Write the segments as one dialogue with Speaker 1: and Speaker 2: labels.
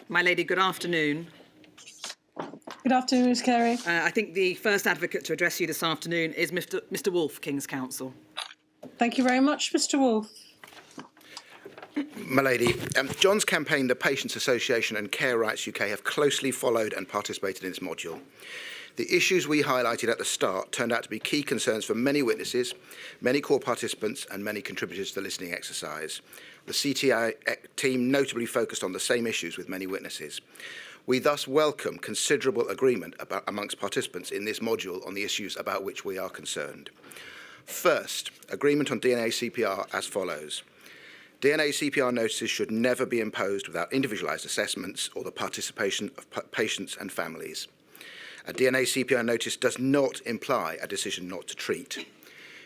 Speaker 1: My lady, good afternoon.
Speaker 2: Good afternoon, Ms Carey.
Speaker 1: I think the first advocate to address you this afternoon is Mr Wolfe, King's Counsel.
Speaker 2: Thank you very much, Mr Wolfe.
Speaker 3: My lady, John's campaign, the Patients Association and Care Rights UK have closely followed and participated in this module. The issues we highlighted at the start turned out to be key concerns for many witnesses, many core participants and many contributors to the listening exercise. The CTI team notably focused on the same issues with many witnesses. We thus welcome considerable agreement amongst participants in this module on the issues about which we are concerned. First, agreement on DNA CPR as follows. DNA CPR notices should never be imposed without individualised assessments or the participation of patients and families. A DNA CPR notice does not imply a decision not to treat.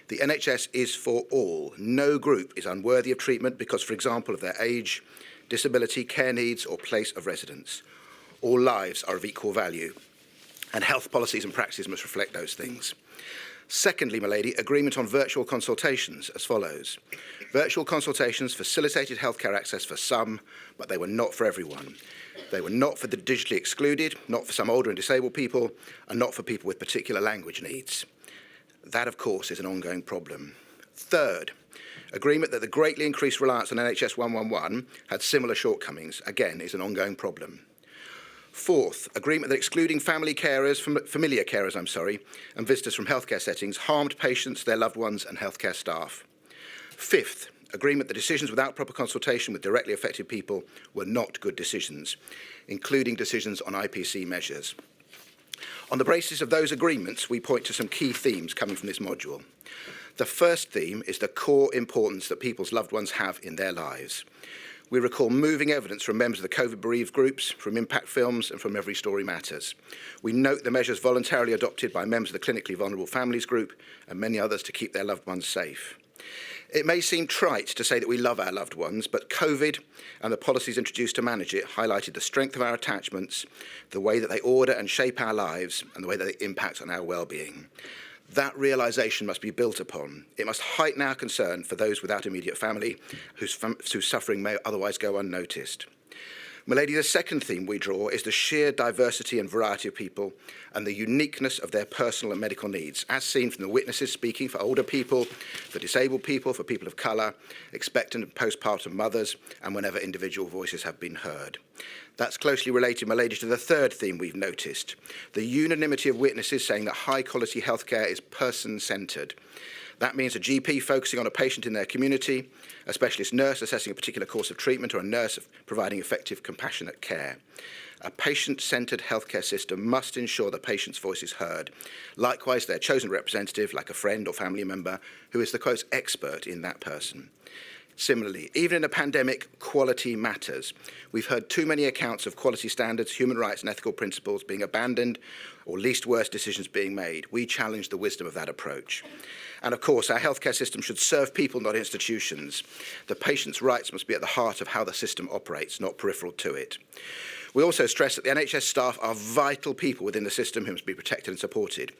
Speaker 3: The NHS is for all. No group is unworthy of treatment because, for example, of their age, disability, care needs or place of residence. All lives are of equal value, and health policies and practices must reflect those things. Secondly, my lady, agreement on virtual consultations as follows. Virtual consultations facilitated healthcare access for some, but they were not for everyone. They were not for the digitally excluded, not for some older and disabled people, and not for people with particular language needs. That, of course, is an ongoing problem. Third, agreement that the greatly increased reliance on NHS 111 had similar shortcomings, again, is an ongoing problem. Fourth, agreement that excluding familiar carers, and visitors from healthcare settings harmed patients, their loved ones and healthcare staff. Fifth, agreement that decisions without proper consultation with directly affected people were not good decisions, including decisions on IPC measures. On the basis of those agreements, we point to some key themes coming from this module. The first theme is the core importance that people's loved ones have in their lives. We recall moving evidence from members of the COVID bereaved groups, from impact films and from Every Story Matters. We note the measures voluntarily adopted by members of the Clinically Vulnerable Families Group and many others to keep their loved ones safe. It may seem trite to say that we love our loved ones, but COVID and the policies introduced to manage it highlighted the strength of our attachments, the way that they order and shape our lives, and the way that they impact on our well-being. That realisation must be built upon. It must heighten our concern for those without immediate family whose suffering may otherwise go unnoticed. My lady, the second theme we draw is the sheer diversity and variety of people and the uniqueness of their personal and medical needs, as seen from the witnesses speaking for older people, for disabled people, for people of colour, expectant and postpartum mothers, and whenever individual voices have been heard. That's closely related, my lady, to the third theme we've noticed, the unanimity of witnesses saying that high-quality healthcare is person-centred. That means a GP focusing on a patient in their community, a specialist nurse assessing a particular course of treatment, or a nurse providing effective, compassionate care. A patient-centred healthcare system must ensure the patient's voice is heard. Likewise, their chosen representative, like a friend or family member, who is the, quote, expert in that person. Similarly, even in a pandemic, quality matters. We've heard too many accounts of quality standards, human rights and ethical principles being abandoned, or least worst decisions being made. We challenge the wisdom of that approach. And of course, our healthcare system should serve people, not institutions. The patient's rights must be at the heart of how the system operates, not peripheral to it. We also stress that the NHS staff are vital people within the system who must be protected and supported.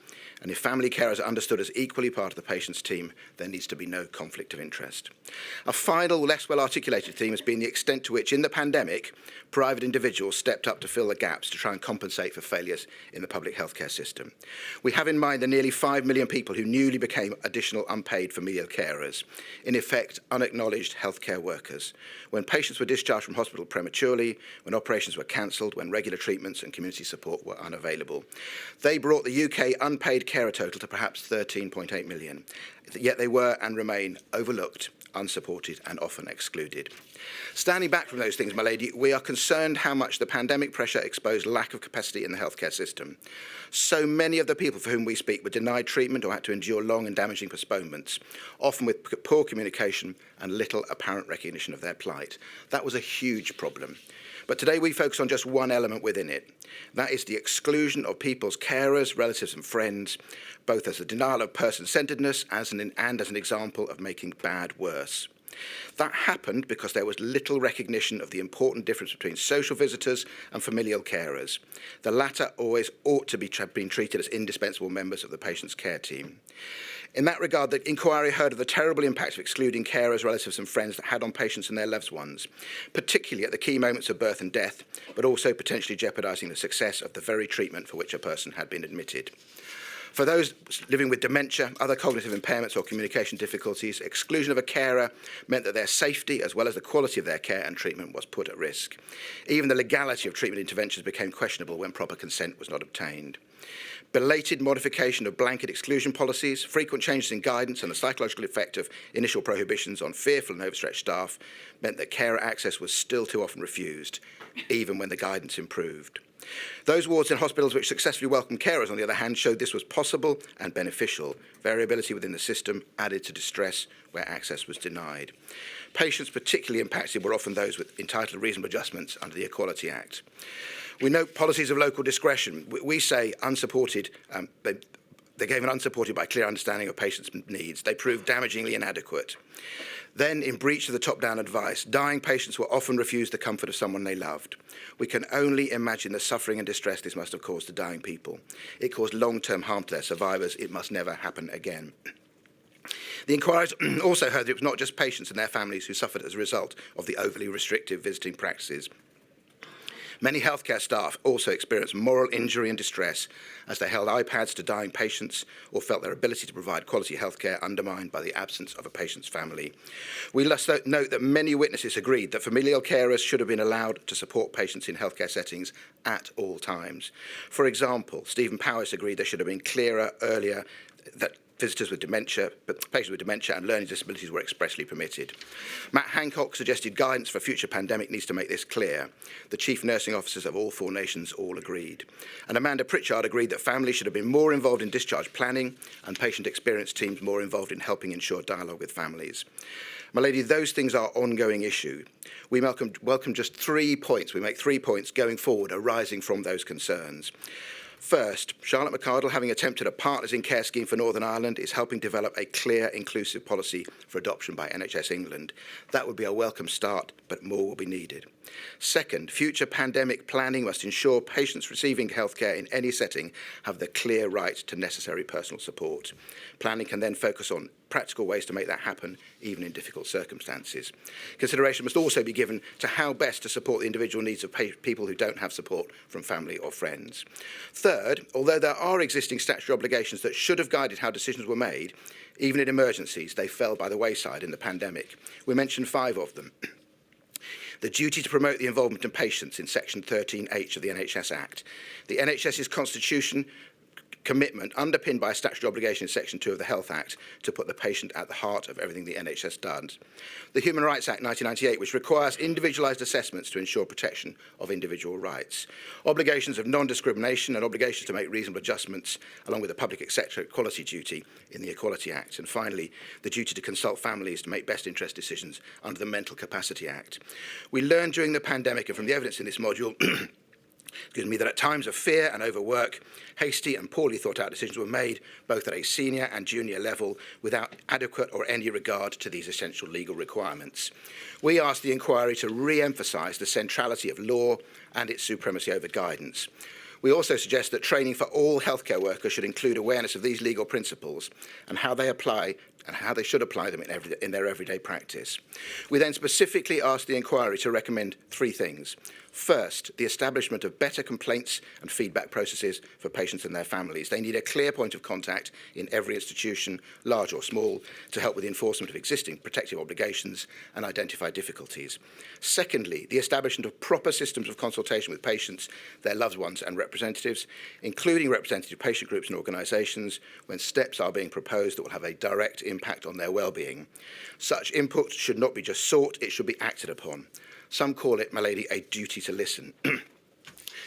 Speaker 3: And if family carers are understood as equally part of the patient's team, there needs to be no conflict of interest. A final, less well-articulated theme has been the extent to which, in the pandemic, private individuals stepped up to fill the gaps to try and compensate for failures in the public healthcare system. We have in mind the nearly 5 million people who newly became additional unpaid familial carers, in effect, unacknowledged healthcare workers, when patients were discharged from hospital prematurely, when operations were cancelled, when regular treatments and community support were unavailable. They brought the UK unpaid carer total to perhaps 13.8 million, yet they were and remain overlooked, unsupported and often excluded. Standing back from those things, my lady, we are concerned how much the pandemic pressure exposed lack of capacity in the healthcare system. So many of the people for whom we speak were denied treatment or had to endure long and damaging postponements, often with poor communication and little apparent recognition of their plight. That was a huge problem. But today we focus on just one element within it. That is the exclusion of people's carers, relatives and friends, both as a denial of person-centeredness and as an example of making bad worse. That happened because there was little recognition of the important difference between social visitors and familial carers. The latter always ought to be being treated as indispensable members of the patient's care team. In that regard, the inquiry heard of the terrible impact of excluding carers, relatives and friends that had on patients and their loved ones, particularly at the key moments of birth and death, but also potentially jeopardising the success of the very treatment for which a person had been admitted. For those living with dementia, other cognitive impairments or communication difficulties, exclusion of a carer meant that their safety as well as the quality of their care and treatment was put at risk. Even the legality of treatment interventions became questionable when proper consent was not obtained. Belated modification of blanket exclusion policies, frequent changes in guidance and the psychological effect of initial prohibitions on fearful and overstretched staff meant that carer access was still too often refused, even when the guidance improved. Those wards in hospitals which successfully welcomed carers, on the other hand, showed this was possible and beneficial. Variability within the system added to distress where access was denied. Patients particularly impacted were often those with entitled to reasonable adjustments under the Equality Act. We note policies of local discretion. We say unsupported, they gave an unsupported by clear understanding of patients' needs. They proved damagingly inadequate. Then, in breach of the top-down advice, dying patients were often refused the comfort of someone they loved. We can only imagine the suffering and distress this must have caused to dying people. It caused long-term harm to their survivors. It must never happen again. The inquiries also heard that it was not just patients and their families who suffered as a result of the overly restrictive visiting practices. Many healthcare staff also experienced moral injury and distress as they held iPads to dying patients or felt their ability to provide quality healthcare undermined by the absence of a patient's family. We must note that many witnesses agreed that familial carers should have been allowed to support patients in healthcare settings at all times. For example, Stephen Powis agreed there should have been clearer earlier that visitors with dementia, but patients with dementia and learning disabilities were expressly permitted. Matt Hancock suggested guidance for future pandemic needs to make this clear. The chief nursing officers of all 4 nations all agreed. And Amanda Pritchard agreed that families should have been more involved in discharge planning and patient experience teams more involved in helping ensure dialogue with families. My lady, those things are ongoing issues. We welcome just 3 points. We make 3 points going forward arising from those concerns. First, Charlotte McArdle, having attempted a Partners in Care scheme for Northern Ireland, is helping develop a clear, inclusive policy for adoption by NHS England. That would be a welcome start, but more will be needed. Second, future pandemic planning must ensure patients receiving healthcare in any setting have the clear right to necessary personal support. Planning can then focus on practical ways to make that happen, even in difficult circumstances. Consideration must also be given to how best to support the individual needs of people who don't have support from family or friends. Third, although there are existing statutory obligations that should have guided how decisions were made, even in emergencies, they fell by the wayside in the pandemic. We mentioned 5 of them. The duty to promote the involvement of patients in Section 13H of the NHS Act. The NHS's constitution commitment underpinned by a statutory obligation in Section 2 of the Health Act to put the patient at the heart of everything the NHS does. The Human Rights Act 1998, which requires individualised assessments to ensure protection of individual rights. Obligations of non-discrimination and obligations to make reasonable adjustments, along with the public sector equality duty in the Equality Act. And finally, the duty to consult families to make best interest decisions under the Mental Capacity Act. We learned during the pandemic and from the evidence in this module that at times of fear and overwork, hasty and poorly thought out decisions were made, both at a senior and junior level, without adequate or any regard to these essential legal requirements. We asked the inquiry to re-emphasise the centrality of law and its supremacy over guidance. We also suggest that training for all healthcare workers should include awareness of these legal principles and how they apply and how they should apply them in their everyday practice. We then specifically asked the inquiry to recommend 3 things. First, the establishment of better complaints and feedback processes for patients and their families. They need a clear point of contact in every institution, large or small, to help with the enforcement of existing protective obligations and identify difficulties. Secondly, the establishment of proper systems of consultation with patients, their loved ones and representatives, including representative patient groups and organisations, when steps are being proposed that will have a direct impact on their well-being. Such input should not be just sought, it should be acted upon. Some call it, my lady, a duty to listen.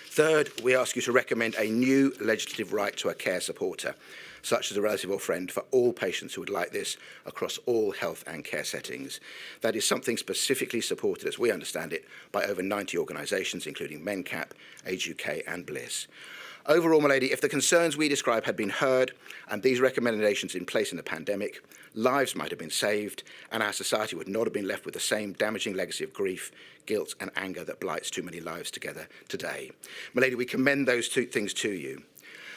Speaker 3: Third, we ask you to recommend a new legislative right to a care supporter, such as a relative or friend, for all patients who would like this across all health and care settings. That is something specifically supported, as we understand it, by over 90 organisations, including MenCap, Age UK and Bliss. Overall, my lady, if the concerns we describe had been heard and these recommendations in place in the pandemic, lives might have been saved and our society would not have been left with the same damaging legacy of grief, guilt and anger that blights too many lives together today. My lady, we commend those two things to you.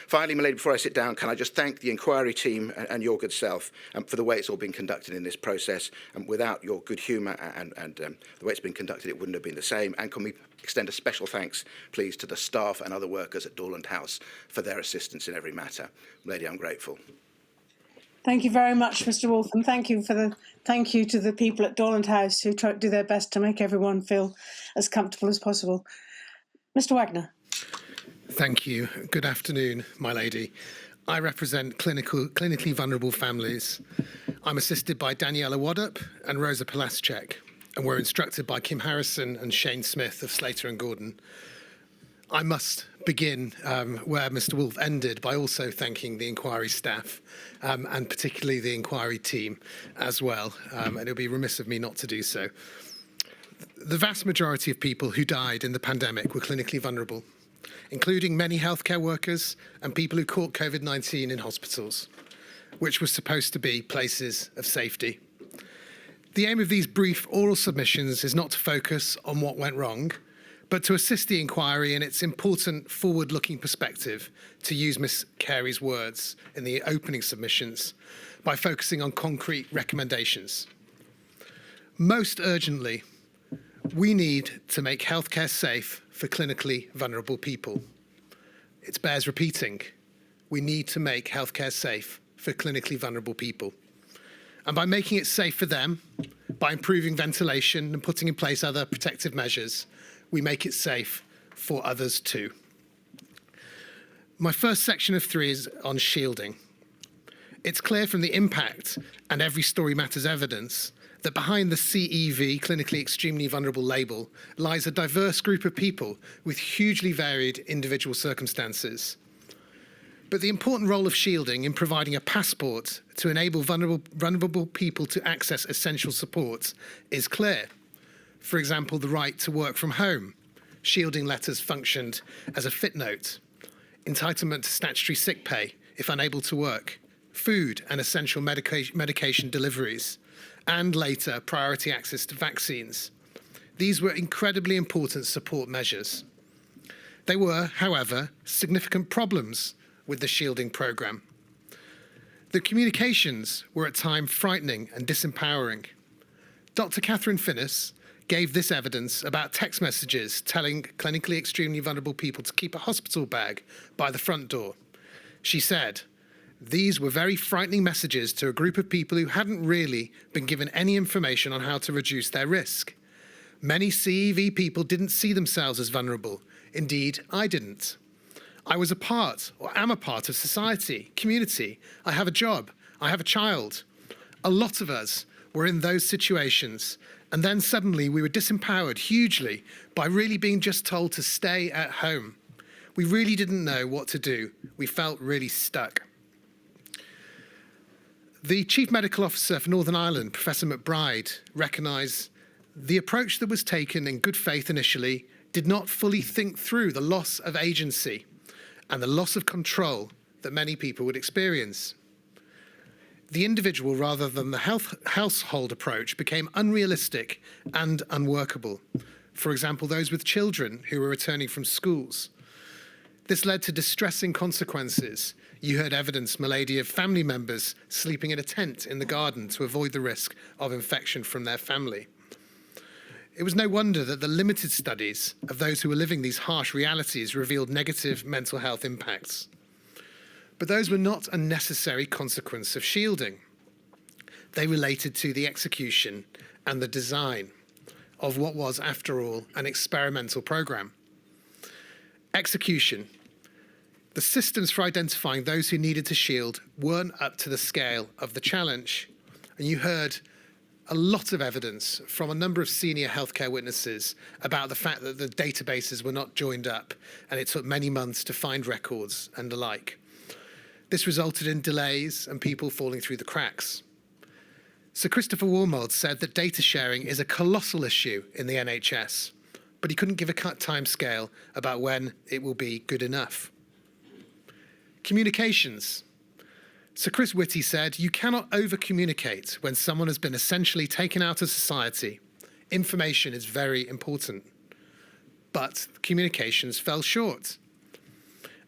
Speaker 3: Finally, my lady, before I sit down, can I just thank the inquiry team and your good self for the way it's all been conducted in this process. Without your good humour and the way it's been conducted, it wouldn't have been the same. And can we extend a special thanks, please, to the staff and other workers at Dorland House for their assistance in every matter. Lady, I'm grateful.
Speaker 2: Thank you very much, Mr. Wolf, and thank you to the people at Dorland House who try to do their best to make everyone feel as comfortable as possible. Mr. Wagner.
Speaker 4: Thank you. Good afternoon, my lady. I represent clinically vulnerable families. I'm assisted by Daniela Waddup and Rosa Palaschek, and we're instructed by Kim Harrison and Shane Smith of Slater and Gordon. I must begin where Mr. Wolf ended by also thanking the inquiry staff and particularly the inquiry team as well, and it would be remiss of me not to do so. The vast majority of people who died in the pandemic were clinically vulnerable, including many healthcare workers and people who caught COVID-19 in hospitals, which was supposed to be places of safety. The aim of these brief oral submissions is not to focus on what went wrong, but to assist the inquiry in its important forward-looking perspective, to use Ms. Carey's words in the opening submissions, by focusing on concrete recommendations. Most urgently, we need to make healthcare safe for clinically vulnerable people. It bears repeating. We need to make healthcare safe for clinically vulnerable people. And by making it safe for them, by improving ventilation and putting in place other protective measures, we make it safe for others too. My first section of 3 is on shielding. It's clear from the impact and Every Story Matters evidence that behind the CEV, clinically extremely vulnerable label, lies a diverse group of people with hugely varied individual circumstances. But the important role of shielding in providing a passport to enable vulnerable people to access essential support is clear. For example, the right to work from home. Shielding letters functioned as a footnote. Entitlement to statutory sick pay if unable to work. Food and essential medication deliveries. And later, priority access to vaccines. These were incredibly important support measures. There were, however, significant problems with the shielding programme. The communications were at times frightening and disempowering. Dr. Catherine Finnis gave this evidence about text messages telling clinically extremely vulnerable people to keep a hospital bag by the front door. She said, "These were very frightening messages to a group of people who hadn't really been given any information on how to reduce their risk. Many CEV people didn't see themselves as vulnerable. Indeed, I didn't. I was a part, or am a part of society, community. I have a job. I have a child. A lot of us were in those situations, and then suddenly we were disempowered hugely by really being just told to stay at home. We really didn't know what to do. We felt really stuck." The Chief Medical Officer for Northern Ireland, Professor McBride, recognised the approach that was taken in good faith initially did not fully think through the loss of agency and the loss of control that many people would experience. The individual rather than the household approach became unrealistic and unworkable. For example, those with children who were returning from schools. This led to distressing consequences. You heard evidence, milady, of family members sleeping in a tent in the garden to avoid the risk of infection from their family. It was no wonder that the limited studies of those who were living these harsh realities revealed negative mental health impacts. But those were not a necessary consequence of shielding. They related to the execution and the design of what was, after all, an experimental programme. Execution. The systems for identifying those who needed to shield weren't up to the scale of the challenge. And you heard a lot of evidence from a number of senior healthcare witnesses about the fact that the databases were not joined up and it took many months to find records and the like. This resulted in delays and people falling through the cracks. Sir Christopher Wormold said that data sharing is a colossal issue in the NHS, but he couldn't give a time scale about when it will be good enough. Communications. Sir Chris Whitty said, "You cannot over-communicate when someone has been essentially taken out of society. Information is very important." But communications fell short.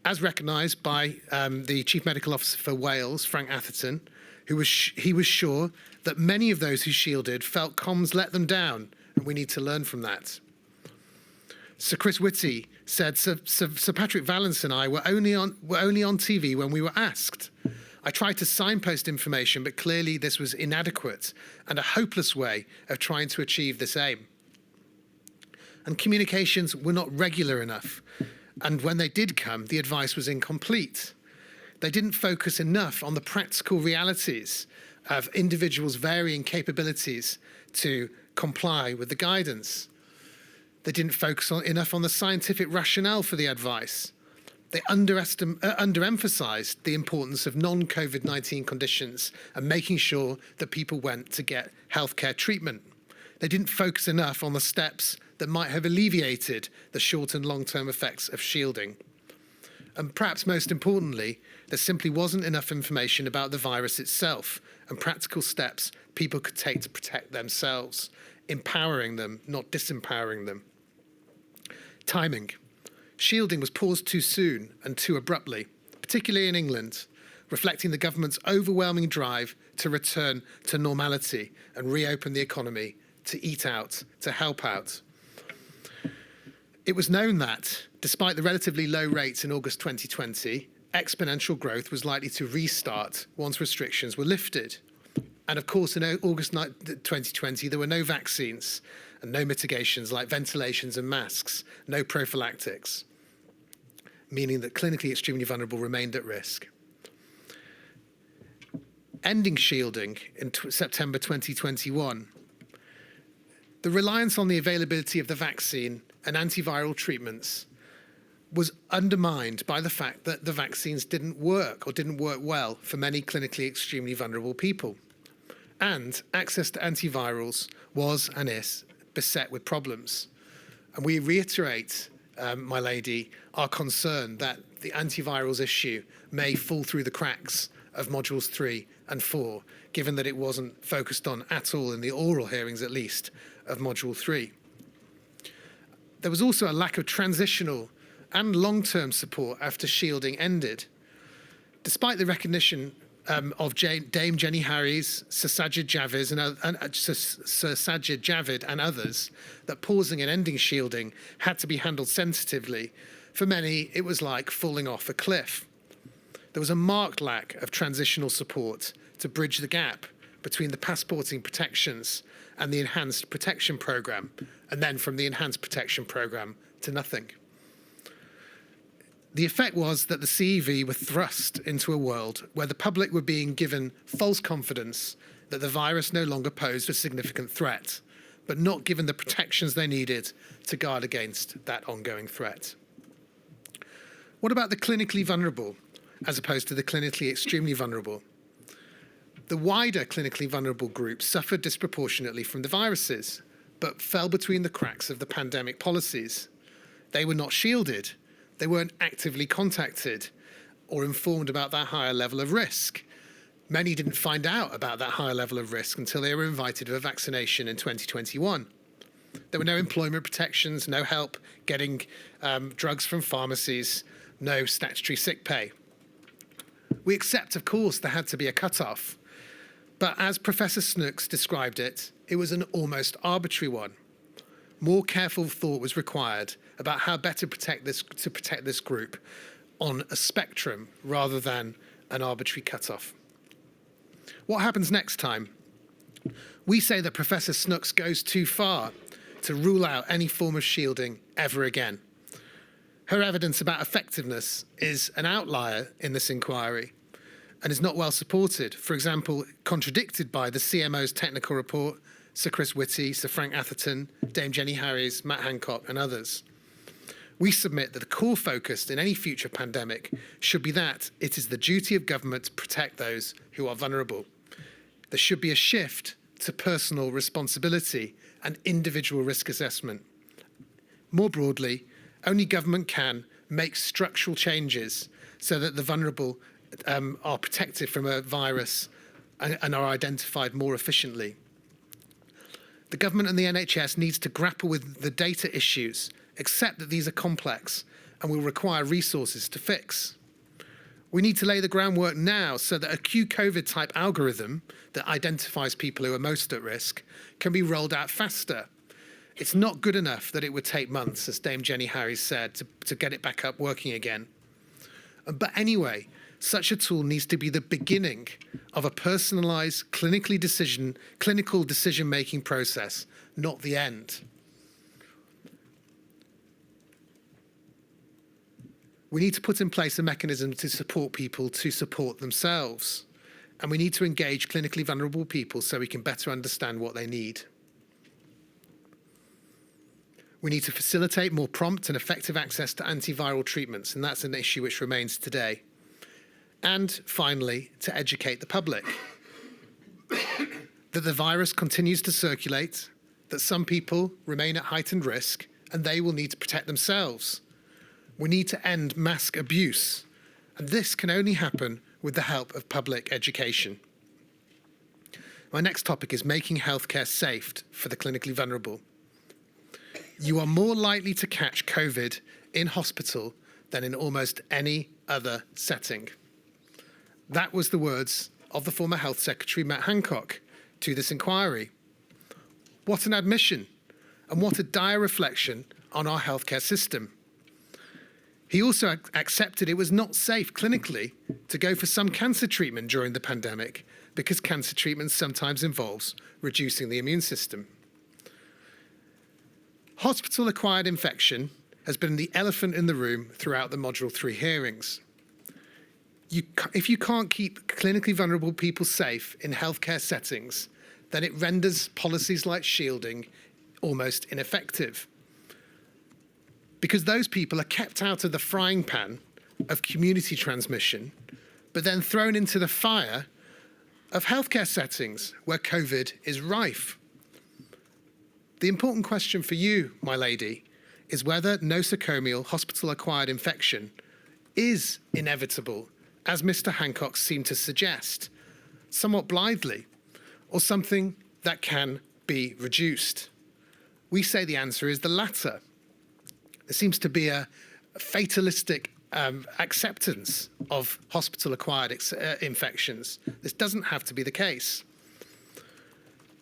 Speaker 4: As recognised by the Chief Medical Officer for Wales, Frank Atherton, he was sure that many of those who shielded felt comms let them down, and we need to learn from that. Sir Chris Whitty said, Sir Patrick Vallance and I were only on TV when we were asked. I tried to signpost information, but clearly this was inadequate and a hopeless way of trying to achieve this aim. And communications were not regular enough. And when they did come, the advice was incomplete. They didn't focus enough on the practical realities of individuals' varying capabilities to comply with the guidance. They didn't focus enough on the scientific rationale for the advice. They underemphasised the importance of non-COVID-19 conditions and making sure that people went to get healthcare treatment. They didn't focus enough on the steps that might have alleviated the short and long-term effects of shielding. And perhaps most importantly, there simply wasn't enough information about the virus itself and practical steps people could take to protect themselves, empowering them, not disempowering them. Timing. Shielding was paused too soon and too abruptly, particularly in England, reflecting the government's overwhelming drive to return to normality and reopen the economy, to eat out, to help out. It was known that, despite the relatively low rates in August 2020, exponential growth was likely to restart once restrictions were lifted. And of course, in August 2020, there were no vaccines and no mitigations like ventilations and masks, no prophylactics, meaning that clinically extremely vulnerable remained at risk. Ending shielding in September 2021, the reliance on the availability of the vaccine and antiviral treatments was undermined by the fact that the vaccines didn't work or didn't work well for many clinically extremely vulnerable people. And access to antivirals was and is beset with problems. And we reiterate, my lady, our concern that the antivirals issue may fall through the cracks of modules 3 and 4, given that it wasn't focused on at all in the oral hearings, at least, of module 3. There was also a lack of transitional and long-term support after shielding ended. Despite the recognition of Dame Jenny Harries, Sir Sajid Javid and others that pausing and ending shielding had to be handled sensitively, for many it was like falling off a cliff. There was a marked lack of transitional support to bridge the gap between the passporting protections and the enhanced protection programme, and then from the enhanced protection programme to nothing. The effect was that the CEV were thrust into a world where the public were being given false confidence that the virus no longer posed a significant threat, but not given the protections they needed to guard against that ongoing threat. What about the clinically vulnerable, as opposed to the clinically extremely vulnerable? The wider clinically vulnerable group suffered disproportionately from the viruses, but fell between the cracks of the pandemic policies. They were not shielded. They weren't actively contacted or informed about that higher level of risk. Many didn't find out about that higher level of risk until they were invited to a vaccination in 2021. There were no employment protections, no help getting drugs from pharmacies, no statutory sick pay. We accept, of course, there had to be a cut-off. But as Professor Snooks described it, it was an almost arbitrary one. More careful thought was required about how better to protect this group on a spectrum rather than an arbitrary cutoff. What happens next time? We say that Professor Snooks goes too far to rule out any form of shielding ever again. Her evidence about effectiveness is an outlier in this inquiry and is not well supported. For example, contradicted by the CMO's technical report, Sir Chris Whitty, Sir Frank Atherton, Dame Jenny Harries, Matt Hancock and others. We submit that the core focus in any future pandemic should be that it is the duty of government to protect those who are vulnerable. There should be a shift to personal responsibility and individual risk assessment. More broadly, only government can make structural changes so that the vulnerable are protected from a virus and are identified more efficiently. The government and the NHS needs to grapple with the data issues, accept that these are complex and will require resources to fix. We need to lay the groundwork now so that a Q-COVID type algorithm that identifies people who are most at risk can be rolled out faster. It's not good enough that it would take months, as Dame Jenny Harries said, to get it back up working again. But anyway, such a tool needs to be the beginning of a personalised clinical decision-making process, not the end. We need to put in place a mechanism to support people to support themselves. And we need to engage clinically vulnerable people so we can better understand what they need. We need to facilitate more prompt and effective access to antiviral treatments, and that's an issue which remains today. And finally, to educate the public that the virus continues to circulate, that some people remain at heightened risk, and they will need to protect themselves. We need to end mask abuse, and this can only happen with the help of public education. My next topic is making healthcare safe for the clinically vulnerable. You are more likely to catch COVID in hospital than in almost any other setting. That was the words of the former Health Secretary, Matt Hancock, to this inquiry. What an admission, and what a dire reflection on our healthcare system. He also accepted it was not safe clinically to go for some cancer treatment during the pandemic because cancer treatment sometimes involves reducing the immune system. Hospital-acquired infection has been the elephant in the room throughout the Module 3 hearings. If you can't keep clinically vulnerable people safe in healthcare settings, then it renders policies like shielding almost ineffective. Because those people are kept out of the frying pan of community transmission, but then thrown into the fire of healthcare settings where COVID is rife. The important question for you, my lady, is whether nosocomial hospital-acquired infection is inevitable, as Mr. Hancock seemed to suggest, somewhat blithely, or something that can be reduced. We say the answer is the latter. There seems to be a fatalistic acceptance of hospital-acquired infections. This doesn't have to be the case.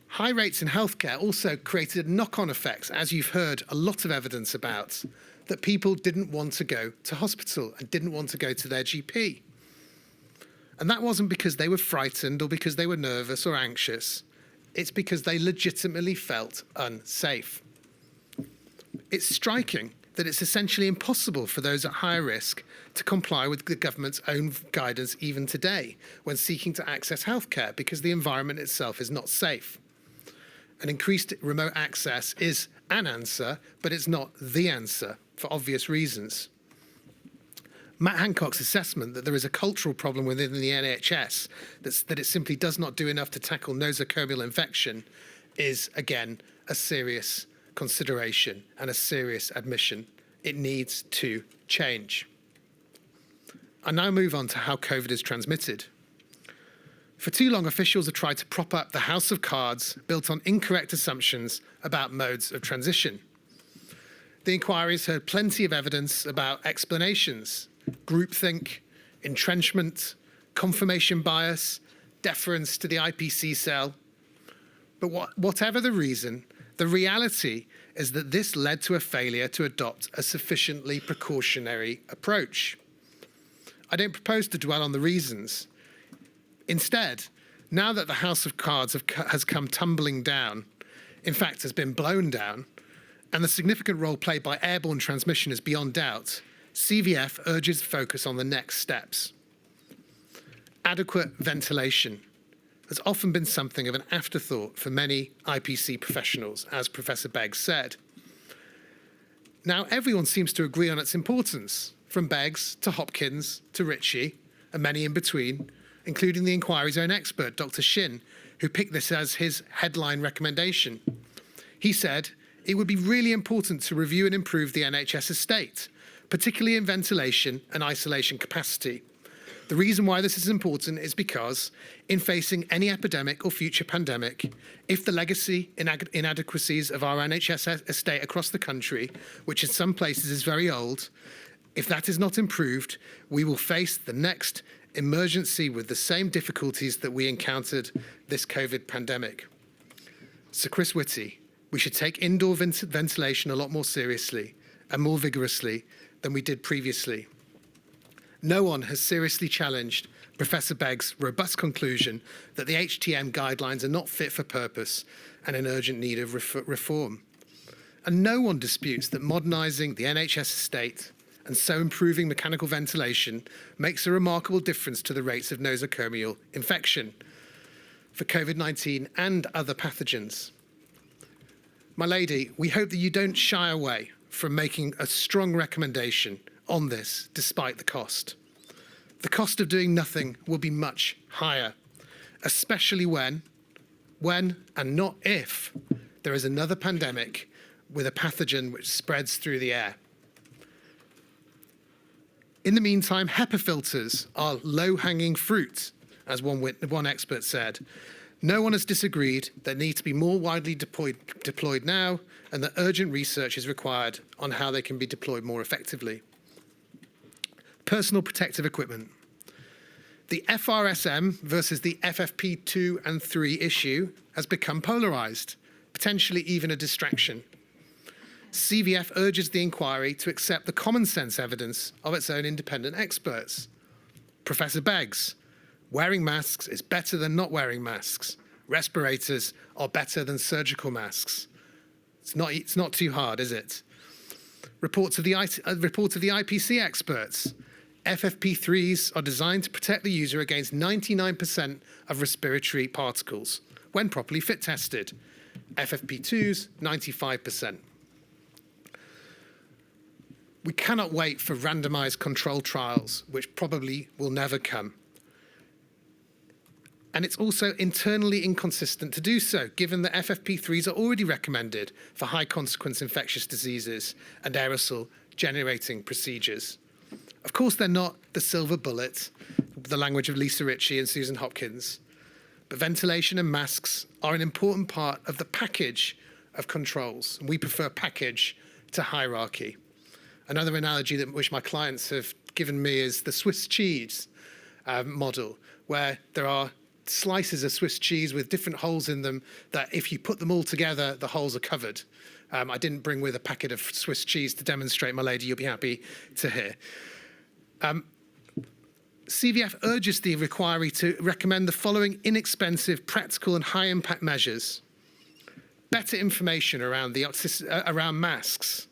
Speaker 4: High rates in healthcare also created knock-on effects, as you've heard a lot of evidence about, that people didn't want to go to hospital and didn't want to go to their GP. And that wasn't because they were frightened or because they were nervous or anxious. It's because they legitimately felt unsafe. It's striking that it's essentially impossible for those at high risk to comply with the government's own guidance even today when seeking to access healthcare because the environment itself is not safe. And increased remote access is an answer, but it's not the answer for obvious reasons. Matt Hancock's assessment that there is a cultural problem within the NHS that it simply does not do enough to tackle nosocomial infection is, again, a serious consideration and a serious admission. It needs to change. I now move on to how COVID is transmitted. For too long, officials have tried to prop up the house of cards built on incorrect assumptions about modes of transition. The inquiries heard plenty of evidence about explanations, groupthink, entrenchment, confirmation bias, deference to the IPC cell. But whatever the reason, the reality is that this led to a failure to adopt a sufficiently precautionary approach. I don't propose to dwell on the reasons. Instead, now that the house of cards has come tumbling down, in fact has been blown down, and the significant role played by airborne transmission is beyond doubt, CVF urges focus on the next steps. Adequate ventilation has often been something of an afterthought for many IPC professionals, as Professor Beggs said. Now, everyone seems to agree on its importance, from Beggs to Hopkins to Ritchie, and many in between, including the inquiry's own expert, Dr. Shin, who picked this as his headline recommendation. He said, it would be really important to review and improve the NHS estate, particularly in ventilation and isolation capacity. The reason why this is important is because in facing any epidemic or future pandemic, if the legacy inadequacies of our NHS estate across the country, which in some places is very old, if that is not improved, we will face the next emergency with the same difficulties that we encountered this COVID pandemic. So Chris Whitty, we should take indoor ventilation a lot more seriously and more vigorously than we did previously. No one has seriously challenged Professor Begg's robust conclusion that the HTM guidelines are not fit for purpose and in urgent need of reform. And no one disputes that modernising the NHS estate and so improving mechanical ventilation makes a remarkable difference to the rates of nosocomial infection for COVID-19 and other pathogens. My lady, we hope that you don't shy away from making a strong recommendation on this, despite the cost. The cost of doing nothing will be much higher, especially when and not if there is another pandemic with a pathogen which spreads through the air. In the meantime, HEPA filters are low-hanging fruit, as one expert said. No one has disagreed they need to be more widely deployed now, and that urgent research is required on how they can be deployed more effectively. Personal protective equipment. The FRSM versus the FFP2 and 3 issue has become polarised, potentially even a distraction. CVF urges the inquiry to accept the common sense evidence of its own independent experts. Professor Beggs, wearing masks is better than not wearing masks. Respirators are better than surgical masks. It's not too hard, is it? Reports of the IPC experts. FFP3s are designed to protect the user against 99% of respiratory particles when properly fit tested. FFP2s, 95%. We cannot wait for randomized control trials, which probably will never come. And it's also internally inconsistent to do so, given that FFP3s are already recommended for high consequence infectious diseases and aerosol generating procedures. Of course, they're not the silver bullet, the language of Lisa Ritchie and Susan Hopkins, but ventilation and masks are an important part of the package of controls. We prefer package to hierarchy. Another analogy which my clients have given me is the Swiss cheese model, where there are slices of Swiss cheese with different holes in them that if you put them all together, the holes are covered. I didn't bring with a packet of Swiss cheese to demonstrate, my lady, you'll be happy to hear. CVF urges the inquiry to recommend the following inexpensive, practical and high-impact measures. Better information around masks.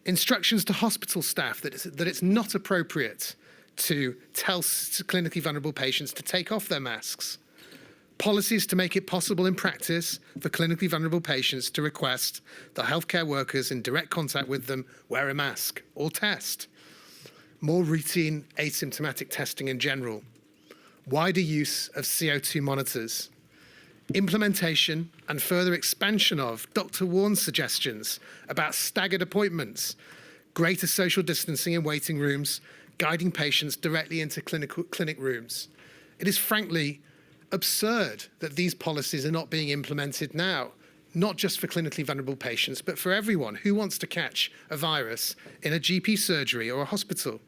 Speaker 4: Instructions to hospital staff that it's not appropriate to tell clinically vulnerable patients to take off their masks. Policies to make it possible in practice for clinically vulnerable patients to request that healthcare workers in direct contact with them wear a mask or test. More routine asymptomatic testing in general. Wider use of CO2 monitors. Implementation and further expansion of Dr. Warren's suggestions about staggered appointments, greater social distancing in waiting rooms, guiding patients directly into clinic rooms. It is frankly absurd that these policies are not being implemented now, not just for clinically vulnerable patients, but for everyone who wants to catch a virus in a GP surgery or a hospital.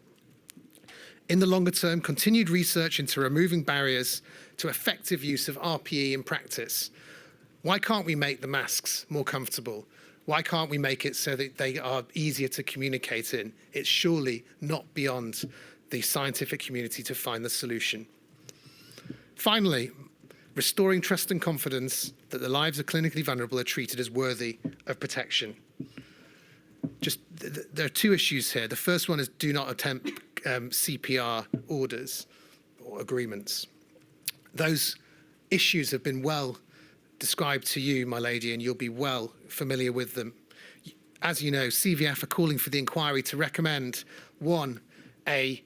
Speaker 4: In the longer term, continued research into removing barriers to effective use of RPE in practice. Why can't we make the masks more comfortable? Why can't we make it so that they are easier to communicate in? It's surely not beyond the scientific community to find the solution. Finally, restoring trust and confidence that the lives of clinically vulnerable are treated as worthy of protection. There are two issues here. The first one is do not attempt CPR orders or agreements. Those issues have been well described to you, my lady, and you'll be well familiar with them. As you know, CVF are calling for the inquiry to recommend, one, a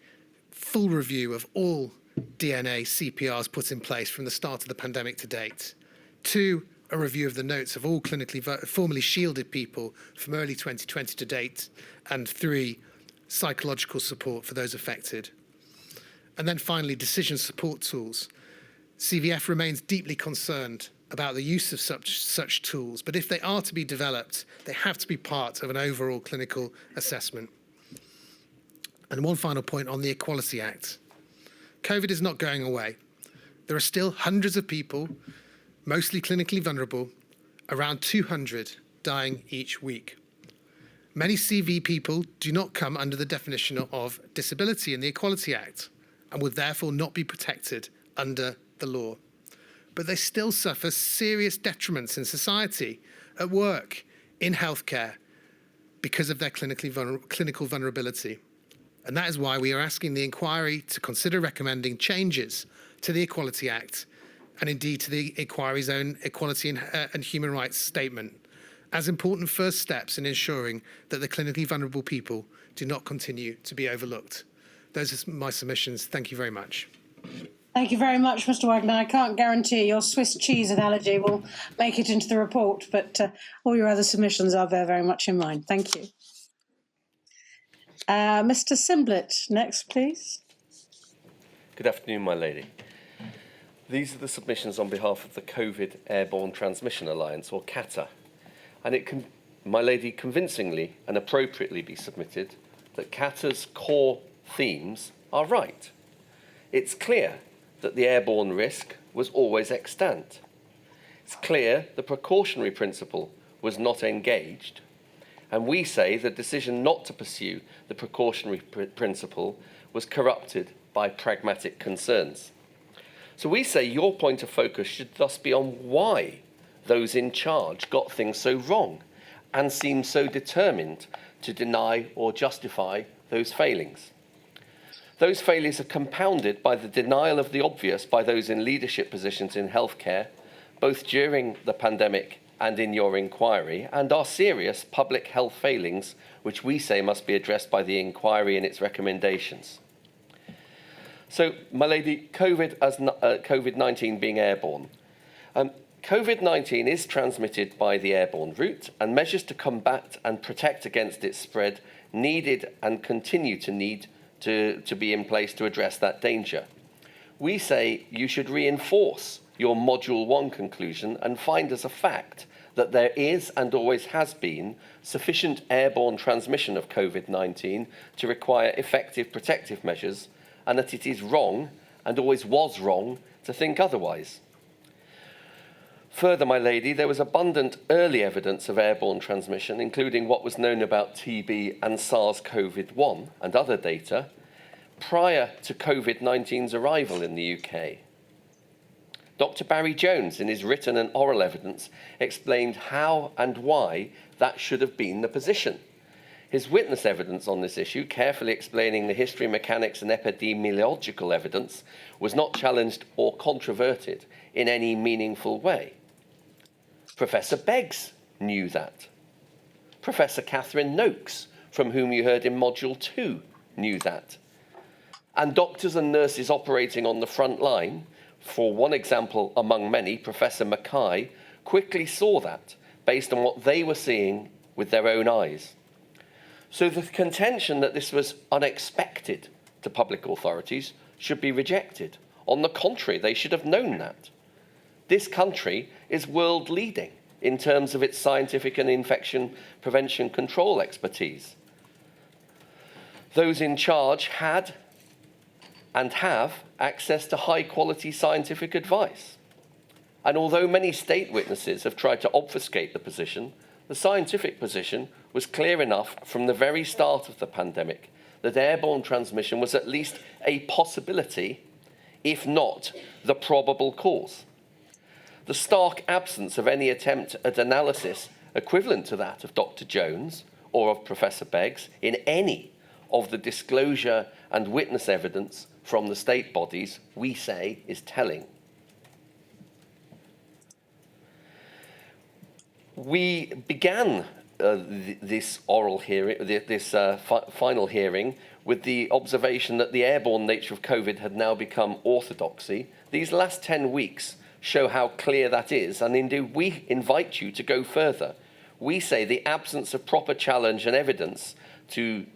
Speaker 4: full review of all DNA CPRs put in place from the start of the pandemic to date. Two, a review of the notes of all formerly shielded people from early 2020 to date. And three, psychological support for those affected. And then finally, decision support tools. CVF remains deeply concerned about the use of such tools, but if they are to be developed, they have to be part of an overall clinical assessment. And one final point on the Equality Act. COVID is not going away. There are still hundreds of people, mostly clinically vulnerable, around 200 dying each week. Many CV people do not come under the definition of disability in the Equality Act and would therefore not be protected under the law. But they still suffer serious detriments in society, at work, in healthcare, because of their clinical vulnerability. And that is why we are asking the inquiry to consider recommending changes to the Equality Act and indeed to the inquiry's own Equality and Human Rights statement as important first steps in ensuring that the clinically vulnerable people do not continue to be overlooked. Those are my submissions. Thank you very much.
Speaker 2: Thank you very much, Mr. Wagner. I can't guarantee your Swiss cheese analogy will make it into the report, but all your other submissions are very much in mind. Thank you. Mr. Simblett, next, please.
Speaker 5: Good afternoon, my lady. These are the submissions on behalf of the COVID Airborne Transmission Alliance, or CATA, and it can, my lady, convincingly and appropriately be submitted that CATA's core themes are right. It's clear that the airborne risk was always extant. It's clear the precautionary principle was not engaged, and we say the decision not to pursue the precautionary principle was corrupted by pragmatic concerns. So we say your point of focus should thus be on why those in charge got things so wrong and seem so determined to deny or justify those failings. Those failures are compounded by the denial of the obvious by those in leadership positions in healthcare, both during the pandemic and in your inquiry, and are serious public health failings, which we say must be addressed by the inquiry and its recommendations. So, my lady, COVID-19 being airborne. COVID-19 is transmitted by the airborne route, and measures to combat and protect against its spread needed and continue to need to be in place to address that danger. We say you should reinforce your Module 1 conclusion and find as a fact that there is and always has been sufficient airborne transmission of COVID-19 to require effective protective measures, and that it is wrong and always was wrong to think otherwise. Further, my lady, there was abundant early evidence of airborne transmission, including what was known about TB and SARS-CoV-1 and other data, prior to COVID-19's arrival in the UK. Dr. Barry Jones, in his written and oral evidence, explained how and why that should have been the position. His witness evidence on this issue, carefully explaining the history, mechanics, and epidemiological evidence, was not challenged or controverted in any meaningful way. Professor Beggs knew that. Professor Catherine Noakes, from whom you heard in Module 2, knew that. And doctors and nurses operating on the front line, for one example among many, Professor Mackay, quickly saw that based on what they were seeing with their own eyes. So the contention that this was unexpected to public authorities should be rejected. On the contrary, they should have known that. This country is world leading in terms of its scientific and infection prevention control expertise. Those in charge had and have access to high quality scientific advice. And although many state witnesses have tried to obfuscate the position, the scientific position was clear enough from the very start of the pandemic that airborne transmission was at least a possibility, if not the probable cause. The stark absence of any attempt at analysis equivalent to that of Dr. Jones or of Professor Beggs in any of the disclosure and witness evidence from the state bodies, we say, is telling. We began this oral hearing, this final hearing, with the observation that the airborne nature of COVID had now become orthodoxy. These last 10 weeks show how clear that is, and indeed we invite you to go further. We say the absence of proper challenge and evidence to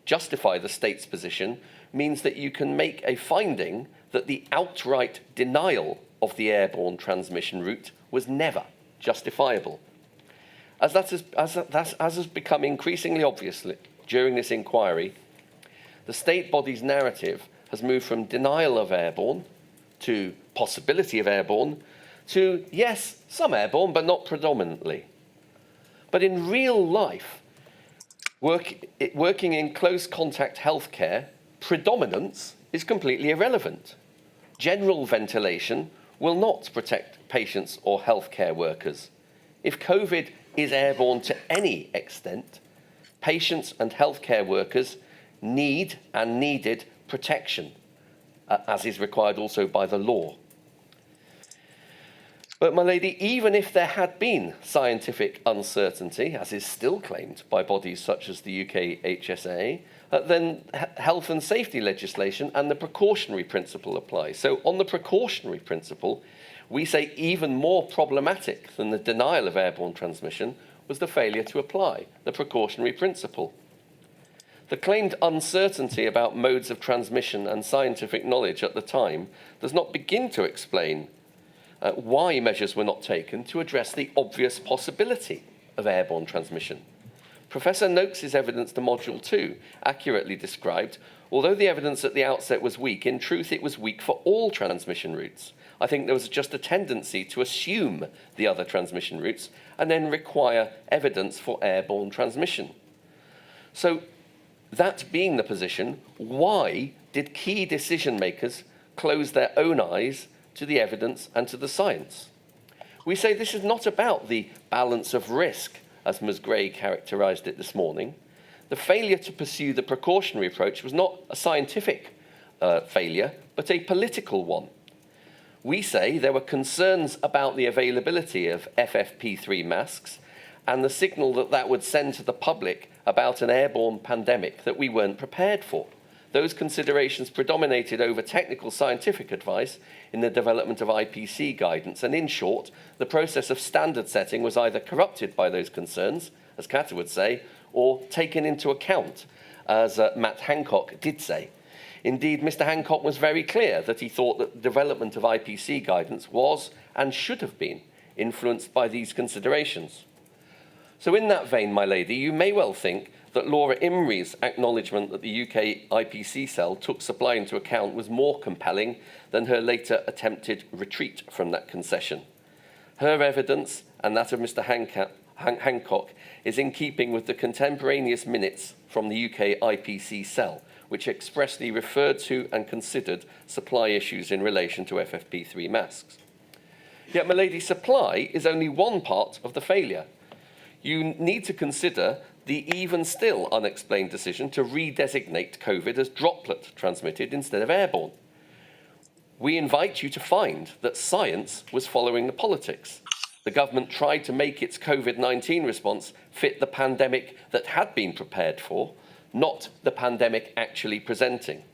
Speaker 5: justify the state's position means that you can make a finding that the outright denial of the airborne transmission route was never justifiable. As has become increasingly obvious during this inquiry, the state body's narrative has moved from denial of airborne to possibility of airborne to, yes, some airborne, but not predominantly. But in real life, working in close contact healthcare, predominance is completely irrelevant. General ventilation will not protect patients or healthcare workers. If COVID is airborne to any extent, patients and healthcare workers need and needed protection, as is required also by the law. But, my lady, even if there had been scientific uncertainty, as is still claimed by bodies such as the UK HSA, then health and safety legislation and the precautionary principle apply. So on the precautionary principle, we say even more problematic than the denial of airborne transmission was the failure to apply the precautionary principle. The claimed uncertainty about modes of transmission and scientific knowledge at the time does not begin to explain why measures were not taken to address the obvious possibility of airborne transmission. Professor Noakes's evidence to Module 2 accurately described, although the evidence at the outset was weak, in truth it was weak for all transmission routes. I think there was just a tendency to assume the other transmission routes and then require evidence for airborne transmission. So, that being the position, why did key decision makers close their own eyes to the evidence and to the science? We say this is not about the balance of risk, as Ms. Gray characterised it this morning. The failure to pursue the precautionary approach was not a scientific failure, but a political one. We say there were concerns about the availability of FFP3 masks and the signal that that would send to the public about an airborne pandemic that we weren't prepared for. Those considerations predominated over technical scientific advice in the development of IPC guidance, and in short, the process of standard setting was either corrupted by those concerns, as Kata would say, or taken into account, as Matt Hancock did say. Indeed, Mr. Hancock was very clear that he thought that the development of IPC guidance was and should have been influenced by these considerations. So in that vein, my lady, you may well think that Laura Imrie's acknowledgement that the UK IPC cell took supply into account was more compelling than her later attempted retreat from that concession. Her evidence, and that of Mr. Hancock, is in keeping with the contemporaneous minutes from the UK IPC cell, which expressly referred to and considered supply issues in relation to FFP3 masks. Yet, my lady, supply is only one part of the failure. You need to consider the even still unexplained decision to redesignate COVID as droplet transmitted instead of airborne. We invite you to find that science was following the politics. The government tried to make its COVID-19 response fit the pandemic that had been prepared for, not the pandemic actually presenting.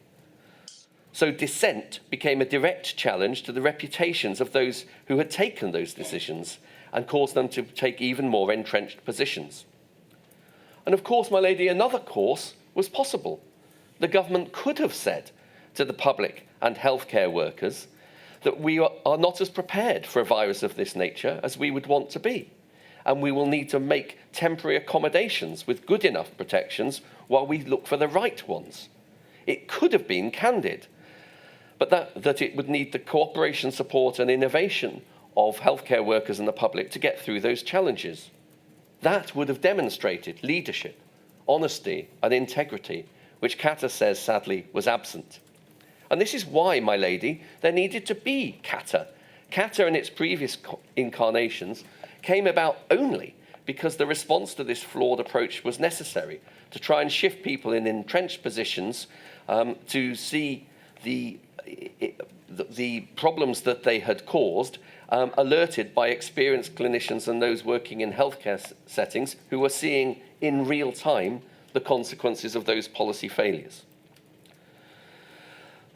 Speaker 5: So dissent became a direct challenge to the reputations of those who had taken those decisions and caused them to take even more entrenched positions. And of course, my lady, another course was possible. The government could have said to the public and healthcare workers that we are not as prepared for a virus of this nature as we would want to be, and we will need to make temporary accommodations with good enough protections while we look for the right ones. It could have been candid, but that it would need the cooperation, support and innovation of healthcare workers and the public to get through those challenges. That would have demonstrated leadership, honesty and integrity, which Kata says sadly was absent. And this is why, my lady, there needed to be Kata. Kata in its previous incarnations came about only because the response to this flawed approach was necessary to try and shift people in entrenched positions to see the problems that they had caused, alerted by experienced clinicians and those working in healthcare settings who were seeing in real time the consequences of those policy failures.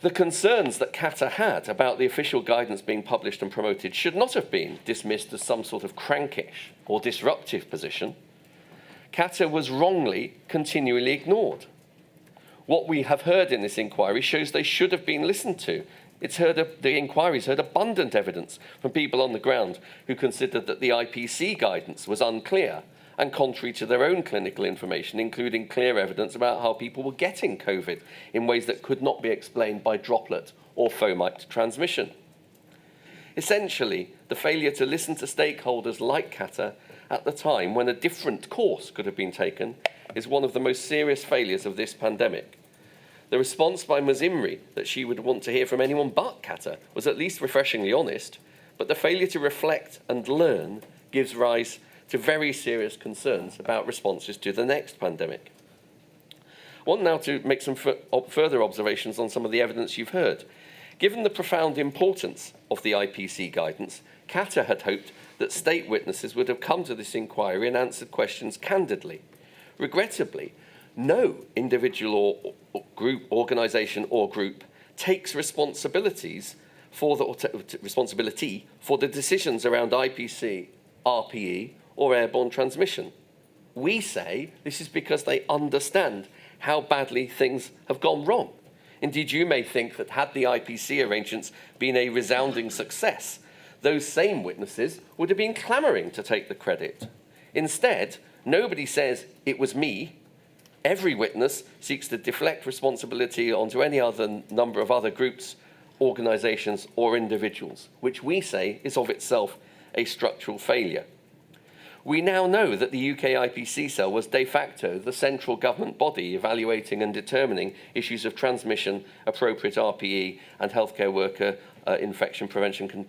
Speaker 5: The concerns that Kata had about the official guidance being published and promoted should not have been dismissed as some sort of crankish or disruptive position. Kata was wrongly continually ignored. What we have heard in this inquiry shows they should have been listened to. The inquiry's heard abundant evidence from people on the ground who considered that the IPC guidance was unclear and contrary to their own clinical information, including clear evidence about how people were getting COVID in ways that could not be explained by droplet or fomite transmission. Essentially, the failure to listen to stakeholders like CATA at the time when a different course could have been taken is one of the most serious failures of this pandemic. The response by Ms Imrie that she would want to hear from anyone but CATA was at least refreshingly honest, but the failure to reflect and learn gives rise to very serious concerns about responses to the next pandemic. I want now to make some further observations on some of the evidence you've heard. Given the profound importance of the IPC guidance, CATA had hoped that state witnesses would have come to this inquiry and answered questions candidly. Regrettably, no individual or group, organisation or group takes responsibility for the decisions around IPC, RPE or airborne transmission. We say this is because they understand how badly things have gone wrong. Indeed, you may think that had the IPC arrangements been a resounding success, those same witnesses would have been clamouring to take the credit. Instead, nobody says, "It was me." Every witness seeks to deflect responsibility onto any other number of other groups, organisations or individuals, which we say is of itself a structural failure. We now know that the UK IPC cell was de facto the central government body evaluating and determining issues of transmission, appropriate RPE and healthcare worker infection prevention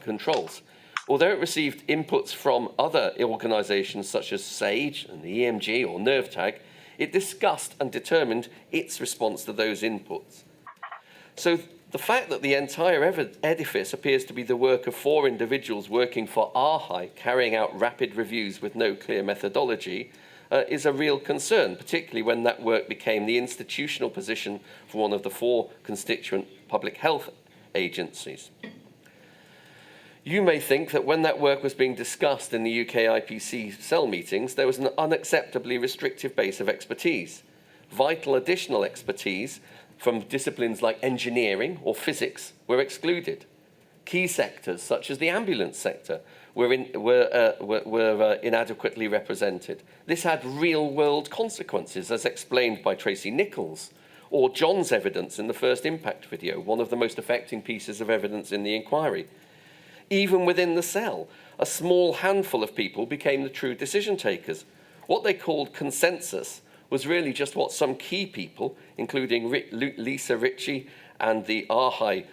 Speaker 5: controls. Although it received inputs from other organisations such as SAGE and the EMG or NerveTag, it discussed and determined its response to those inputs. So the fact that the entire edifice appears to be the work of 4 individuals working for ARHI, carrying out rapid reviews with no clear methodology, is a real concern, particularly when that work became the institutional position for one of the 4 constituent public health agencies. You may think that when that work was being discussed in the UK IPC cell meetings, there was an unacceptably restrictive base of expertise. Vital additional expertise from disciplines like engineering or physics were excluded. Key sectors, such as the ambulance sector, were inadequately represented. This had real-world consequences, as explained by Tracy Nichols, or John's evidence in the first impact video, one of the most affecting pieces of evidence in the inquiry. Even within the cell, a small handful of people became the true decision takers. What they called consensus was really just what some key people, including Lisa Ritchie and the ARHI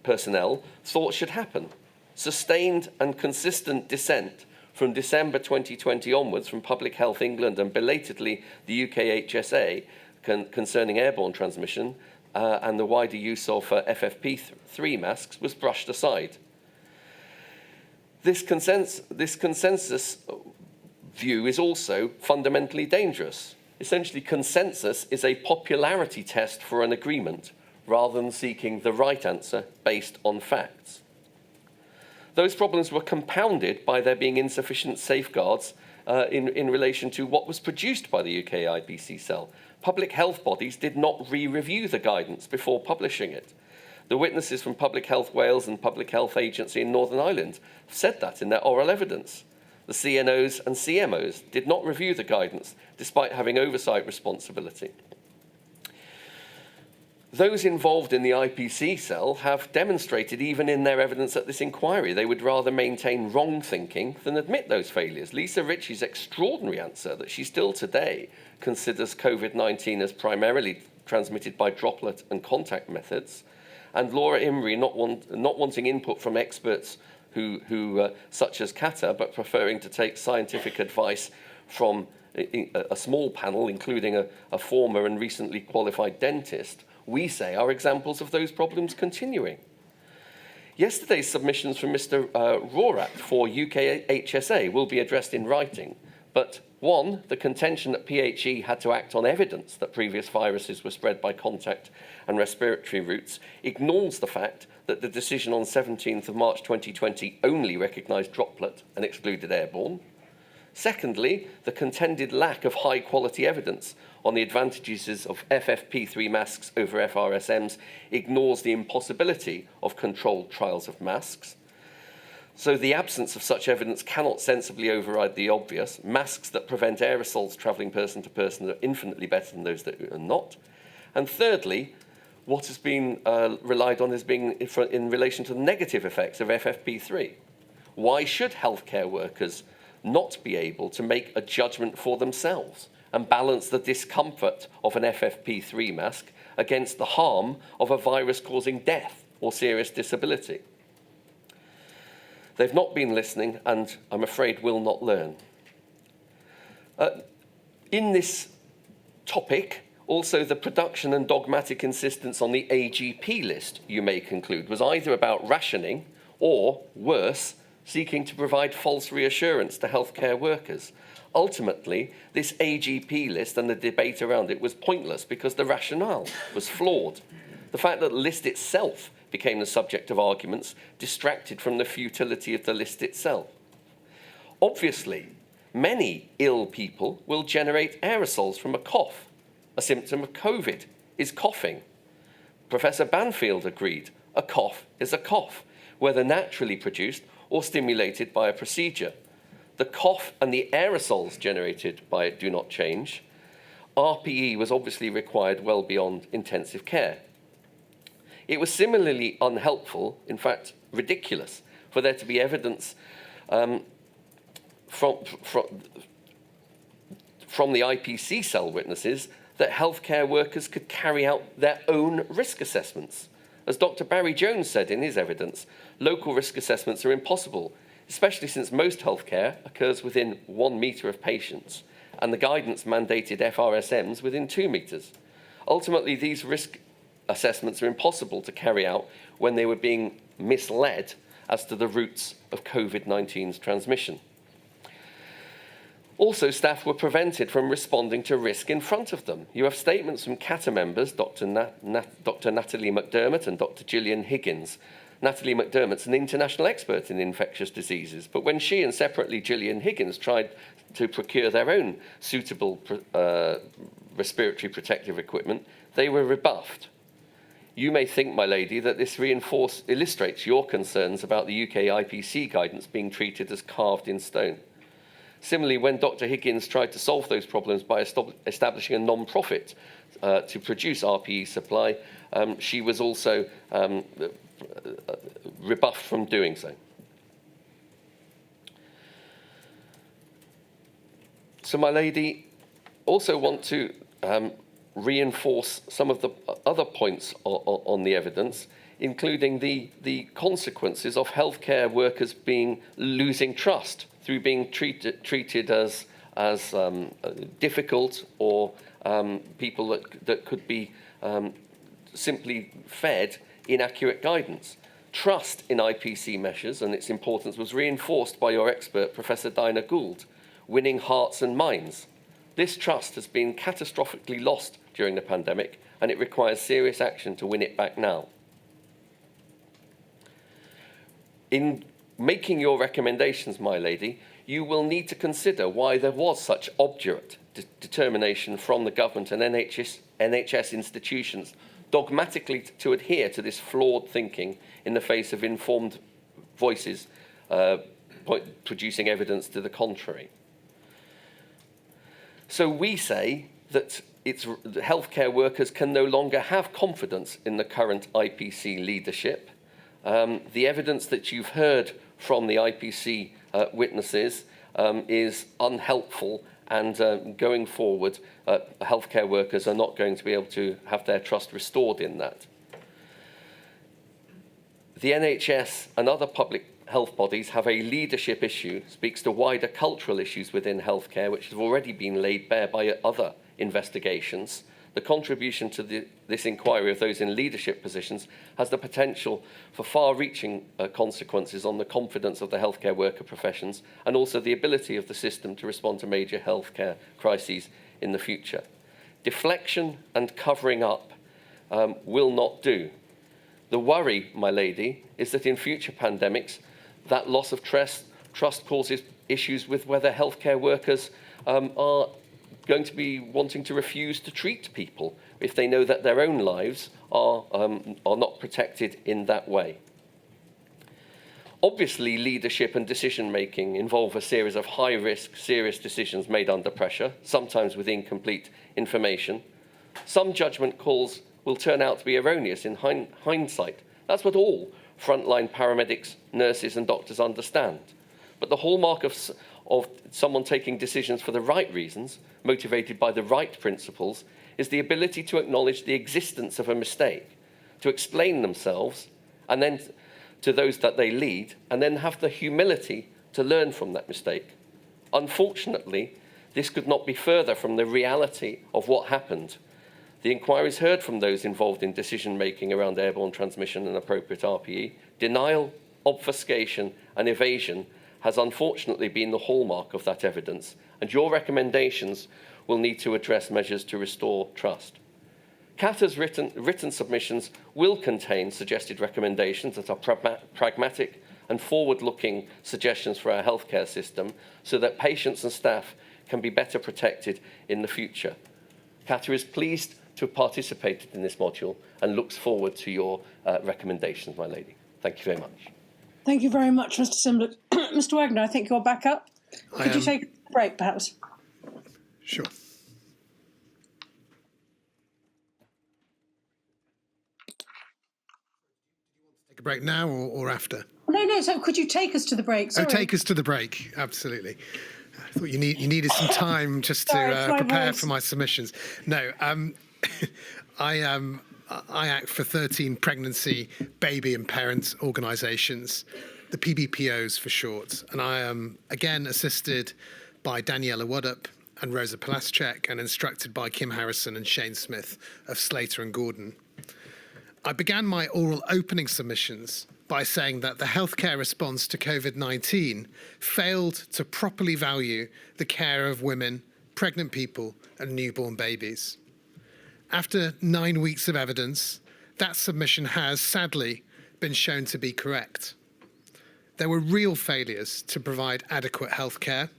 Speaker 5: personnel, thought should happen. Sustained and consistent dissent from December 2020 onwards from Public Health England and belatedly the UK HSA concerning airborne transmission and the wider use of FFP3 masks was brushed aside. This consensus view is also fundamentally dangerous. Essentially, consensus is a popularity test for an agreement rather than seeking the right answer based on facts. Those problems were compounded by there being insufficient safeguards in relation to what was produced by the UK IPC cell. Public health bodies did not re-review the guidance before publishing it. The witnesses from Public Health Wales and Public Health Agency in Northern Ireland said that in their oral evidence. The CNOs and CMOs did not review the guidance, despite having oversight responsibility. Those involved in the IPC cell have demonstrated, even in their evidence at this inquiry, they would rather maintain wrong thinking than admit those failures. Lisa Ritchie's extraordinary answer that she still today considers COVID-19 as primarily transmitted by droplet and contact methods, and Laura Imrie not wanting input from experts who such as CATA, but preferring to take scientific advice from a small panel, including a former and recently qualified dentist, we say are examples of those problems continuing. Yesterday's submissions from Mr. Rorat for UK HSA will be addressed in writing, but 1, the contention that PHE had to act on evidence that previous viruses were spread by contact and respiratory routes ignores the fact that the decision on 17th of March 2020 only recognised droplet and excluded airborne. Secondly, the contended lack of high-quality evidence on the advantages of FFP3 masks over FRSMs ignores the impossibility of controlled trials of masks. So the absence of such evidence cannot sensibly override the obvious. Masks that prevent aerosols travelling person to person are infinitely better than those that are not. And thirdly, what has been relied on as being in relation to the negative effects of FFP3. Why should healthcare workers not be able to make a judgment for themselves and balance the discomfort of an FFP3 mask against the harm of a virus causing death or serious disability? They've not been listening and I'm afraid will not learn. In this topic, also the production and dogmatic insistence on the AGP list, you may conclude, was either about rationing or, worse, seeking to provide false reassurance to healthcare workers. Ultimately, this AGP list and the debate around it was pointless because the rationale was flawed. The fact that the list itself became the subject of arguments distracted from the futility of the list itself. Obviously, many ill people will generate aerosols from a cough. A symptom of COVID is coughing. Professor Banfield agreed, a cough is a cough, whether naturally produced or stimulated by a procedure. The cough and the aerosols generated by it do not change. RPE was obviously required well beyond intensive care. It was similarly unhelpful, in fact ridiculous, for there to be evidence from the IPC cell witnesses that healthcare workers could carry out their own risk assessments. As Dr. Barry Jones said in his evidence, local risk assessments are impossible, especially since most healthcare occurs within 1 metre of patients, and the guidance mandated FRSMs within 2 metres. Ultimately, these risk assessments are impossible to carry out when they were being misled as to the routes of COVID-19's transmission. Also, staff were prevented from responding to risk in front of them. You have statements from CATA members, Dr. Natalie McDermott and Dr. Gillian Higgins. Natalie McDermott's an international expert in infectious diseases, but when she and separately Gillian Higgins tried to procure their own suitable respiratory protective equipment, they were rebuffed. You may think, my lady, that this illustrates your concerns about the UK IPC guidance being treated as carved in stone. Similarly, when Dr. Higgins tried to solve those problems by establishing a non-profit to produce RPE supply, she was also rebuffed from doing so. So, my lady, also want to reinforce some of the other points on the evidence, including the consequences of healthcare workers losing trust through being treated as difficult or people that could be simply fed inaccurate guidance. Trust in IPC measures and its importance was reinforced by your expert, Professor Dinah Gould, winning hearts and minds. This trust has been catastrophically lost during the pandemic, and it requires serious action to win it back now. In making your recommendations, my lady, you will need to consider why there was such obdurate determination from the government and NHS institutions dogmatically to adhere to this flawed thinking in the face of informed voices producing evidence to the contrary. So we say that healthcare workers can no longer have confidence in the current IPC leadership. The evidence that you've heard from the IPC witnesses is unhelpful, and going forward, healthcare workers are not going to be able to have their trust restored in that. The NHS and other public health bodies have a leadership issue, speaks to wider cultural issues within healthcare, which have already been laid bare by other investigations. The contribution to this inquiry of those in leadership positions has the potential for far-reaching consequences on the confidence of the healthcare worker professions and also the ability of the system to respond to major healthcare crises in the future. Deflection and covering up will not do. The worry, my lady, is that in future pandemics, that loss of trust Trust causes issues with whether healthcare workers are going to be wanting to refuse to treat people if they know that their own lives are not protected in that way. Obviously, leadership and decision-making involve a series of high-risk, serious decisions made under pressure, sometimes with incomplete information. Some judgment calls will turn out to be erroneous in hindsight. That's what all frontline paramedics, nurses and doctors understand. But the hallmark of someone taking decisions for the right reasons, motivated by the right principles, is the ability to acknowledge the existence of a mistake, to explain themselves, and then to those that they lead, and then have the humility to learn from that mistake. Unfortunately, this could not be further from the reality of what happened. The inquiries heard from those involved in decision-making around airborne transmission and appropriate RPE. Denial, obfuscation, and evasion has unfortunately been the hallmark of that evidence, and your recommendations will need to address measures to restore trust. CATA's written submissions will contain suggested recommendations that are pragmatic and forward-looking suggestions for our healthcare system so that patients and staff can be better protected in the future. CATA is pleased to have participated in this module and looks forward to your recommendations, my lady. Thank you very much.
Speaker 2: Thank you very much, Mr. Simblick. Mr. Wagner, I think you're back up. Could you take a break, perhaps?
Speaker 4: Sure. Take a break now or after?
Speaker 2: No, so could you take us to the break? Sorry.
Speaker 4: Oh, take us to the break, absolutely. I thought you needed some time just to prepare for my submissions. No, I act for 13 pregnancy, baby and parent organisations, the PBPOs for short, and I am again assisted by Daniela Waddup and Rosa Palaschek and instructed by Kim Harrison and Shane Smith of Slater and Gordon. I began my oral opening submissions by saying that the healthcare response to COVID-19 failed to properly value the care of women, pregnant people and newborn babies. After 9 weeks of evidence, that submission has, sadly, been shown to be correct. There were real failures to provide adequate healthcare,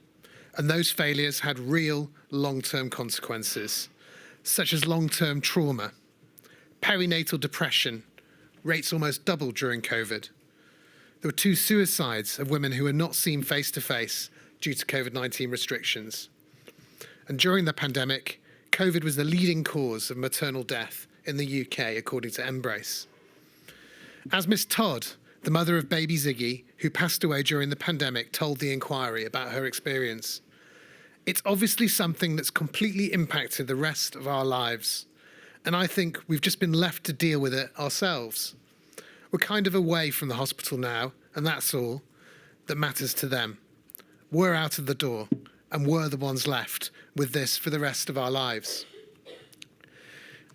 Speaker 4: and those failures had real long-term consequences, such as long-term trauma, perinatal depression, rates almost doubled during COVID. There were 2 suicides of women who were not seen face-to-face due to COVID-19 restrictions. And during the pandemic, COVID was the leading cause of maternal death in the UK, according to Embrace. As Miss Todd, the mother of baby Ziggy, who passed away during the pandemic, told the inquiry about her experience, it's obviously something that's completely impacted the rest of our lives. And I think we've just been left to deal with it ourselves. We're kind of away from the hospital now, and that's all that matters to them. We're out of the door, and we're the ones left with this for the rest of our lives.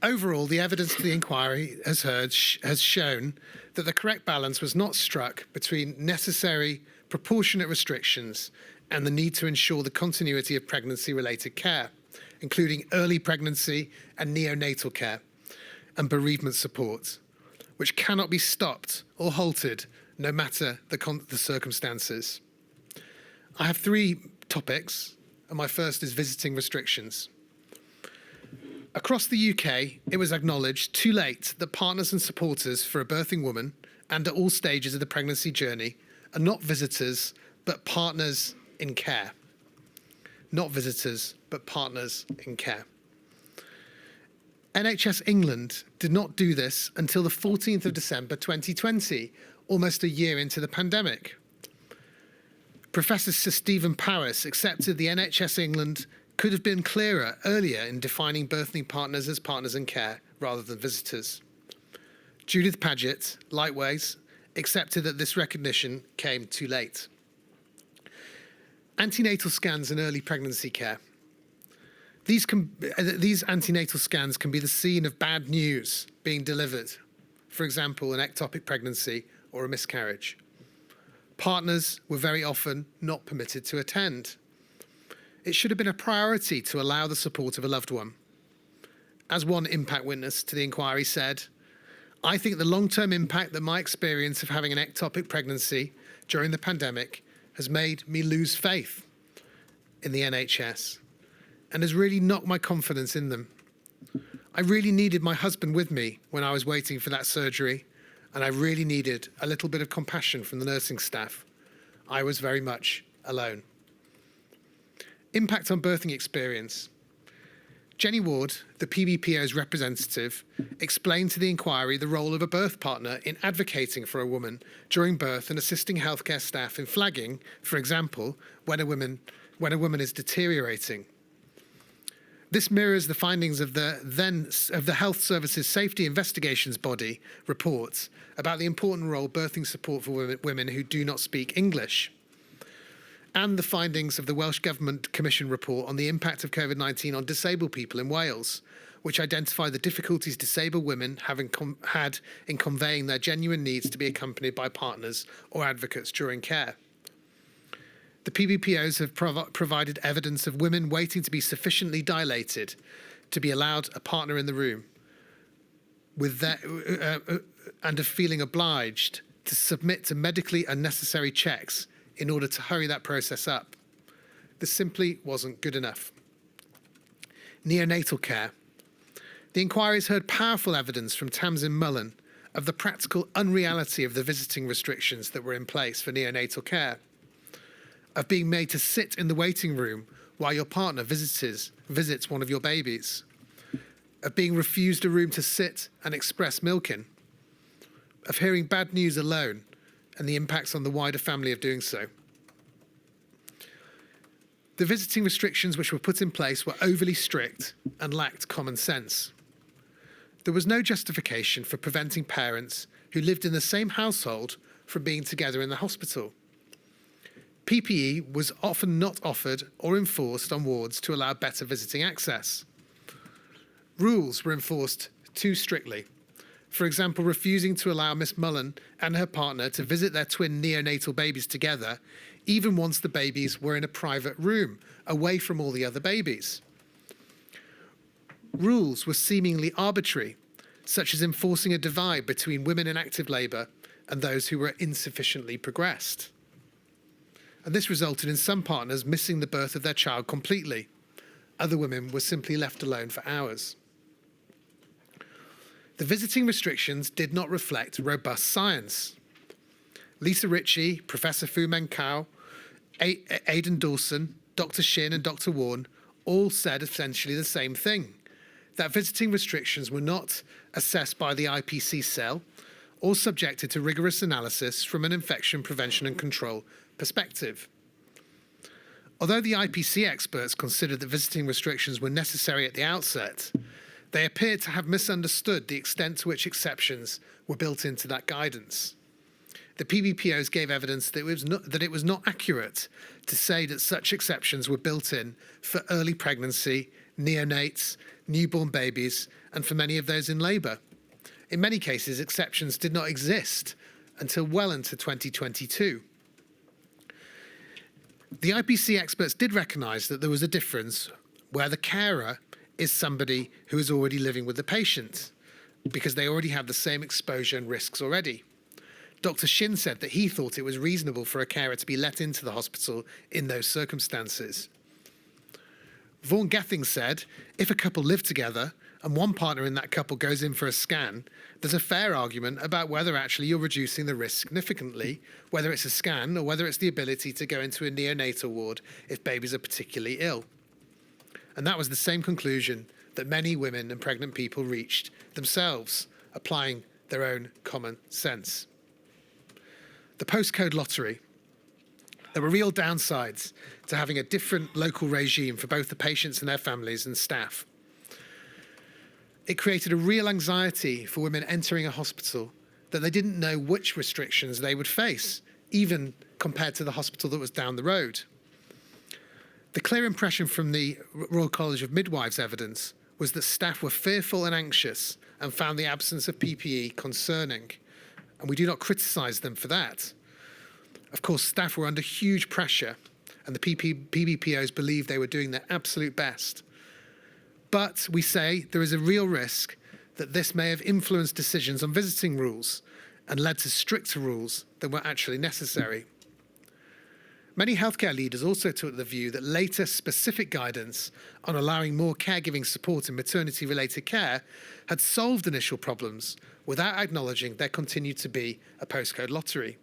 Speaker 4: Overall, the evidence to the inquiry has shown that the correct balance was not struck between necessary, proportionate restrictions and the need to ensure the continuity of pregnancy-related care, including early pregnancy and neonatal care and bereavement support, which cannot be stopped or halted no matter the circumstances. I have 3 topics, and my first is visiting restrictions. Across the UK, it was acknowledged too late that partners and supporters for a birthing woman and at all stages of the pregnancy journey are not visitors, but partners in care. Not visitors, but partners in care. NHS England did not do this until the 14th of December 2020, almost a year into the pandemic. Professor Sir Stephen Powis accepted the NHS England could have been clearer earlier in defining birthing partners as partners in care rather than visitors. Judith Paget, likewise, accepted that this recognition came too late. Antenatal scans and early pregnancy care. These antenatal scans can be the scene of bad news being delivered, for example, an ectopic pregnancy or a miscarriage. Partners were very often not permitted to attend. It should have been a priority to allow the support of a loved one. As one impact witness to the inquiry said, I think the long-term impact that my experience of having an ectopic pregnancy during the pandemic has made me lose faith in the NHS and has really knocked my confidence in them. I really needed my husband with me when I was waiting for that surgery, and I really needed a little bit of compassion from the nursing staff. I was very much alone. Impact on birthing experience. Jenny Ward, the PBPO's representative, explained to the inquiry the role of a birth partner in advocating for a woman during birth and assisting healthcare staff in flagging, for example, when a woman is deteriorating. This mirrors the findings of the Health Services Safety Investigations Body reports about the important role birthing support for women who do not speak English, and the findings of the Welsh Government Commission report on the impact of COVID-19 on disabled people in Wales, which identify the difficulties disabled women have had in conveying their genuine needs to be accompanied by partners or advocates during care. The PBPOs have provided evidence of women waiting to be sufficiently dilated to be allowed a partner in the room, and of feeling obliged to submit to medically unnecessary checks in order to hurry that process up. This simply wasn't good enough. Neonatal care. The inquiries heard powerful evidence from Tamsin Mullen of the practical unreality of the visiting restrictions that were in place for neonatal care, of being made to sit in the waiting room while your partner visits one of your babies, of being refused a room to sit and express milk in, of hearing bad news alone and the impacts on the wider family of doing so. The visiting restrictions which were put in place were overly strict and lacked common sense. There was no justification for preventing parents who lived in the same household from being together in the hospital. PPE was often not offered or enforced on wards to allow better visiting access. Rules were enforced too strictly. For example, refusing to allow Miss Mullen and her partner to visit their twin neonatal babies together, even once the babies were in a private room, away from all the other babies. Rules were seemingly arbitrary, such as enforcing a divide between women in active labour and those who were insufficiently progressed. And this resulted in some partners missing the birth of their child completely. Other women were simply left alone for hours. The visiting restrictions did not reflect robust science. Lisa Ritchie, Professor Fu Menkau, Aidan Dawson, Dr. Shin and Dr. Warren all said essentially the same thing, that visiting restrictions were not assessed by the IPC cell or subjected to rigorous analysis from an infection prevention and control perspective. Although the IPC experts considered that visiting restrictions were necessary at the outset, they appeared to have misunderstood the extent to which exceptions were built into that guidance. The PBPOs gave evidence that it was not accurate to say that such exceptions were built in for early pregnancy, neonates, newborn babies, and for many of those in labour. In many cases, exceptions did not exist until well into 2022. The IPC experts did recognise that there was a difference where the carer is somebody who is already living with the patient, because they already have the same exposure and risks already. Dr. Shin said that he thought it was reasonable for a carer to be let into the hospital in those circumstances. Vaughan Gething said, if a couple live together and one partner in that couple goes in for a scan, there's a fair argument about whether actually you're reducing the risk significantly, whether it's a scan or whether it's the ability to go into a neonatal ward if babies are particularly ill. And that was the same conclusion that many women and pregnant people reached themselves, applying their own common sense. The postcode lottery. There were real downsides to having a different local regime for both the patients and their families and staff. It created a real anxiety for women entering a hospital that they didn't know which restrictions they would face, even compared to the hospital that was down the road. The clear impression from the Royal College of Midwives evidence was that staff were fearful and anxious and found the absence of PPE concerning. And we do not criticise them for that. Of course, staff were under huge pressure and the PBPOs believed they were doing their absolute best. But we say there is a real risk that this may have influenced decisions on visiting rules and led to stricter rules than were actually necessary. Many healthcare leaders also took the view that later specific guidance on allowing more caregiving support in maternity-related care had solved initial problems without acknowledging there continued to be a postcode lottery.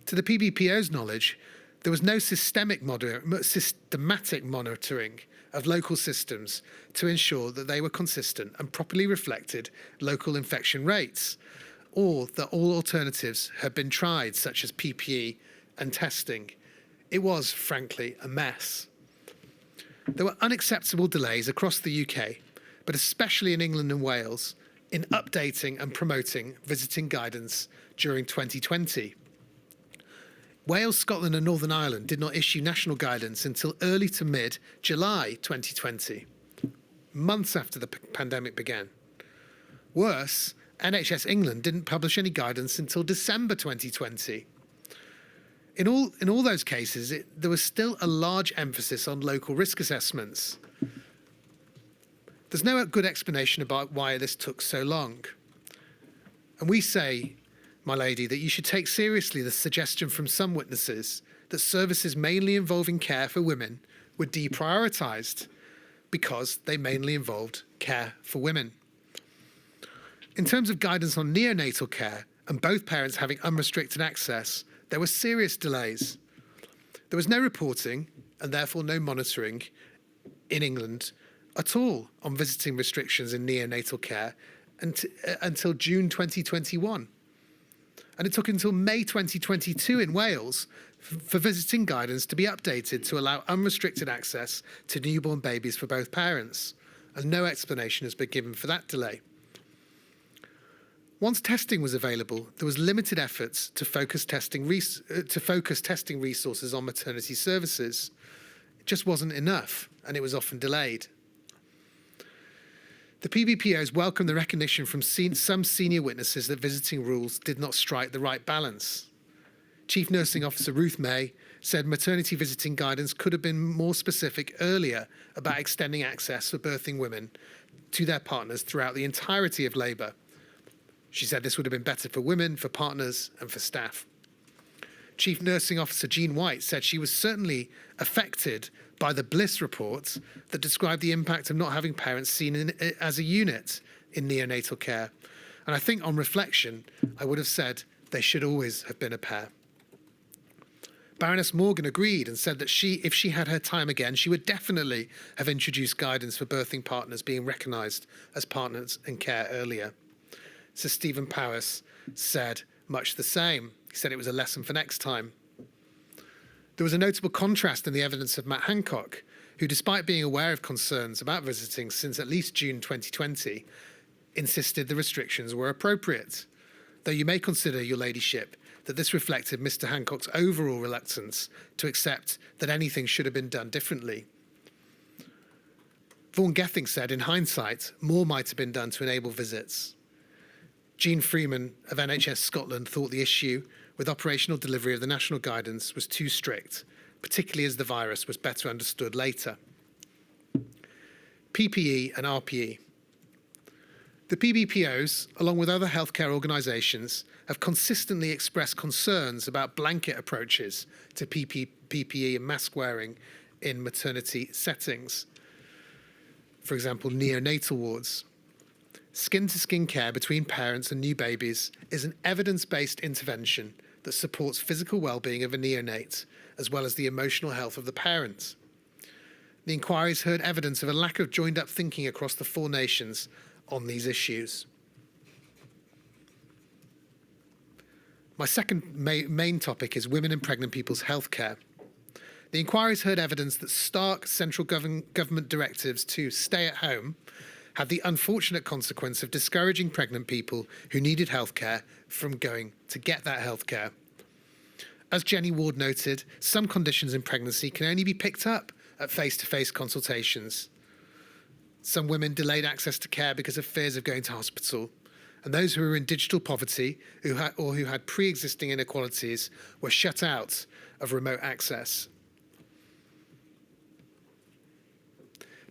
Speaker 4: To the PBPO's knowledge, there was no systematic monitoring of local systems to ensure that they were consistent and properly reflected local infection rates, or that all alternatives had been tried, such as PPE and testing. It was, frankly, a mess. There were unacceptable delays across the UK, but especially in England and Wales, in updating and promoting visiting guidance during 2020. Wales, Scotland and Northern Ireland did not issue national guidance until early to mid-July 2020, months after the pandemic began. Worse, NHS England didn't publish any guidance until December 2020. In all those cases, there was still a large emphasis on local risk assessments. There's no good explanation about why this took so long. And we say, my lady, that you should take seriously the suggestion from some witnesses that services mainly involving care for women were deprioritised because they mainly involved care for women. In terms of guidance on neonatal care and both parents having unrestricted access, there were serious delays. There was no reporting and therefore no monitoring in England at all on visiting restrictions in neonatal care until June 2021. And it took until May 2022 in Wales for visiting guidance to be updated to allow unrestricted access to newborn babies for both parents. And no explanation has been given for that delay. Once testing was available, there was limited efforts to focus testing resources on maternity services. It just wasn't enough, and it was often delayed. The PBPOs welcomed the recognition from some senior witnesses that visiting rules did not strike the right balance. Chief Nursing Officer Ruth May said maternity visiting guidance could have been more specific earlier about extending access for birthing women to their partners throughout the entirety of labour. She said this would have been better for women, for partners and for staff. Chief Nursing Officer Jean White said she was certainly affected by the Bliss report that described the impact of not having parents seen as a unit in neonatal care. And I think on reflection, I would have said they should always have been a pair. Baroness Morgan agreed and said that if she had her time again, she would definitely have introduced guidance for birthing partners being recognised as partners in care earlier. Sir Stephen Powis said much the same. He said it was a lesson for next time. There was a notable contrast in the evidence of Matt Hancock, who, despite being aware of concerns about visiting since at least June 2020, insisted the restrictions were appropriate. Though you may consider, your ladyship, that this reflected Mr. Hancock's overall reluctance to accept that anything should have been done differently. Vaughan Gething said, in hindsight, more might have been done to enable visits. Jean Freeman of NHS Scotland thought the issue with operational delivery of the national guidance was too strict, particularly as the virus was better understood later. PPE and RPE. The PBPOs, along with other healthcare organisations, have consistently expressed concerns about blanket approaches to PPE and mask wearing in maternity settings. For example, neonatal wards. Skin-to-skin care between parents and new babies is an evidence-based intervention that supports physical well-being of a neonate, as well as the emotional health of the parent. The inquiries heard evidence of a lack of joined-up thinking across the 4 nations on these issues. My second main topic is women and pregnant people's healthcare. The inquiries heard evidence that stark central government directives to stay at home had the unfortunate consequence of discouraging pregnant people who needed healthcare from going to get that healthcare. As Jenny Ward noted, some conditions in pregnancy can only be picked up at face-to-face consultations. Some women delayed access to care because of fears of going to hospital, and those who were in digital poverty or who had pre-existing inequalities were shut out of remote access.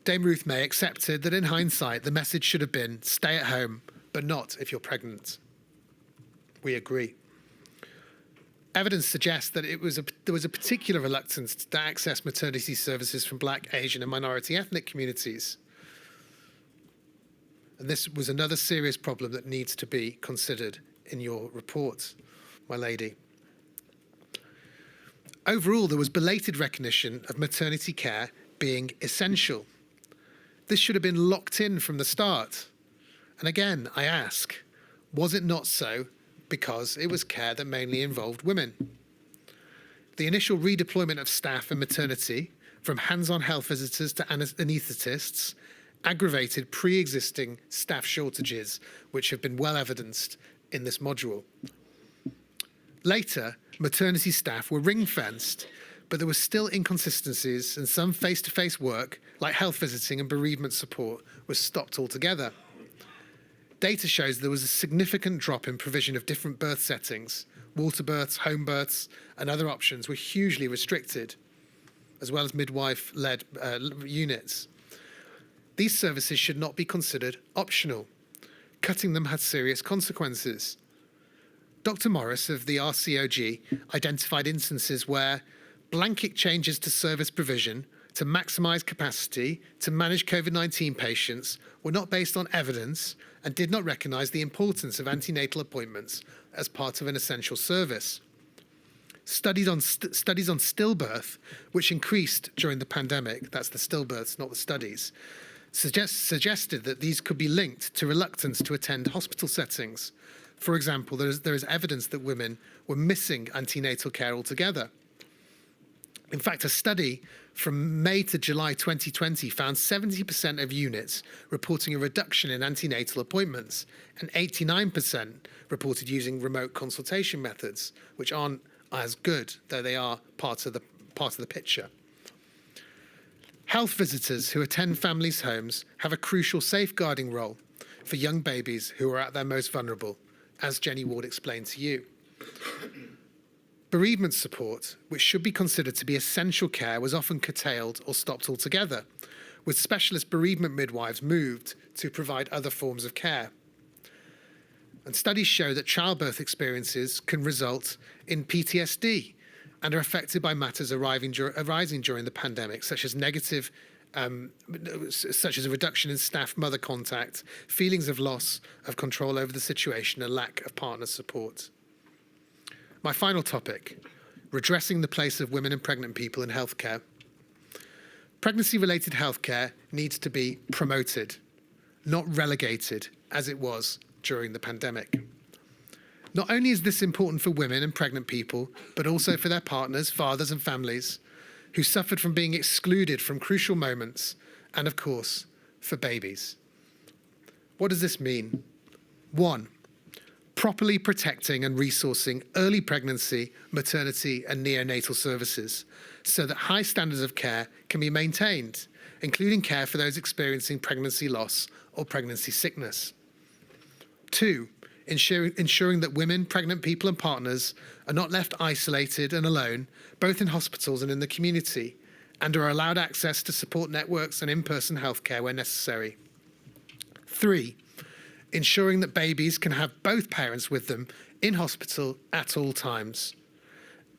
Speaker 4: Dame Ruth May accepted that in hindsight the message should have been stay at home, but not if you're pregnant. We agree. Evidence suggests that there was a particular reluctance to access maternity services from Black, Asian and minority ethnic communities. And this was another serious problem that needs to be considered in your report, my lady. Overall, there was belated recognition of maternity care being essential. This should have been locked in from the start. And again, I ask, was it not so because it was care that mainly involved women? The initial redeployment of staff in maternity, from hands-on health visitors to anaesthetists, aggravated pre-existing staff shortages, which have been well evidenced in this module. Later, maternity staff were ring-fenced, but there were still inconsistencies, and some face-to-face work, like health visiting and bereavement support, was stopped altogether. Data shows there was a significant drop in provision of different birth settings. Water births, home births, and other options were hugely restricted, as well as midwife-led units. These services should not be considered optional. Cutting them had serious consequences. Dr. Morris of the RCOG identified instances where blanket changes to service provision to maximise capacity to manage COVID-19 patients were not based on evidence and did not recognise the importance of antenatal appointments as part of an essential service. Studies on stillbirth, which increased during the pandemic, that's the stillbirths, not the studies, suggested that these could be linked to reluctance to attend hospital settings. For example, there is evidence that women were missing antenatal care altogether. In fact, a study from May to July 2020 found 70% of units reporting a reduction in antenatal appointments, and 89% reported using remote consultation methods, which aren't as good, though they are part of the picture. Health visitors who attend families' homes have a crucial safeguarding role for young babies who are at their most vulnerable, as Jenny Ward explained to you. Bereavement support, which should be considered to be essential care, was often curtailed or stopped altogether, with specialist bereavement midwives moved to provide other forms of care. And studies show that childbirth experiences can result in PTSD and are affected by matters arising during the pandemic, such as a reduction in staff mother contact, feelings of loss of control over the situation, and lack of partner support. My final topic, redressing the place of women and pregnant people in healthcare. Pregnancy-related healthcare needs to be promoted, not relegated, as it was during the pandemic. Not only is this important for women and pregnant people, but also for their partners, fathers and families who suffered from being excluded from crucial moments, and of course, for babies. What does this mean? 1, properly protecting and resourcing early pregnancy, maternity and neonatal services so that high standards of care can be maintained, including care for those experiencing pregnancy loss or pregnancy sickness. 2, ensuring that women, pregnant people and partners are not left isolated and alone, both in hospitals and in the community, and are allowed access to support networks and in-person healthcare where necessary. 3, ensuring that babies can have both parents with them in hospital at all times,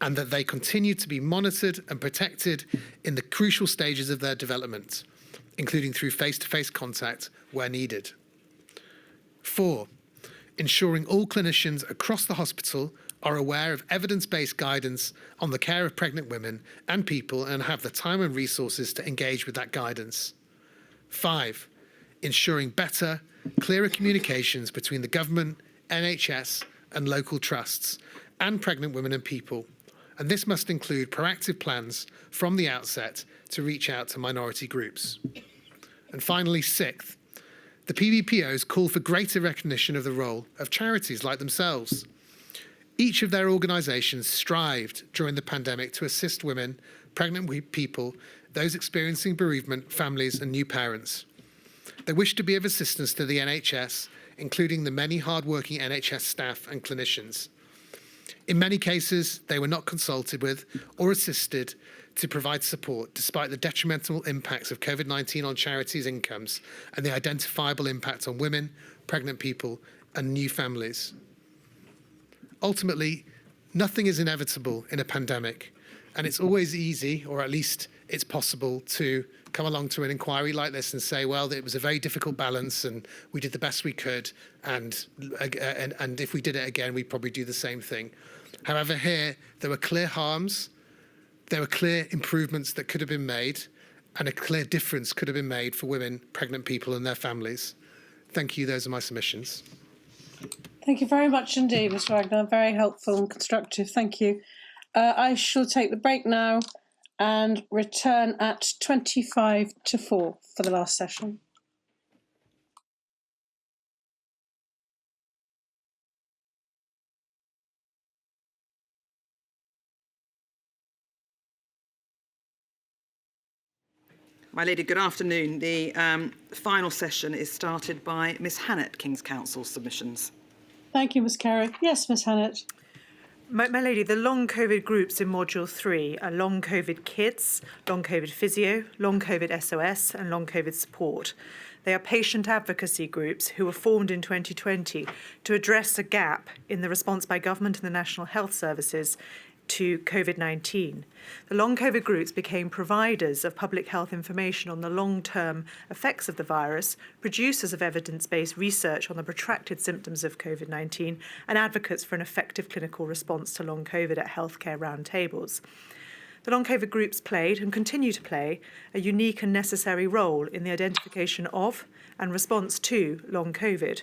Speaker 4: and that they continue to be monitored and protected in the crucial stages of their development, including through face-to-face contact where needed. 4, ensuring all clinicians across the hospital are aware of evidence-based guidance on the care of pregnant women and people and have the time and resources to engage with that guidance. 5, ensuring better, clearer communications between the government, NHS and local trusts and pregnant women and people. And this must include proactive plans from the outset to reach out to minority groups. And finally, 6th, the PBPOs call for greater recognition of the role of charities like themselves. Each of their organisations strived during the pandemic to assist women, pregnant people, those experiencing bereavement, families and new parents. They wish to be of assistance to the NHS, including the many hard-working NHS staff and clinicians. In many cases, they were not consulted with or assisted to provide support, despite the detrimental impacts of COVID-19 on charities' incomes and the identifiable impact on women, pregnant people, and new families. Ultimately, Nothing is inevitable in a pandemic, and it's always easy, or at least it's possible, to come along to an inquiry like this and say, well, it was a very difficult balance and we did the best we could, and if we did it again, we'd probably do the same thing. However, here, there were clear harms, there were clear improvements that could have been made, and a clear difference could have been made for women, pregnant people and their families. Thank you. Those are my submissions.
Speaker 2: Thank you very much indeed, Mr. Wagner. Very helpful and constructive. Thank you. I shall take the break now and return at 4:25 for the last session.
Speaker 1: My lady, good afternoon. The final session is started by Miss Hannett, King's Counsel submissions.
Speaker 2: Thank you, Ms. Carrick. Yes, Ms. Hannett.
Speaker 6: My lady, the long COVID groups in Module 3 are long COVID kids, long COVID physio, long COVID SOS and long COVID support. They are patient advocacy groups who were formed in 2020 to address a gap in the response by government and the National Health Services to COVID-19. The long COVID groups became providers of public health information on the long-term effects of the virus, producers of evidence-based research on the protracted symptoms of COVID-19, and advocates for an effective clinical response to long COVID at healthcare roundtables. The long COVID groups played and continue to play a unique and necessary role in the identification of and response to long COVID.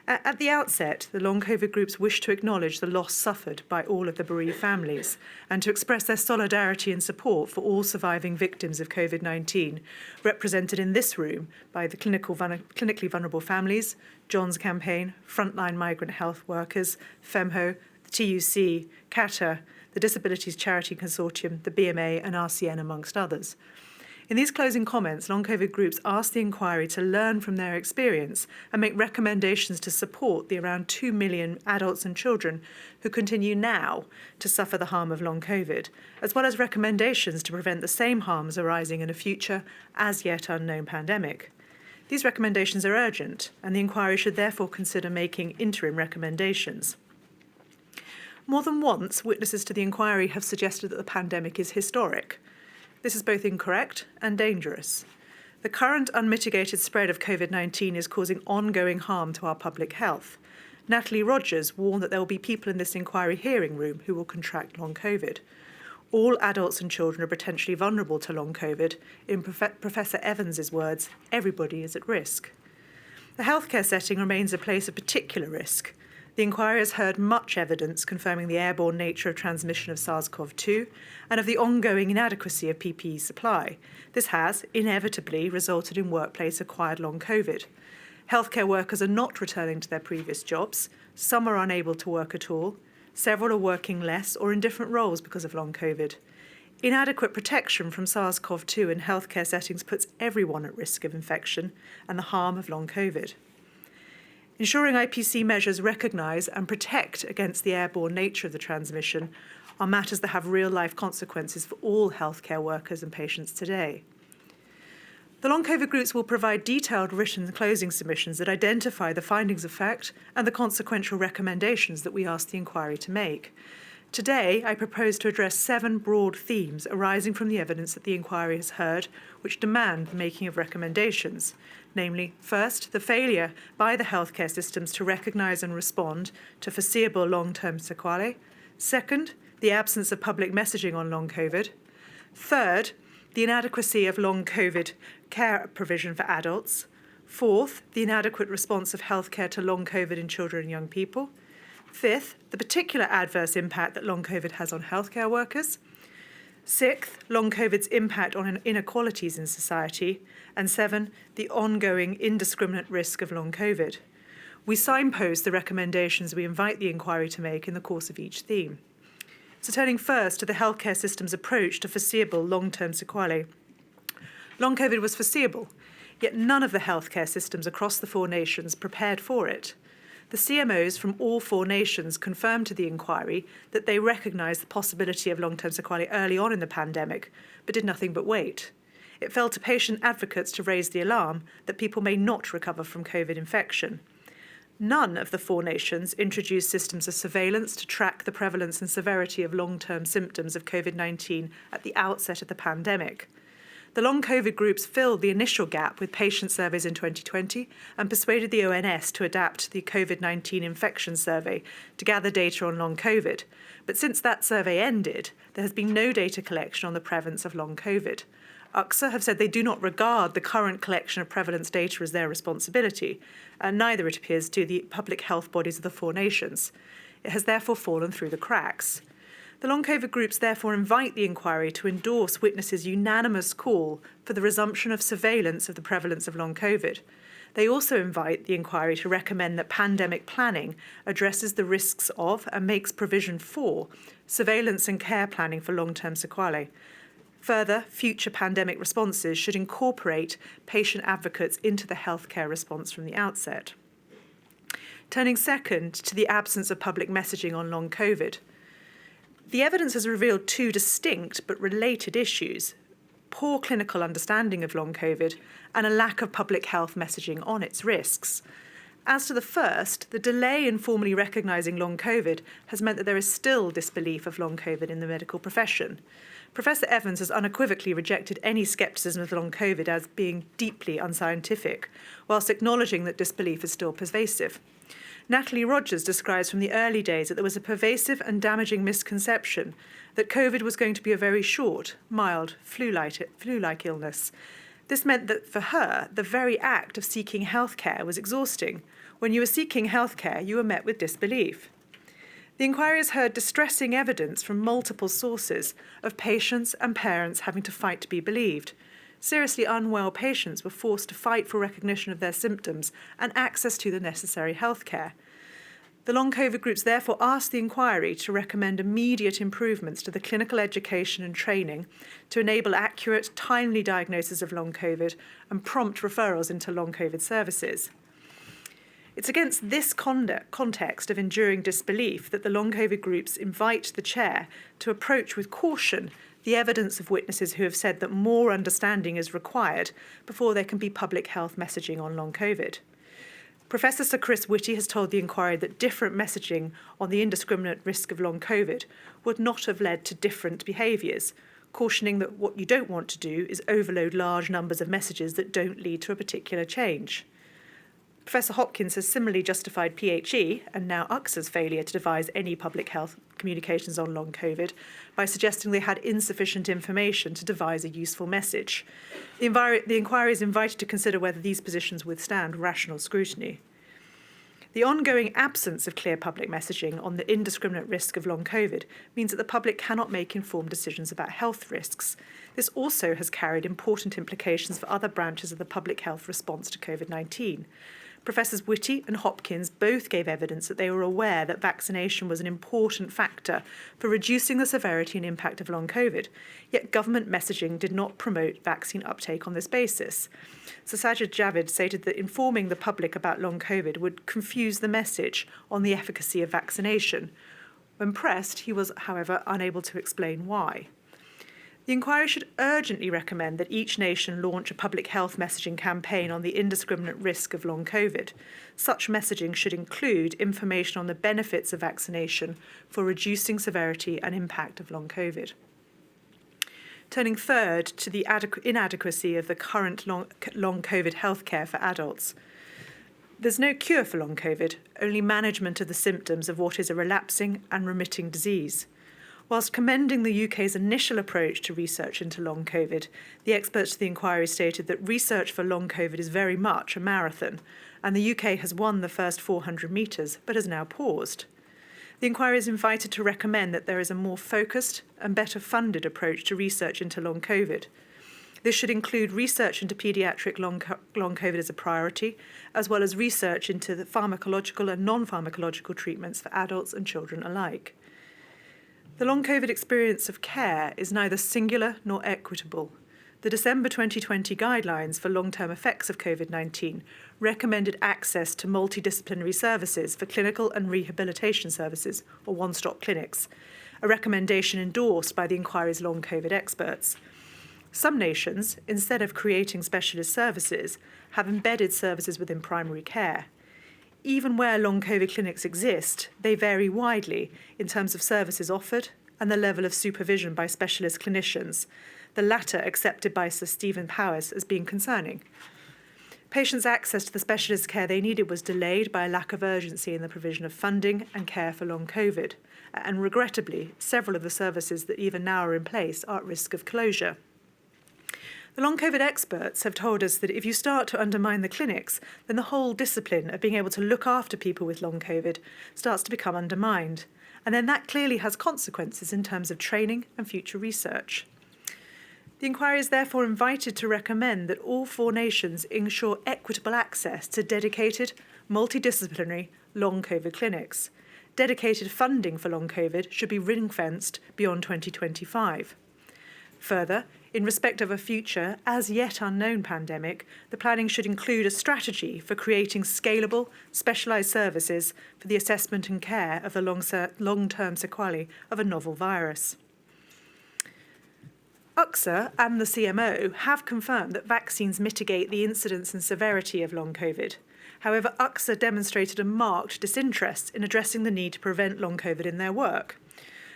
Speaker 6: At the outset, the long COVID groups wish to acknowledge the loss suffered by all of the bereaved families and to express their solidarity and support for all surviving victims of COVID-19, represented in this room by the clinically vulnerable families, John's Campaign, Frontline Migrant Health Workers, FEMHO, the TUC, CATA, the Disabilities Charity Consortium, the BMA and RCN, amongst others. In these closing comments, long COVID groups asked the inquiry to learn from their experience and make recommendations to support the around 2 million adults and children who continue now to suffer the harm of long COVID, as well as recommendations to prevent the same harms arising in a future, as yet unknown pandemic. These recommendations are urgent, and the inquiry should therefore consider making interim recommendations. More than once, witnesses to the inquiry have suggested that the pandemic is historic. This is both incorrect and dangerous. The current unmitigated spread of COVID-19 is causing ongoing harm to our public health. Natalie Rogers warned that there will be people in this inquiry hearing room who will contract long COVID. All adults and children are potentially vulnerable to long COVID. In Professor Evans's words, everybody is at risk. The healthcare setting remains a place of particular risk. The inquiry has heard much evidence confirming the airborne nature of transmission of SARS-CoV-2 and of the ongoing inadequacy of PPE supply. This has inevitably resulted in workplace-acquired long COVID. Healthcare workers are not returning to their previous jobs. Some are unable to work at all. Several are working less or in different roles because of long COVID. Inadequate protection from SARS-CoV-2 in healthcare settings puts everyone at risk of infection and the harm of long COVID. Ensuring IPC measures recognise and protect against the airborne nature of the transmission are matters that have real-life consequences for all healthcare workers and patients today. The long COVID groups will provide detailed written closing submissions that identify the findings of fact and the consequential recommendations that we ask the inquiry to make. Today, I propose to address 7 broad themes arising from the evidence that the inquiry has heard, which demand the making of recommendations. Namely, first, the failure by the healthcare systems to recognise and respond to foreseeable long-term sequelae. Second, the absence of public messaging on long COVID. Third, the inadequacy of long COVID care provision for adults. Fourth, the inadequate response of healthcare to long COVID in children and young people. Fifth, the particular adverse impact that long COVID has on healthcare workers. Sixth, long COVID's impact on inequalities in society. And 7, the ongoing indiscriminate risk of long COVID. We signpost the recommendations we invite the inquiry to make in the course of each theme. So turning first to the healthcare system's approach to foreseeable long-term sequelae. Long COVID was foreseeable, yet none of the healthcare systems across the 4 nations prepared for it. The CMOs from all 4 nations confirmed to the inquiry that they recognised the possibility of long-term sequelae early on in the pandemic, but did nothing but wait. It fell to patient advocates to raise the alarm that people may not recover from COVID infection. None of the 4 nations introduced systems of surveillance to track the prevalence and severity of long-term symptoms of COVID-19 at the outset of the pandemic. The long COVID groups filled the initial gap with patient surveys in 2020 and persuaded the ONS to adapt the COVID-19 infection survey to gather data on long COVID. But since that survey ended, there has been no data collection on the prevalence of long COVID. UCSA have said they do not regard the current collection of prevalence data as their responsibility, and neither, it appears, do the public health bodies of the 4 nations. It has therefore fallen through the cracks. The long COVID groups therefore invite the inquiry to endorse witnesses' unanimous call for the resumption of surveillance of the prevalence of long COVID. They also invite the inquiry to recommend that pandemic planning addresses the risks of and makes provision for surveillance and care planning for long-term sequelae. Further, future pandemic responses should incorporate patient advocates into the healthcare response from the outset. Turning second to the absence of public messaging on long COVID. The evidence has revealed 2 distinct but related issues: poor clinical understanding of long COVID and a lack of public health messaging on its risks. As to the first, the delay in formally recognising long COVID has meant that there is still disbelief of long COVID in the medical profession. Professor Evans has unequivocally rejected any scepticism of long COVID as being deeply unscientific, whilst acknowledging that disbelief is still pervasive. Natalie Rogers describes from the early days that there was a pervasive and damaging misconception that COVID was going to be a very short, mild, flu-like illness. This meant that for her, the very act of seeking healthcare was exhausting. When you were seeking healthcare, you were met with disbelief. The inquiry has heard distressing evidence from multiple sources of patients and parents having to fight to be believed. Seriously unwell patients were forced to fight for recognition of their symptoms and access to the necessary healthcare. The long COVID groups therefore asked the inquiry to recommend immediate improvements to the clinical education and training to enable accurate, timely diagnosis of long COVID and prompt referrals into long COVID services. It's against this context of enduring disbelief that the long COVID groups invite the chair to approach with caution the evidence of witnesses who have said that more understanding is required before there can be public health messaging on long COVID. Professor Sir Chris Whitty has told the inquiry that different messaging on the indiscriminate risk of long COVID would not have led to different behaviours, cautioning that what you don't want to do is overload large numbers of messages that don't lead to a particular change. Professor Hopkins has similarly justified PHE and now UCSA's failure to devise any public health communications on long COVID by suggesting they had insufficient information to devise a useful message. The inquiry is invited to consider whether these positions withstand rational scrutiny. The ongoing absence of clear public messaging on the indiscriminate risk of long COVID means that the public cannot make informed decisions about health risks. This also has carried important implications for other branches of the public health response to COVID-19. Professors Whitty and Hopkins both gave evidence that they were aware that vaccination was an important factor for reducing the severity and impact of long COVID, yet government messaging did not promote vaccine uptake on this basis. Sir Sajid Javid stated that informing the public about long COVID would confuse the message on the efficacy of vaccination. When pressed, he was, however, unable to explain why. The inquiry should urgently recommend that each nation launch a public health messaging campaign on the indiscriminate risk of long COVID. Such messaging should include information on the benefits of vaccination for reducing severity and impact of long COVID. Turning third to the inadequacy of the current long COVID healthcare for adults. There's no cure for long COVID, only management of the symptoms of what is a relapsing and remitting disease. Whilst commending the UK's initial approach to research into long COVID, the experts to the inquiry stated that research for long COVID is very much a marathon, and the UK has won the first 400 metres, but has now paused. The inquiry is invited to recommend that there is a more focused and better funded approach to research into long COVID. This should include research into paediatric long COVID as a priority, as well as research into the pharmacological and non-pharmacological treatments for adults and children alike. The long COVID experience of care is neither singular nor equitable. The December 2020 guidelines for long-term effects of COVID-19 recommended access to multidisciplinary services for clinical and rehabilitation services, or one-stop clinics, a recommendation endorsed by the inquiry's long COVID experts. Some nations, instead of creating specialist services, have embedded services within primary care. even where long COVID clinics exist, they vary widely in terms of services offered and the level of supervision by specialist clinicians, the latter accepted by Sir Stephen Powis as being concerning. Patients' access to the specialist care they needed was delayed by a lack of urgency in the provision of funding and care for long COVID, and regrettably, several of the services that even now are in place are at risk of closure. The long COVID experts have told us that if you start to undermine the clinics, then the whole discipline of being able to look after people with long COVID starts to become undermined. And then that clearly has consequences in terms of training and future research. The inquiry is therefore invited to recommend that all 4 nations ensure equitable access to dedicated, multidisciplinary long COVID clinics. Dedicated funding for long COVID should be ring-fenced beyond 2025. Further, in respect of a future, as yet unknown pandemic, the planning should include a strategy for creating scalable, specialised services for the assessment and care of the long-term sequelae of a novel virus. UCSA and the CMO have confirmed that vaccines mitigate the incidence and severity of long COVID. However, UCSA demonstrated a marked disinterest in addressing the need to prevent long COVID in their work.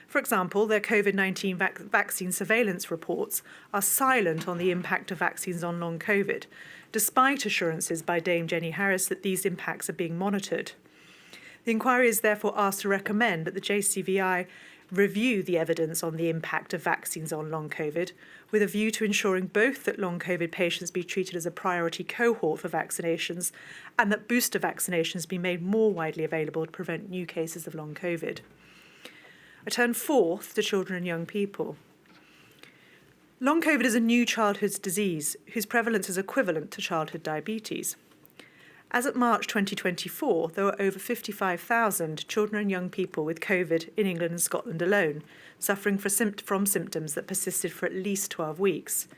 Speaker 6: For example, their COVID-19 vaccine surveillance reports are silent on the impact of vaccines on long COVID, despite assurances by Dame Jenny Harris that these impacts are being monitored. The inquiry is therefore asked to recommend that the JCVI review the evidence on the impact of vaccines on long COVID, with a view to ensuring both that long COVID patients be treated as a priority cohort for vaccinations and that booster vaccinations be made more widely available to prevent new cases of long COVID. I turn fourth to children and young people. Long COVID is a new childhood disease whose prevalence is equivalent to childhood diabetes. As of March 2024, there were over 55,000 children and young people with COVID in England and Scotland alone, suffering from symptoms that persisted for at least 12 weeks.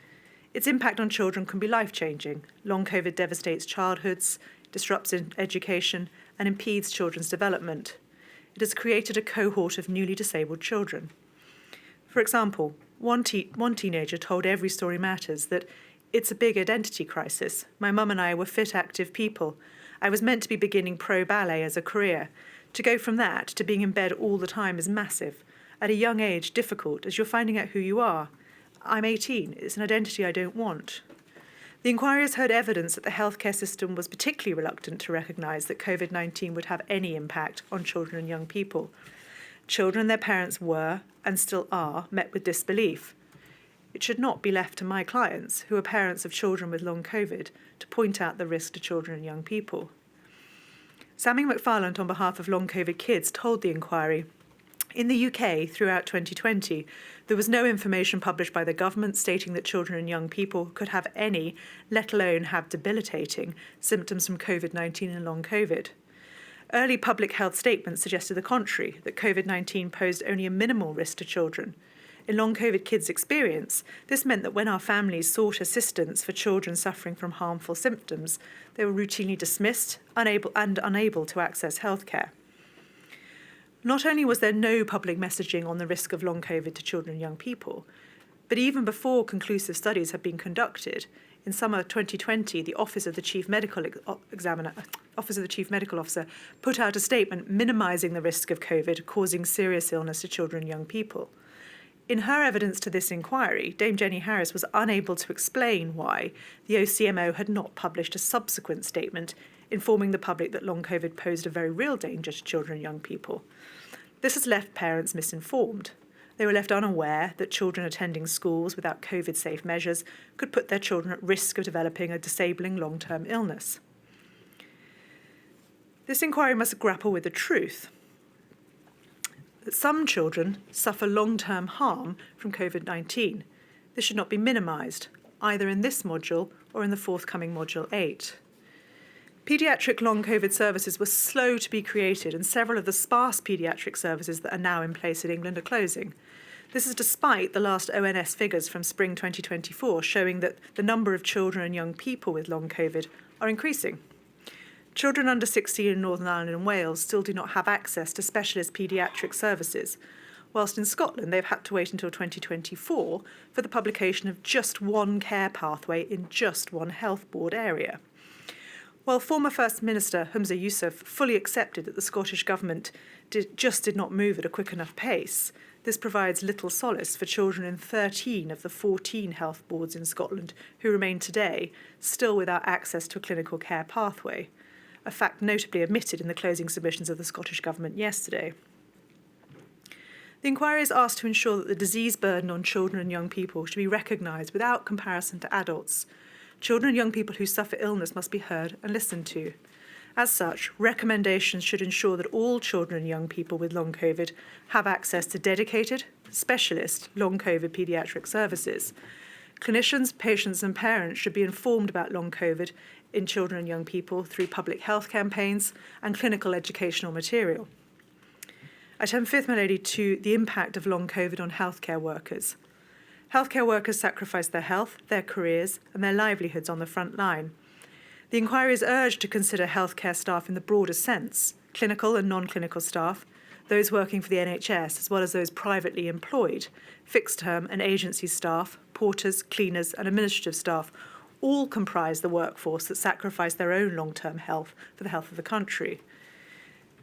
Speaker 6: Its impact on children can be life-changing. Long COVID devastates childhoods, disrupts education, and impedes children's development. It has created a cohort of newly disabled children. For example, one teenager told Every Story Matters that it's a big identity crisis. My mum and I were fit, active people. I was meant to be beginning pro ballet as a career. To go from that to being in bed all the time is massive. At a young age, difficult, as you're finding out who you are. I'm 18. It's an identity I don't want. The inquiry has heard evidence that the healthcare system was particularly reluctant to recognise that COVID-19 would have any impact on children and young people. Children and their parents were, and still are, met with disbelief. It should not be left to my clients, who are parents of children with long COVID, to point out the risk to children and young people. Sammy McFarland, on behalf of Long COVID Kids, told the inquiry, in the UK, throughout 2020, there was no information published by the government stating that children and young people could have any, let alone have debilitating, symptoms from COVID-19 and long COVID. Early public health statements suggested the contrary, that COVID-19 posed only a minimal risk to children. In Long COVID Kids' experience, this meant that when our families sought assistance for children suffering from harmful symptoms, they were routinely dismissed, unable to access healthcare. Not only was there no public messaging on the risk of long COVID to children and young people, but even before conclusive studies had been conducted, in summer 2020, the Office of the Chief Medical Officer put out a statement minimising the risk of COVID causing serious illness to children and young people. In her evidence to this inquiry, Dame Jenny Harris was unable to explain why the OCMO had not published a subsequent statement informing the public that long COVID posed a very real danger to children and young people. This has left parents misinformed. They were left unaware that children attending schools without COVID-safe measures could put their children at risk of developing a disabling long-term illness. This inquiry must grapple with the truth that some children suffer long-term harm from COVID-19. This should not be minimised, either in this module or in the forthcoming Module 8. Paediatric long COVID services were slow to be created, and several of the sparse paediatric services that are now in place in England are closing. This is despite the last ONS figures from spring 2024 showing that the number of children and young people with long COVID are increasing. Children under 16 in Northern Ireland and Wales still do not have access to specialist paediatric services, whilst in Scotland they've had to wait until 2024 for the publication of just one care pathway in just one health board area. While former First Minister Humza Yousaf fully accepted that the Scottish Government did not move at a quick enough pace, this provides little solace for children in 13 of the 14 health boards in Scotland who remain today still without access to a clinical care pathway, a fact notably omitted in the closing submissions of the Scottish Government yesterday. The inquiry is asked to ensure that the disease burden on children and young people should be recognised without comparison to adults. Children and young people who suffer illness must be heard and listened to. As such, recommendations should ensure that all children and young people with long COVID have access to dedicated, specialist long COVID paediatric services. Clinicians, patients and parents should be informed about long COVID in children and young people through public health campaigns and clinical educational material. I turn fifth, my lady, to the impact of long COVID on healthcare workers. Healthcare workers sacrifice their health, their careers and their livelihoods on the front line. The inquiry is urged to consider healthcare staff in the broader sense, clinical and non-clinical staff, those working for the NHS as well as those privately employed, fixed-term and agency staff, porters, cleaners and administrative staff, all comprise the workforce that sacrifice their own long-term health for the health of the country.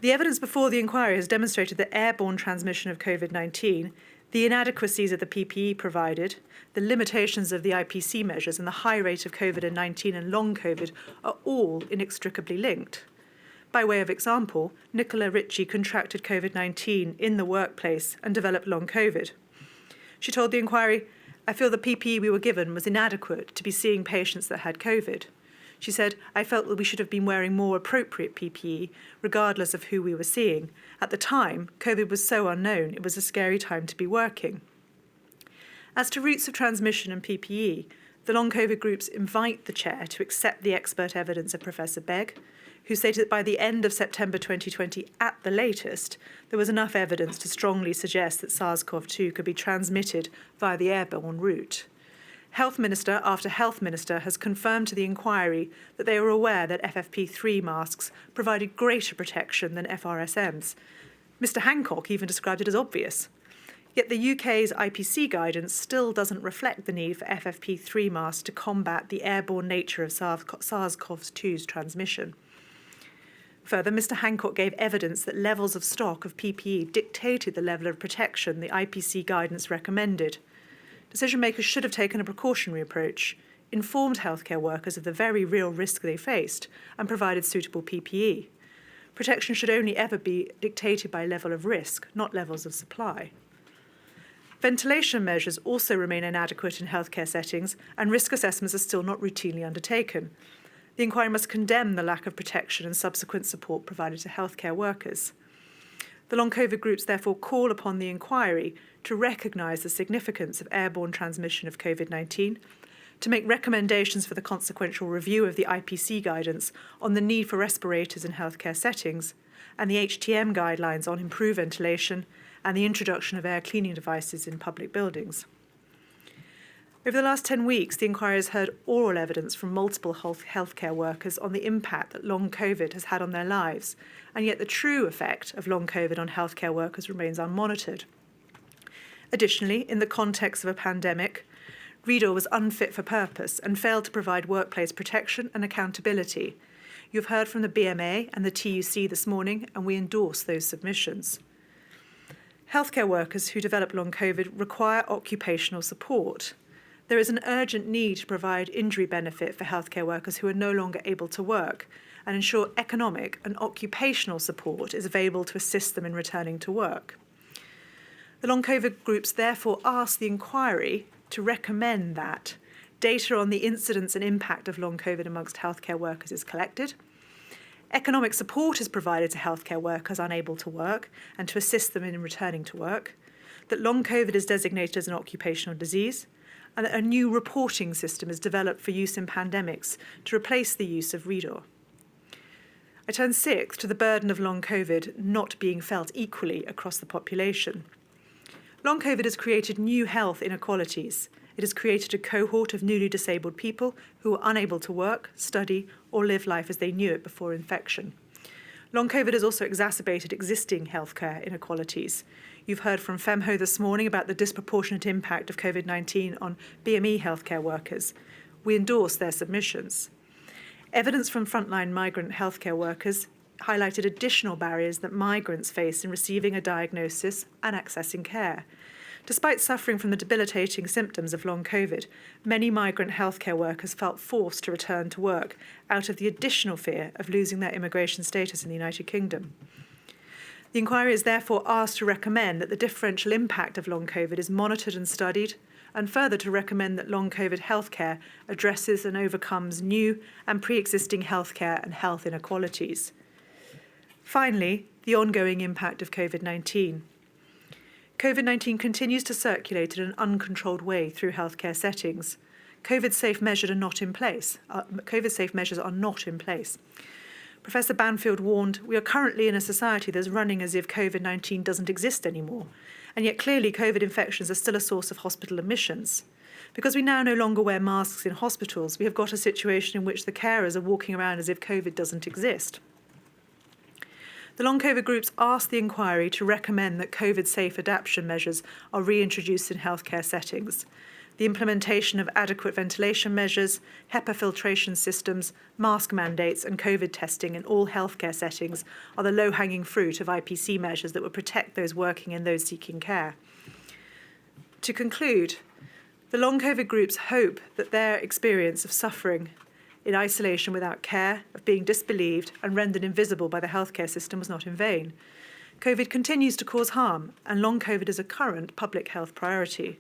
Speaker 6: The evidence before the inquiry has demonstrated that airborne transmission of COVID-19, the inadequacies of the PPE provided, the limitations of the IPC measures and the high rate of COVID-19 and long COVID are all inextricably linked. By way of example, Nicola Ritchie contracted COVID-19 in the workplace and developed long COVID. She told the inquiry, "I feel the PPE we were given was inadequate to be seeing patients that had COVID." She said, "I felt that we should have been wearing more appropriate PPE, regardless of who we were seeing. At the time, COVID was so unknown, it was a scary time to be working." As to routes of transmission and PPE, the long COVID groups invite the chair to accept the expert evidence of Professor Begg, who stated that by the end of September 2020, at the latest, there was enough evidence to strongly suggest that SARS-CoV-2 could be transmitted via the airborne route. Health Minister after Health Minister has confirmed to the inquiry that they were aware that FFP3 masks provided greater protection than FRSMs. Mr Hancock even described it as obvious. Yet the UK's IPC guidance still doesn't reflect the need for FFP3 masks to combat the airborne nature of SARS-CoV-2's transmission. Further, Mr Hancock gave evidence that levels of stock of PPE dictated the level of protection the IPC guidance recommended. Decision makers should have taken a precautionary approach, informed healthcare workers of the very real risk they faced, and provided suitable PPE. Protection should only ever be dictated by level of risk, not levels of supply. Ventilation measures also remain inadequate in healthcare settings, and risk assessments are still not routinely undertaken. The inquiry must condemn the lack of protection and subsequent support provided to healthcare workers. The long COVID groups therefore call upon the inquiry to recognise the significance of airborne transmission of COVID-19, to make recommendations for the consequential review of the IPC guidance on the need for respirators in healthcare settings, and the HTM guidelines on improved ventilation and the introduction of air cleaning devices in public buildings. Over the last 10 weeks, the inquiry has heard oral evidence from multiple healthcare workers on the impact that long COVID has had on their lives, and yet the true effect of long COVID on healthcare workers remains unmonitored. Additionally, in the context of a pandemic, REDOR was unfit for purpose and failed to provide workplace protection and accountability. You've heard from the BMA and the TUC this morning, and we endorse those submissions. Healthcare workers who develop long COVID require occupational support. There is an urgent need to provide injury benefit for healthcare workers who are no longer able to work and ensure economic and occupational support is available to assist them in returning to work. The long COVID groups therefore ask the inquiry to recommend that data on the incidence and impact of long COVID amongst healthcare workers is collected, economic support is provided to healthcare workers unable to work and to assist them in returning to work, that long COVID is designated as an occupational disease, and that a new reporting system is developed for use in pandemics to replace the use of REDOR. I turn sixth to the burden of long COVID not being felt equally across the population. Long COVID has created new health inequalities. It has created a cohort of newly disabled people who are unable to work, study, or live life as they knew it before infection. Long COVID has also exacerbated existing healthcare inequalities. You've heard from FEMHO this morning about the disproportionate impact of COVID-19 on BME healthcare workers. We endorse their submissions. Evidence from frontline migrant healthcare workers highlighted additional barriers that migrants face in receiving a diagnosis and accessing care. Despite suffering from the debilitating symptoms of long COVID, many migrant healthcare workers felt forced to return to work out of the additional fear of losing their immigration status in the United Kingdom. The inquiry is therefore asked to recommend that the differential impact of long COVID is monitored and studied, and further to recommend that long COVID healthcare addresses and overcomes new and pre-existing healthcare and health inequalities. Finally, the ongoing impact of COVID-19. COVID-19 continues to circulate in an uncontrolled way through healthcare settings. COVID-safe measures are not in place. Professor Banfield warned, "We are currently in a society that's running as if COVID-19 doesn't exist anymore, and yet clearly COVID infections are still a source of hospital admissions. Because we now no longer wear masks in hospitals, we have got a situation in which the carers are walking around as if COVID doesn't exist." The long COVID groups asked the inquiry to recommend that COVID-safe adaptation measures are reintroduced in healthcare settings. The implementation of adequate ventilation measures, HEPA filtration systems, mask mandates and COVID testing in all healthcare settings are the low-hanging fruit of IPC measures that would protect those working and those seeking care. To conclude, the long COVID groups hope that their experience of suffering in isolation without care, of being disbelieved and rendered invisible by the healthcare system was not in vain. COVID continues to cause harm, and long COVID is a current public health priority.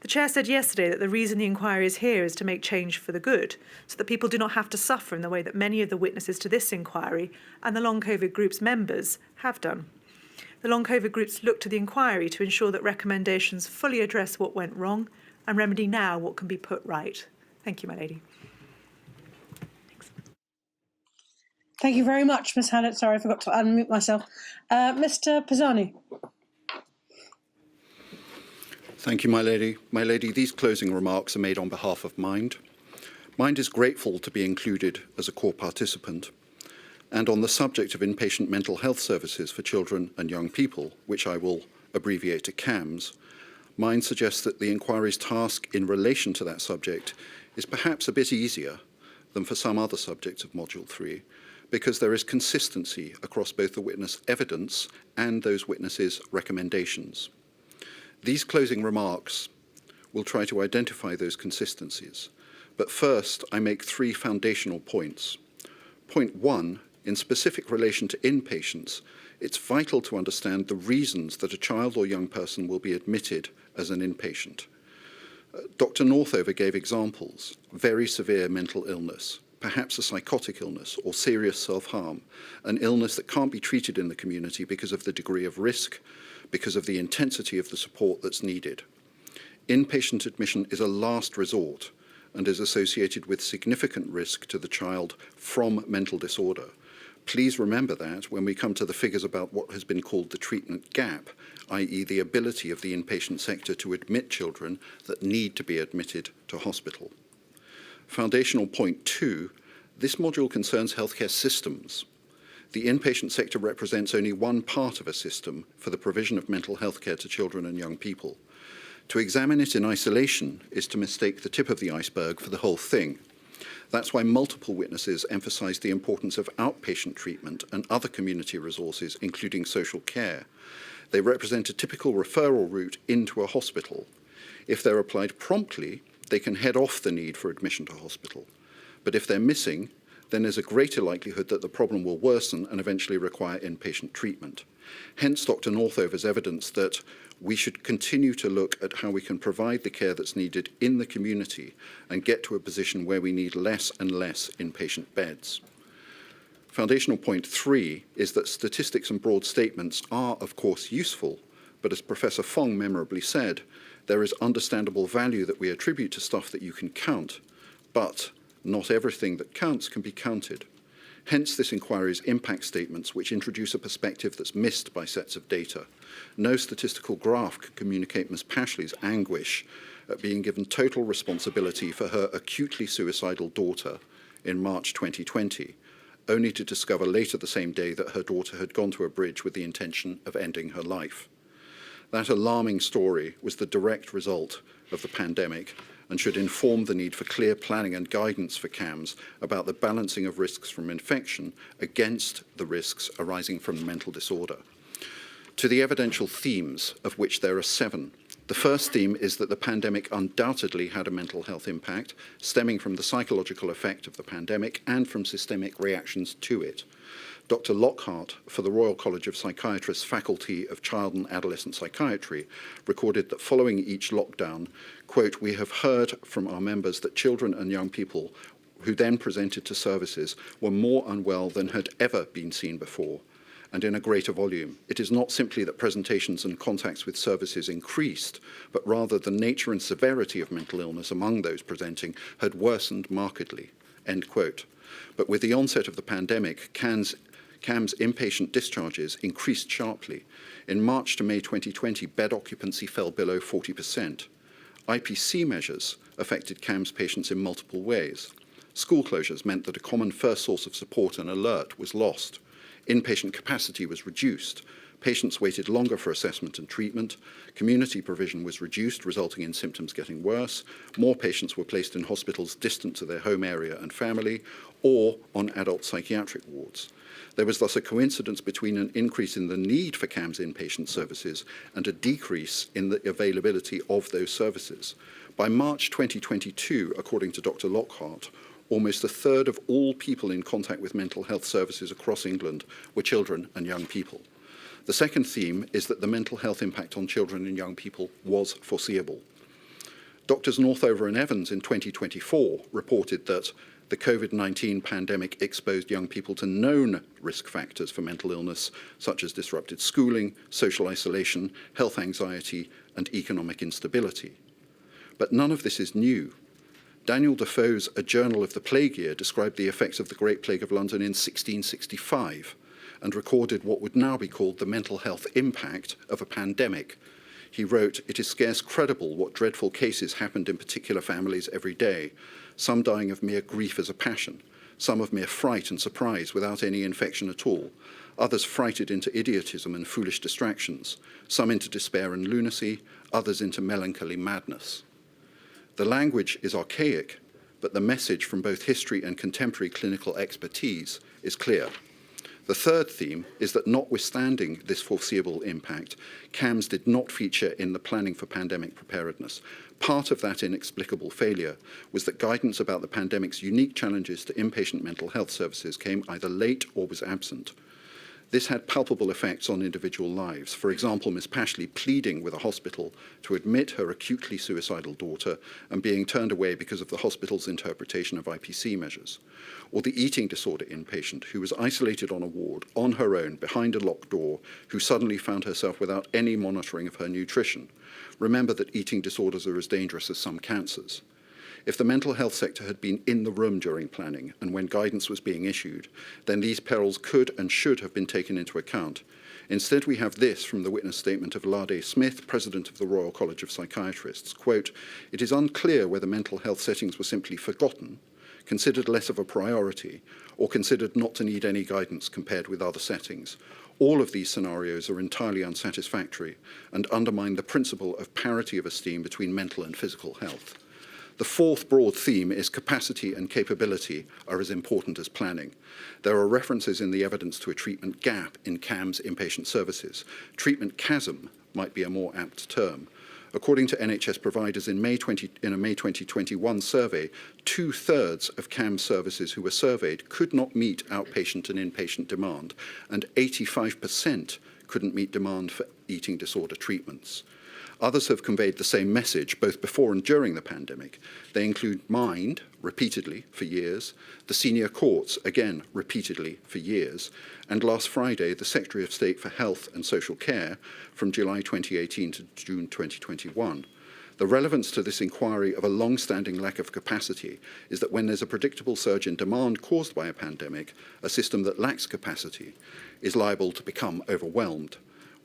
Speaker 6: The Chair said yesterday that the reason the inquiry is here is to make change for the good, so that people do not have to suffer in the way that many of the witnesses to this inquiry and the long COVID group's members have done. The long COVID groups look to the inquiry to ensure that recommendations fully address what went wrong and remedy now what can be put right. Thank you, my lady.
Speaker 2: Thank you very much, Ms Hannett. Sorry, I forgot to unmute myself. Mr Pisani.
Speaker 7: Thank you, my lady. My lady, these closing remarks are made on behalf of Mind. Mind is grateful to be included as a core participant. And on the subject of inpatient mental health services for children and young people, which I will abbreviate to CAMHS, Mind suggests that the inquiry's task in relation to that subject is perhaps a bit easier than for some other subjects of Module 3, because there is consistency across both the witness evidence and those witnesses' recommendations. These closing remarks will try to identify those consistencies, but first I make three foundational points. Point one, in specific relation to inpatients, it's vital to understand the reasons that a child or young person will be admitted as an inpatient. Dr. Northover gave examples: very severe mental illness, perhaps a psychotic illness or serious self-harm, an illness that can't be treated in the community because of the degree of risk, because of the intensity of the support that's needed. Inpatient admission is a last resort and is associated with significant risk to the child from mental disorder. Please remember that when we come to the figures about what has been called the treatment gap, i.e. the ability of the inpatient sector to admit children that need to be admitted to hospital. Foundational point two, this module concerns healthcare systems. The inpatient sector represents only one part of a system for the provision of mental health care to children and young people. To examine it in isolation is to mistake the tip of the iceberg for the whole thing. That's why multiple witnesses emphasised the importance of outpatient treatment and other community resources, including social care. They represent a typical referral route into a hospital. If they're applied promptly, they can head off the need for admission to hospital. But if they're missing, then there's a greater likelihood that the problem will worsen and eventually require inpatient treatment. Hence Dr. Northover's evidence that we should continue to look at how we can provide the care that's needed in the community and get to a position where we need less and less inpatient beds. Foundational point three is that statistics and broad statements are, of course, useful, but as Professor Fong memorably said, there is understandable value that we attribute to stuff that you can count, but not everything that counts can be counted. Hence this inquiry's impact statements, which introduce a perspective that's missed by sets of data. No statistical graph can communicate Ms. Pashley's anguish at being given total responsibility for her acutely suicidal daughter in March 2020, only to discover later the same day that her daughter had gone to a bridge with the intention of ending her life. That alarming story was the direct result of the pandemic and should inform the need for clear planning and guidance for CAMHS about the balancing of risks from infection against the risks arising from mental disorder. To the evidential themes, of which there are 7. The first theme is that the pandemic undoubtedly had a mental health impact, stemming from the psychological effect of the pandemic and from systemic reactions to it. Dr. Lockhart, for the Royal College of Psychiatrists Faculty of Child and Adolescent Psychiatry, recorded that following each lockdown, quote, "We have heard from our members that children and young people who then presented to services were more unwell than had ever been seen before, and in a greater volume. It is not simply that presentations and contacts with services increased, but rather the nature and severity of mental illness among those presenting had worsened markedly," end quote. But with the onset of the pandemic, CAMHS inpatient discharges increased sharply. In March to May 2020, bed occupancy fell below 40%. IPC measures affected CAMHS patients in multiple ways. School closures meant that a common first source of support and alert was lost. Inpatient capacity was reduced. Patients waited longer for assessment and treatment. Community provision was reduced, resulting in symptoms getting worse. More patients were placed in hospitals distant to their home area and family, or on adult psychiatric wards. There was thus a coincidence between an increase in the need for CAMHS inpatient services and a decrease in the availability of those services. By March 2022, according to Dr. Lockhart, almost a third of all people in contact with mental health services across England were children and young people. The second theme is that the mental health impact on children and young people was foreseeable. Doctors Northover and Evans in 2024 reported that the COVID-19 pandemic exposed young people to known risk factors for mental illness, such as disrupted schooling, social isolation, health anxiety, and economic instability. But none of this is new. Daniel Defoe's A Journal of the Plague Year described the effects of the Great Plague of London in 1665 and recorded what would now be called the mental health impact of a pandemic. He wrote, "It is scarce credible what dreadful cases happened in particular families every day, some dying of mere grief as a passion, some of mere fright and surprise without any infection at all, others frighted into idiotism and foolish distractions, some into despair and lunacy, others into melancholy madness." The language is archaic, but the message from both history and contemporary clinical expertise is clear. The third theme is that notwithstanding this foreseeable impact, CAMHS did not feature in the planning for pandemic preparedness. Part of that inexplicable failure was that guidance about the pandemic's unique challenges to inpatient mental health services came either late or was absent. This had palpable effects on individual lives. For example, Ms. Pashley pleading with a hospital to admit her acutely suicidal daughter and being turned away because of the hospital's interpretation of IPC measures. Or the eating disorder inpatient who was isolated on a ward, on her own, behind a locked door, who suddenly found herself without any monitoring of her nutrition. Remember that eating disorders are as dangerous as some cancers. If the mental health sector had been in the room during planning and when guidance was being issued, then these perils could and should have been taken into account. Instead, we have this from the witness statement of Lade Smith, President of the Royal College of Psychiatrists, quote, "It is unclear whether mental health settings were simply forgotten, considered less of a priority, or considered not to need any guidance compared with other settings. All of these scenarios are entirely unsatisfactory and undermine the principle of parity of esteem between mental and physical health." The fourth broad theme is capacity and capability are as important as planning. There are references in the evidence to a treatment gap in CAMHS inpatient services. Treatment chasm might be a more apt term. According to NHS providers in a May 2021 survey, 2/3 of CAMHS services who were surveyed could not meet outpatient and inpatient demand, and 85% couldn't meet demand for eating disorder treatments. Others have conveyed the same message, both before and during the pandemic. They include Mind, repeatedly for years, the senior courts, again, repeatedly for years, and last Friday, the Secretary of State for Health and Social Care from July 2018 to June 2021. The relevance to this inquiry of a long-standing lack of capacity is that when there's a predictable surge in demand caused by a pandemic, a system that lacks capacity is liable to become overwhelmed.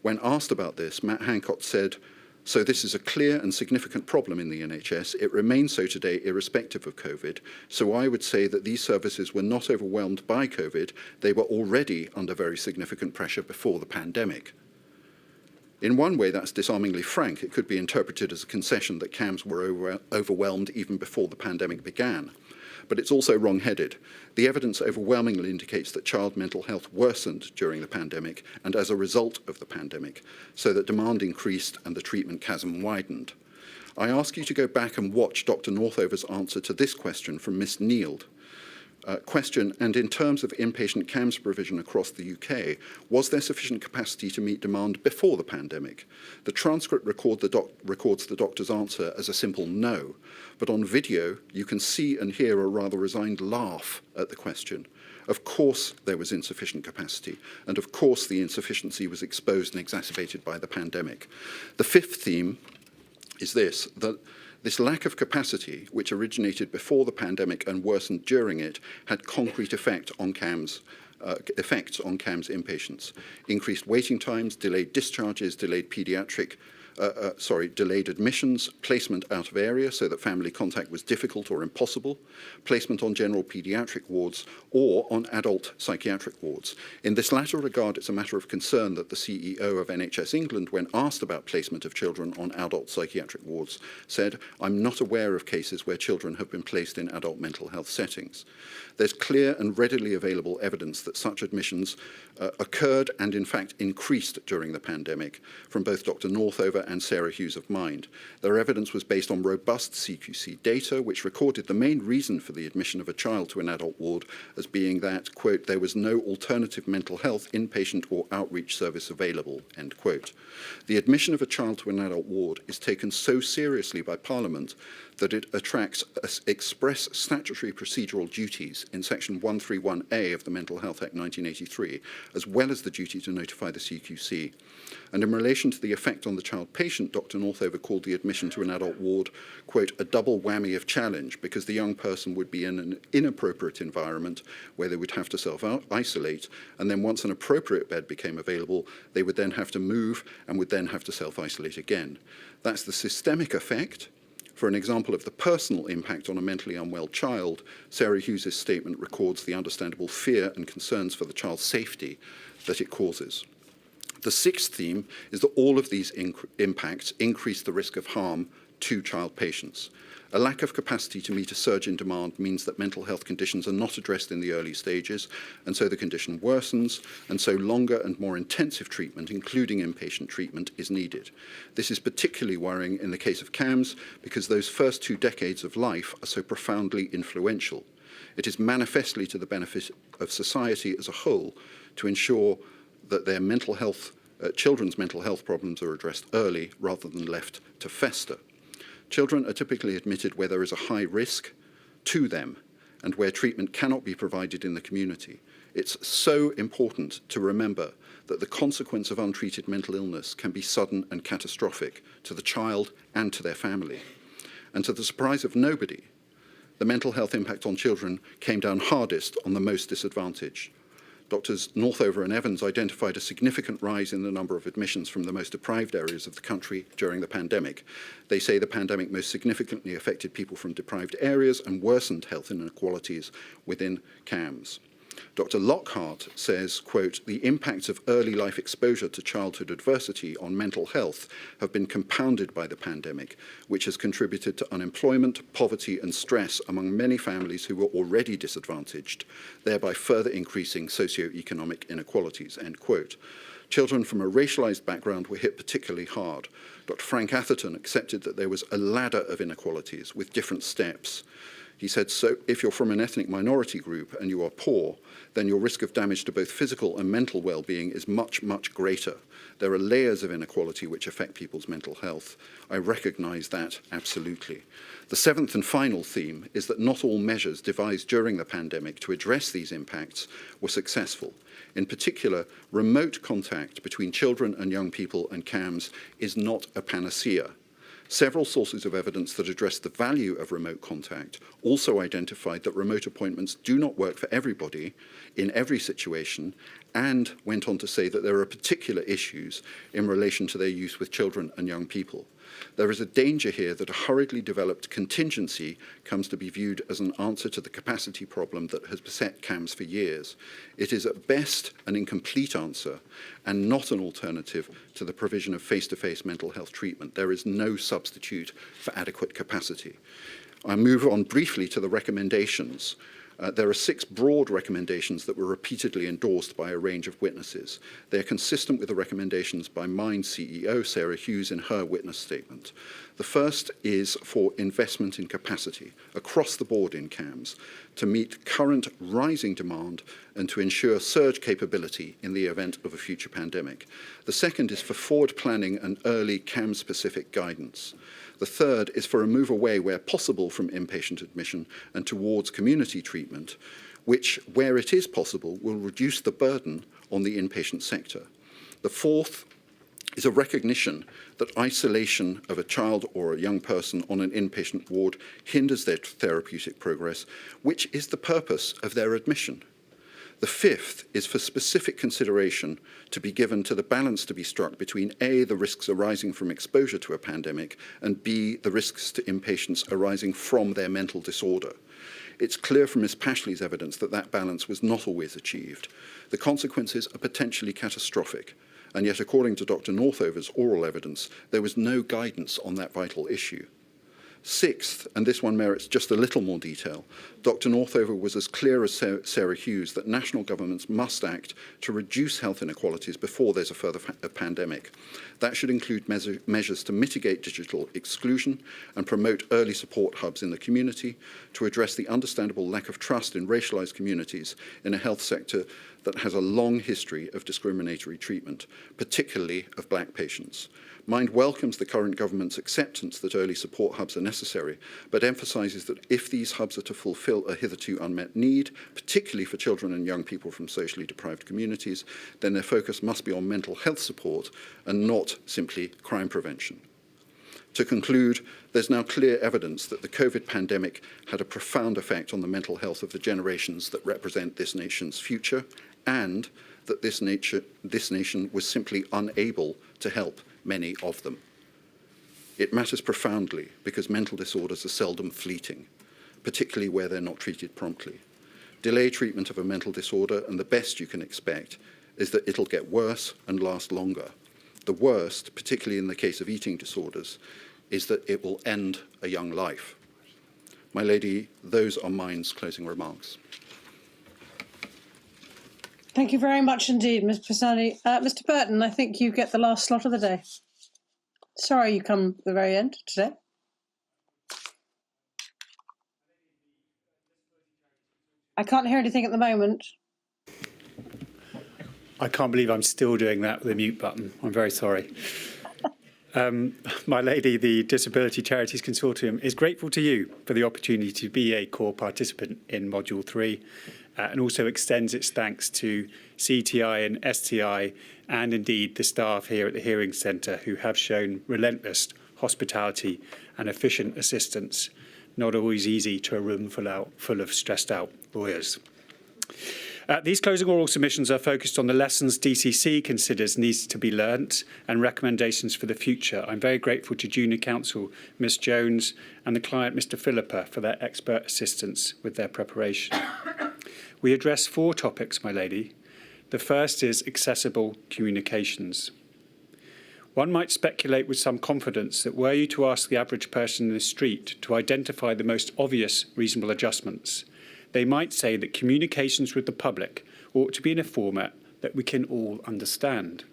Speaker 7: When asked about this, Matt Hancock said, "So this is a clear and significant problem in the NHS. It remains so today irrespective of COVID. So I would say that these services were not overwhelmed by COVID. They were already under very significant pressure before the pandemic." In one way, that's disarmingly frank. It could be interpreted as a concession that CAMHS were overwhelmed even before the pandemic began. But it's also wrong-headed. The evidence overwhelmingly indicates that child mental health worsened during the pandemic and as a result of the pandemic, so that demand increased and the treatment chasm widened. I ask you to go back and watch Dr. Northover's answer to this question from Miss Neild. Question, and in terms of inpatient CAMHS provision across the UK, was there sufficient capacity to meet demand before the pandemic? The transcript records the doctor's answer as a simple no, but on video you can see and hear a rather resigned laugh at the question. Of course there was insufficient capacity, and of course the insufficiency was exposed and exacerbated by the pandemic. The fifth theme is this, that this lack of capacity, which originated before the pandemic and worsened during it, had concrete effects on CAMHS inpatients. Increased waiting times, delayed discharges, delayed delayed admissions, placement out of area so that family contact was difficult or impossible, placement on general paediatric wards or on adult psychiatric wards. In this latter regard, it's a matter of concern that the CEO of NHS England, when asked about placement of children on adult psychiatric wards, said, "I'm not aware of cases where children have been placed in adult mental health settings." There's clear and readily available evidence that such admissions occurred and in fact increased during the pandemic from both Dr. Northover and Sarah Hughes of Mind. Their evidence was based on robust CQC data, which recorded the main reason for the admission of a child to an adult ward as being that, quote, there was no alternative mental health inpatient or outreach service available, end quote. The admission of a child to an adult ward is taken so seriously by Parliament that it attracts express statutory procedural duties in Section 131A of the Mental Health Act 1983, as well as the duty to notify the CQC. And in relation to the effect on the child patient, Dr. Northover called the admission to an adult ward, quote, a double whammy of challenge, because the young person would be in an inappropriate environment where they would have to self-isolate, and then once an appropriate bed became available, they would then have to move and would then have to self-isolate again. That's the systemic effect. For an example of the personal impact on a mentally unwell child, Sarah Hughes' statement records the understandable fear and concerns for the child's safety that it causes. The sixth theme is that all of these impacts increase the risk of harm to child patients. A lack of capacity to meet a surge in demand means that mental health conditions are not addressed in the early stages, and so the condition worsens, and so longer and more intensive treatment, including inpatient treatment, is needed. This is particularly worrying in the case of CAMHS because those first 2 decades of life are so profoundly influential. It is manifestly to the benefit of society as a whole to ensure that their mental health, children's mental health problems are addressed early rather than left to fester. Children are typically admitted where there is a high risk to them and where treatment cannot be provided in the community. It's so important to remember that the consequence of untreated mental illness can be sudden and catastrophic to the child and to their family. And to the surprise of nobody, the mental health impact on children came down hardest on the most disadvantaged. Doctors Northover and Evans identified a significant rise in the number of admissions from the most deprived areas of the country during the pandemic. They say the pandemic most significantly affected people from deprived areas and worsened health inequalities within CAMHS. Dr. Lockhart says, quote, the impacts of early life exposure to childhood adversity on mental health have been compounded by the pandemic, which has contributed to unemployment, poverty and stress among many families who were already disadvantaged, thereby further increasing socioeconomic inequalities, end quote. Children from a racialised background were hit particularly hard. Dr. Frank Atherton accepted that there was a ladder of inequalities with different steps. He said, so if you're from an ethnic minority group and you are poor, then your risk of damage to both physical and mental well-being is much, much greater. There are layers of inequality which affect people's mental health. I recognise that absolutely. The seventh and final theme is that not all measures devised during the pandemic to address these impacts were successful. In particular, remote contact between children and young people and CAMHS is not a panacea. Several sources of evidence that address the value of remote contact also identified that remote appointments do not work for everybody in every situation, and went on to say that there are particular issues in relation to their use with children and young people. There is a danger here that a hurriedly developed contingency comes to be viewed as an answer to the capacity problem that has beset CAMHS for years. It is at best an incomplete answer and not an alternative to the provision of face-to-face mental health treatment. There is no substitute for adequate capacity. I move on briefly to the recommendations. There are 6 broad recommendations that were repeatedly endorsed by a range of witnesses. They are consistent with the recommendations by Mind CEO Sarah Hughes in her witness statement. The first is for investment in capacity across the board in CAMHS to meet current rising demand and to ensure surge capability in the event of a future pandemic. The second is for forward planning and early CAMHS-specific guidance. The third is for a move away where possible from inpatient admission and towards community treatment, which, where it is possible, will reduce the burden on the inpatient sector. The fourth is a recognition that isolation of a child or a young person on an inpatient ward hinders their therapeutic progress, which is the purpose of their admission. The fifth is for specific consideration to be given to the balance to be struck between A, the risks arising from exposure to a pandemic, and B, the risks to inpatients arising from their mental disorder. It's clear from Ms. Pashley's evidence that that balance was not always achieved. The consequences are potentially catastrophic, and yet according to Dr. Northover's oral evidence, there was no guidance on that vital issue. Sixth, and this one merits just a little more detail, Dr. Northover was as clear as Sarah Hughes that national governments must act to reduce health inequalities before there's a further pandemic. That should include measures to mitigate digital exclusion and promote early support hubs in the community to address the understandable lack of trust in racialised communities in a health sector that has a long history of discriminatory treatment, particularly of black patients. Mind welcomes the current government's acceptance that early support hubs are necessary, but emphasises that if these hubs are to fulfil a hitherto unmet need, particularly for children and young people from socially deprived communities, then their focus must be on mental health support and not simply crime prevention. To conclude, there's now clear evidence that the COVID pandemic had a profound effect on the mental health of the generations that represent this nation's future, and that this nation was simply unable to help many of them. It matters profoundly because mental disorders are seldom fleeting, particularly where they're not treated promptly. Delay treatment of a mental disorder, and the best you can expect is that it'll get worse and last longer. The worst, particularly in the case of eating disorders, is that it will end a young life. My lady, those are Mind's closing remarks.
Speaker 2: Thank you very much indeed, Ms. Pisani. Mr. Burton, I think you get the last slot of the day. Sorry you come to the very end today. I can't hear anything at the moment.
Speaker 8: I can't believe I'm still doing that with a mute button. I'm very sorry. My lady, the Disability Charities Consortium is grateful to you for the opportunity to be a core participant in Module 3 and also extends its thanks to CTI and STI and indeed the staff here at the Hearing Centre who have shown relentless hospitality and efficient assistance, not always easy to a room full of stressed out lawyers. These closing oral submissions are focused on the lessons DCC considers needs to be learnt and recommendations for the future. I'm very grateful to Junior Counsel Ms Jones and the client Mr Philippa for their expert assistance with their preparation. We address 4 topics, my lady. The first is accessible communications. One might speculate with some confidence that were you to ask the average person in the street to identify the most obvious reasonable adjustments, they might say that communications with the public ought to be in a format that we can all understand.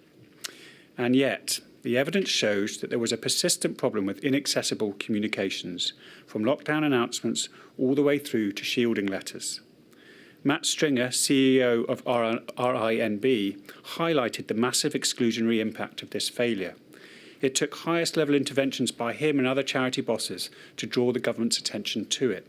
Speaker 8: And yet, the evidence shows that there was a persistent problem with inaccessible communications, from lockdown announcements all the way through to shielding letters. Matt Stringer, CEO of RINB, highlighted the massive exclusionary impact of this failure. It took highest level interventions by him and other charity bosses to draw the government's attention to it.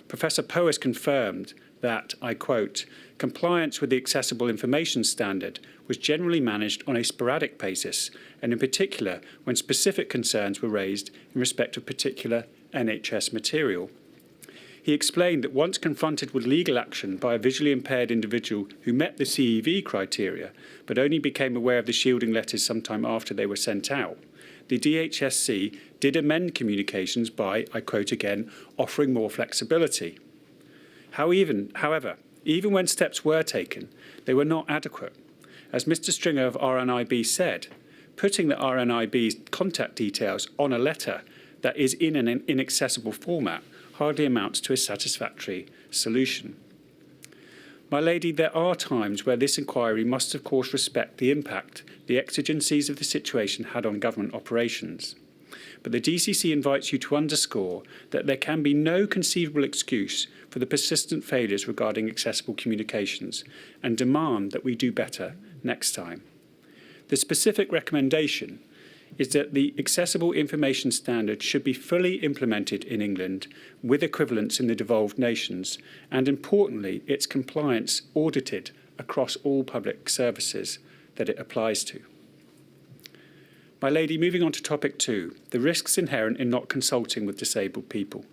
Speaker 8: Professor Powys confirmed that, I quote, compliance with the Accessible Information Standard was generally managed on a sporadic basis, and in particular when specific concerns were raised in respect of particular NHS material. He explained that once confronted with legal action by a visually impaired individual who met the CEV criteria, but only became aware of the shielding letters sometime after they were sent out, the DHSC did amend communications by, I quote again, offering more flexibility. However, even when steps were taken, they were not adequate. As Mr. Stringer of RNIB said, putting the RNIB's contact details on a letter that is in an inaccessible format hardly amounts to a satisfactory solution. My lady, there are times where this inquiry must of course respect the impact the exigencies of the situation had on government operations. But the DCC invites you to underscore that there can be no conceivable excuse for the persistent failures regarding accessible communications and demand that we do better next time. The specific recommendation is that the accessible information standard should be fully implemented in England with equivalents in the devolved nations and, importantly, its compliance audited across all public services that it applies to. My lady, moving on to topic 2, the risks inherent in not consulting with disabled people.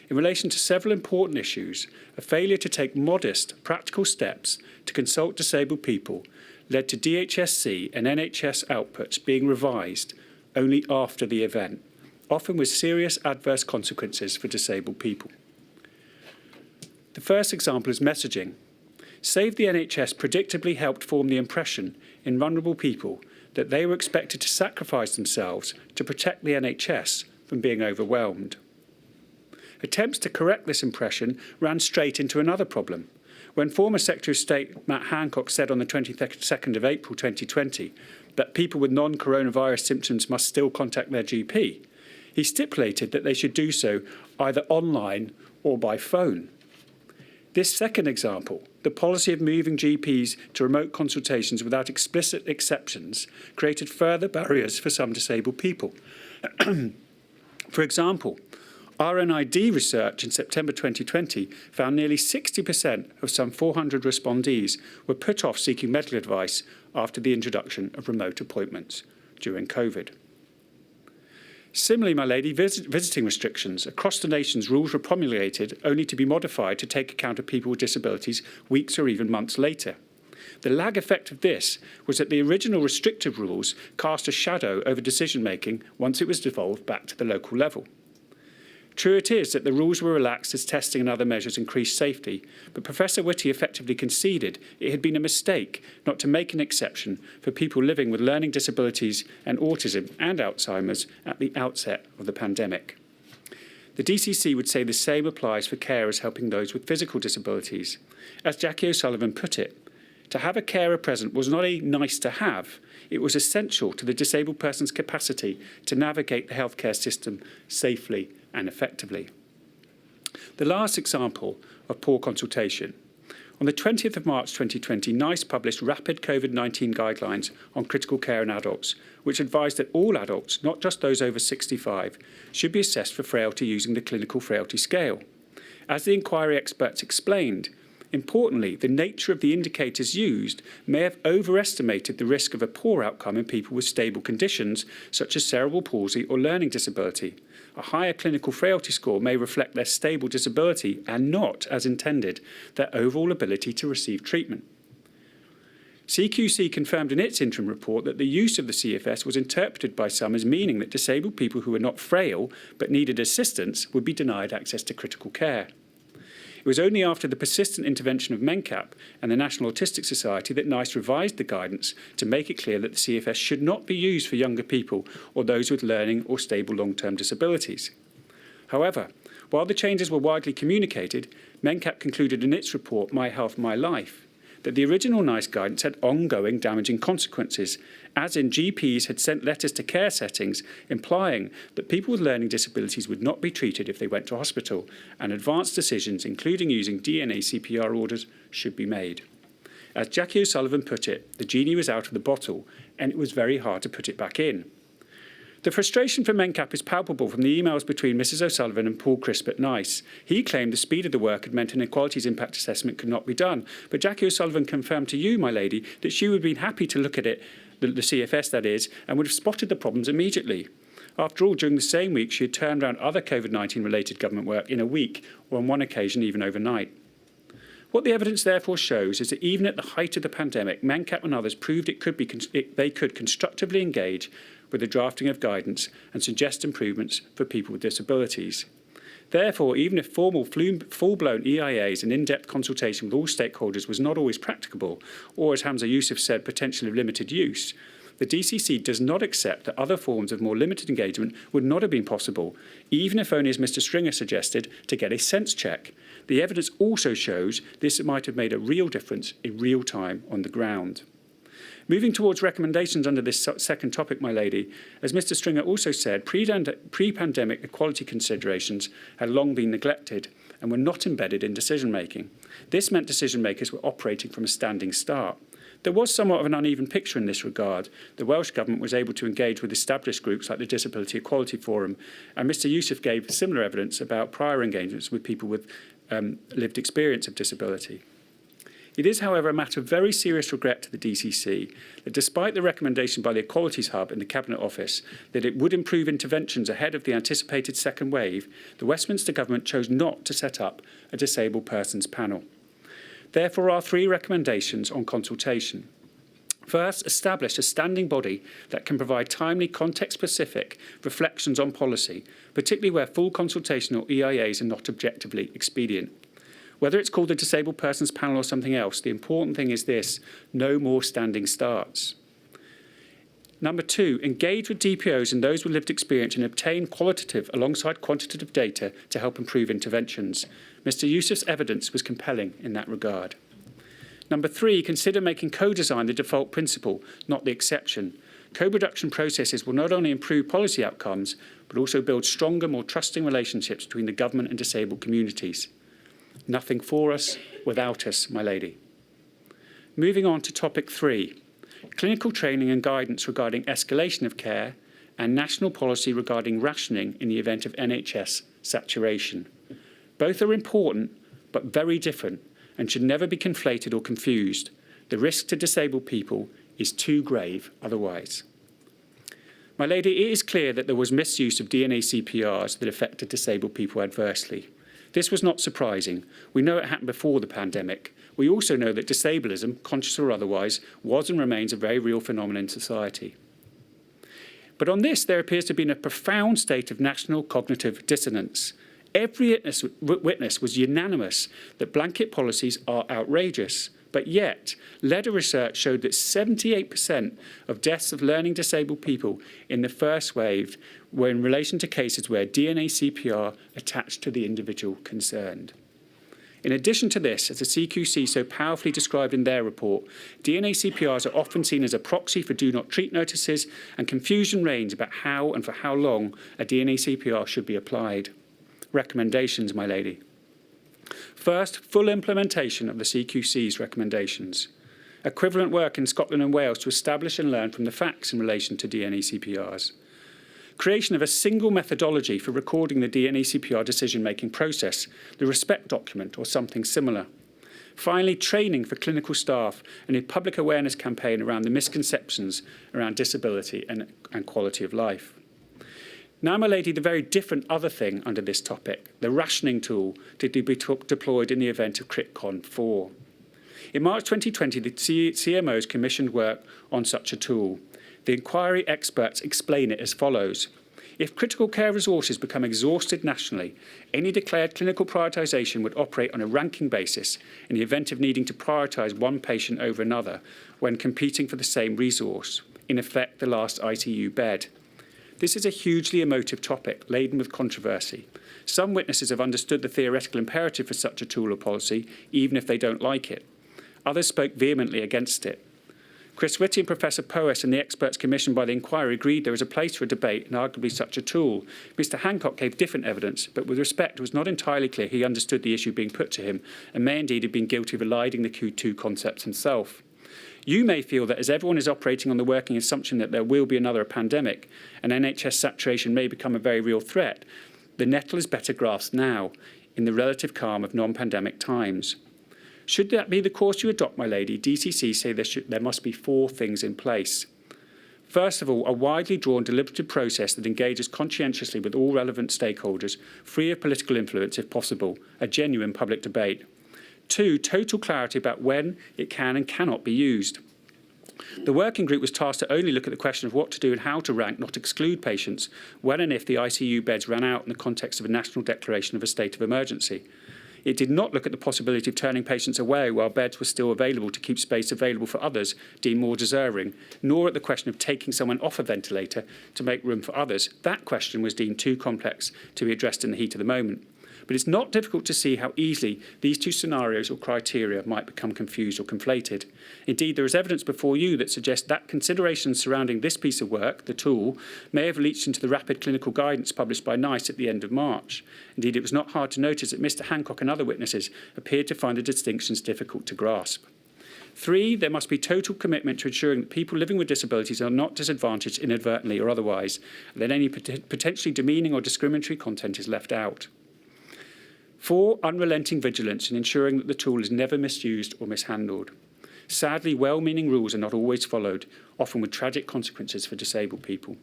Speaker 8: In relation to several important issues, a failure to take modest, practical steps to consult disabled people led to DHSC and NHS outputs being revised only after the event, often with serious adverse consequences for disabled people. The first example is messaging. Save the NHS predictably helped form the impression in vulnerable people that they were expected to sacrifice themselves to protect the NHS from being overwhelmed. Attempts to correct this impression ran straight into another problem. When former Secretary of State Matt Hancock said on the 22nd of April 2020 that people with non-coronavirus symptoms must still contact their GP, he stipulated that they should do so either online or by phone. This second example, the policy of moving GPs to remote consultations without explicit exceptions, created further barriers for some disabled people. For example, RNID research in September 2020 found nearly 60% of some 400 respondees were put off seeking medical advice after the introduction of remote appointments during COVID. Similarly, my lady, visiting restrictions. Across the nations, rules were promulgated only to be modified to take account of people with disabilities weeks or even months later. The lag effect of this was that the original restrictive rules cast a shadow over decision-making once it was devolved back to the local level. True it is that the rules were relaxed as testing and other measures increased safety, but Professor Whitty effectively conceded it had been a mistake not to make an exception for people living with learning disabilities and autism and Alzheimer's at the outset of the pandemic. The DCC would say the same applies for carers helping those with physical disabilities. As Jackie O'Sullivan put it, to have a carer present was not a nice to have, it was essential to the disabled person's capacity to navigate the healthcare system safely and effectively. The last example of poor consultation. On the 20th of March 2020, NICE published rapid COVID-19 guidelines on critical care in adults, which advised that all adults, not just those over 65, should be assessed for frailty using the clinical frailty scale. As the inquiry experts explained, importantly, the nature of the indicators used may have overestimated the risk of a poor outcome in people with stable conditions, such as cerebral palsy or learning disability. A higher clinical frailty score may reflect their stable disability and not, as intended, their overall ability to receive treatment. CQC confirmed in its interim report that the use of the CFS was interpreted by some as meaning that disabled people who were not frail but needed assistance would be denied access to critical care. It was only after the persistent intervention of MENCAP and the National Autistic Society that NICE revised the guidance to make it clear that the CFS should not be used for younger people or those with learning or stable long-term disabilities. However, while the changes were widely communicated, MENCAP concluded in its report, My Health, My Life, that the original NICE guidance had ongoing damaging consequences, as in GPs had sent letters to care settings implying that people with learning disabilities would not be treated if they went to hospital, and advanced decisions, including using DNA CPR orders, should be made. As Jackie O'Sullivan put it, the genie was out of the bottle, and it was very hard to put it back in. The frustration for MENCAP is palpable from the emails between Mrs O'Sullivan and Paul Crisp at NICE. He claimed the speed of the work had meant an equalities impact assessment could not be done, but Jackie O'Sullivan confirmed to you, my lady, that she would have been happy to look at it, the CFS that is, and would have spotted the problems immediately. After all, during the same week, she had turned around other COVID-19 related government work in a week, or on one occasion even overnight. What the evidence therefore shows is that even at the height of the pandemic, MENCAP and others proved they could constructively engage with the drafting of guidance and suggest improvements for people with disabilities. Therefore, even if formal full-blown EIAs and in-depth consultation with all stakeholders was not always practicable, or as Hamza Youssef said, potentially of limited use, the DCC does not accept that other forms of more limited engagement would not have been possible, even if only, as Mr. Stringer suggested, to get a sense check. The evidence also shows this might have made a real difference in real time on the ground. Moving towards recommendations under this second topic, my lady, as Mr. Stringer also said, pre-pandemic equality considerations had long been neglected and were not embedded in decision-making. This meant decision-makers were operating from a standing start. There was somewhat of an uneven picture in this regard. The Welsh Government was able to engage with established groups like the Disability Equality Forum, and Mr. Youssef gave similar evidence about prior engagements with people with lived experience of disability. It is, however, a matter of very serious regret to the DCC that despite the recommendation by the Equalities Hub in the Cabinet Office that it would improve interventions ahead of the anticipated second wave, the Westminster Government chose not to set up a disabled persons panel. Therefore, our three recommendations on consultation. First, establish a standing body that can provide timely, context-specific reflections on policy, particularly where full consultation or EIAs are not objectively expedient. Whether it's called the Disabled Persons Panel or something else, the important thing is this: no more standing starts. Number two, engage with DPOs and those with lived experience and obtain qualitative alongside quantitative data to help improve interventions. Mr. Youssef's evidence was compelling in that regard. Number three, consider making co-design the default principle, not the exception. Co-production processes will not only improve policy outcomes, but also build stronger, more trusting relationships between the government and disabled communities. Nothing for us without us, my lady. Moving on to topic three, clinical training and guidance regarding escalation of care and national policy regarding rationing in the event of NHS saturation. Both are important, but very different, and should never be conflated or confused. The risk to disabled people is too grave otherwise. My lady, it is clear that there was misuse of DNA CPRs that affected disabled people adversely. This was not surprising. We know it happened before the pandemic. We also know that disablism, conscious or otherwise, was and remains a very real phenomenon in society. But on this, there appears to have been a profound state of national cognitive dissonance. Every witness was unanimous that blanket policies are outrageous. But yet, LEDA research showed that 78% of deaths of learning disabled people in the first wave were in relation to cases where DNA CPR attached to the individual concerned. In addition to this, as the CQC so powerfully described in their report, DNA CPRs are often seen as a proxy for do not treat notices, and confusion reigns about how and for how long a DNA CPR should be applied. Recommendations, my lady. First, full implementation of the CQC's recommendations. Equivalent work in Scotland and Wales to establish and learn from the facts in relation to DNA CPRs. Creation of a single methodology for recording the DNA CPR decision-making process, the RESPECT document or something similar. Finally, training for clinical staff and a public awareness campaign around the misconceptions around disability and quality of life. Now, my lady, the very different other thing under this topic, the rationing tool to be deployed in the event of CRITCON 4. In March 2020, the CMOs commissioned work on such a tool. The inquiry experts explain it as follows. If critical care resources become exhausted nationally, any declared clinical prioritisation would operate on a ranking basis in the event of needing to prioritise one patient over another when competing for the same resource, in effect the last ITU bed. This is a hugely emotive topic, laden with controversy. Some witnesses have understood the theoretical imperative for such a tool or policy, even if they don't like it. Others spoke vehemently against it. Chris Whitty and Professor Powys and the experts commissioned by the inquiry agreed there is a place for a debate and arguably such a tool. Mr. Hancock gave different evidence, but with respect, it was not entirely clear he understood the issue being put to him and may indeed have been guilty of eliding the Q2 concepts himself. You may feel that as everyone is operating on the working assumption that there will be another pandemic and NHS saturation may become a very real threat, the nettle is better grasped now, in the relative calm of non-pandemic times. Should that be the course you adopt, my lady, DCC say there must be four things in place. First of all, a widely drawn deliberative process that engages conscientiously with all relevant stakeholders, free of political influence if possible, a genuine public debate. Two, total clarity about when it can and cannot be used. The working group was tasked to only look at the question of what to do and how to rank, not exclude patients, when and if the ICU beds ran out in the context of a national declaration of a state of emergency. It did not look at the possibility of turning patients away while beds were still available to keep space available for others deemed more deserving, nor at the question of taking someone off a ventilator to make room for others. That question was deemed too complex to be addressed in the heat of the moment. But it's not difficult to see how easily these two scenarios or criteria might become confused or conflated. Indeed, there is evidence before you that suggests that considerations surrounding this piece of work, the tool, may have leached into the rapid clinical guidance published by NICE at the end of March. Indeed, it was not hard to notice that Mr. Hancock and other witnesses appeared to find the distinctions difficult to grasp. 3, there must be total commitment to ensuring that people living with disabilities are not disadvantaged inadvertently or otherwise, and that any potentially demeaning or discriminatory content is left out. 4, unrelenting vigilance in ensuring that the tool is never misused or mishandled. Sadly, well-meaning rules are not always followed, often with tragic consequences for disabled people.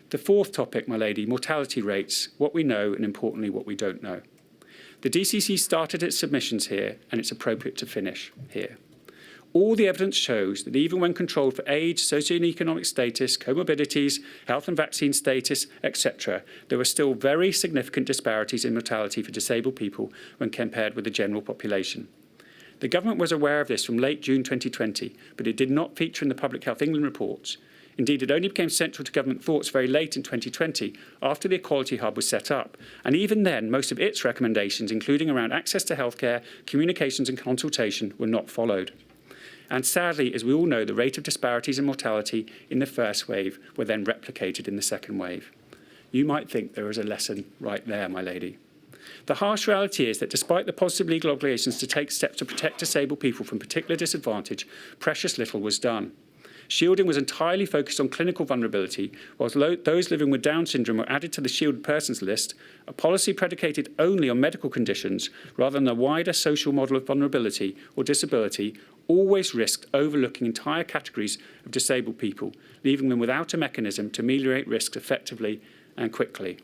Speaker 8: The 4th topic, my lady, mortality rates, what we know and importantly what we don't know. The DCC started its submissions here and it's appropriate to finish here. All the evidence shows that even when controlled for age, socioeconomic status, comorbidities, health and vaccine status, etc., there were still very significant disparities in mortality for disabled people when compared with the general population. The government was aware of this from late June 2020, but it did not feature in the Public Health England reports. Indeed, it only became central to government thoughts very late in 2020, after the Equality Hub was set up. And even then, most of its recommendations, including around access to healthcare, communications and consultation, were not followed. And sadly, as we all know, the rate of disparities in mortality in the first wave were then replicated in the second wave. You might think there is a lesson right there, my lady. The harsh reality is that despite the positive legal obligations to take steps to protect disabled people from particular disadvantage, precious little was done. Shielding was entirely focused on clinical vulnerability, whilst those living with Down syndrome were added to the shielded persons list, a policy predicated only on medical conditions rather than a wider social model of vulnerability or disability always risked overlooking entire categories of disabled people, leaving them without a mechanism to ameliorate risks effectively and quickly.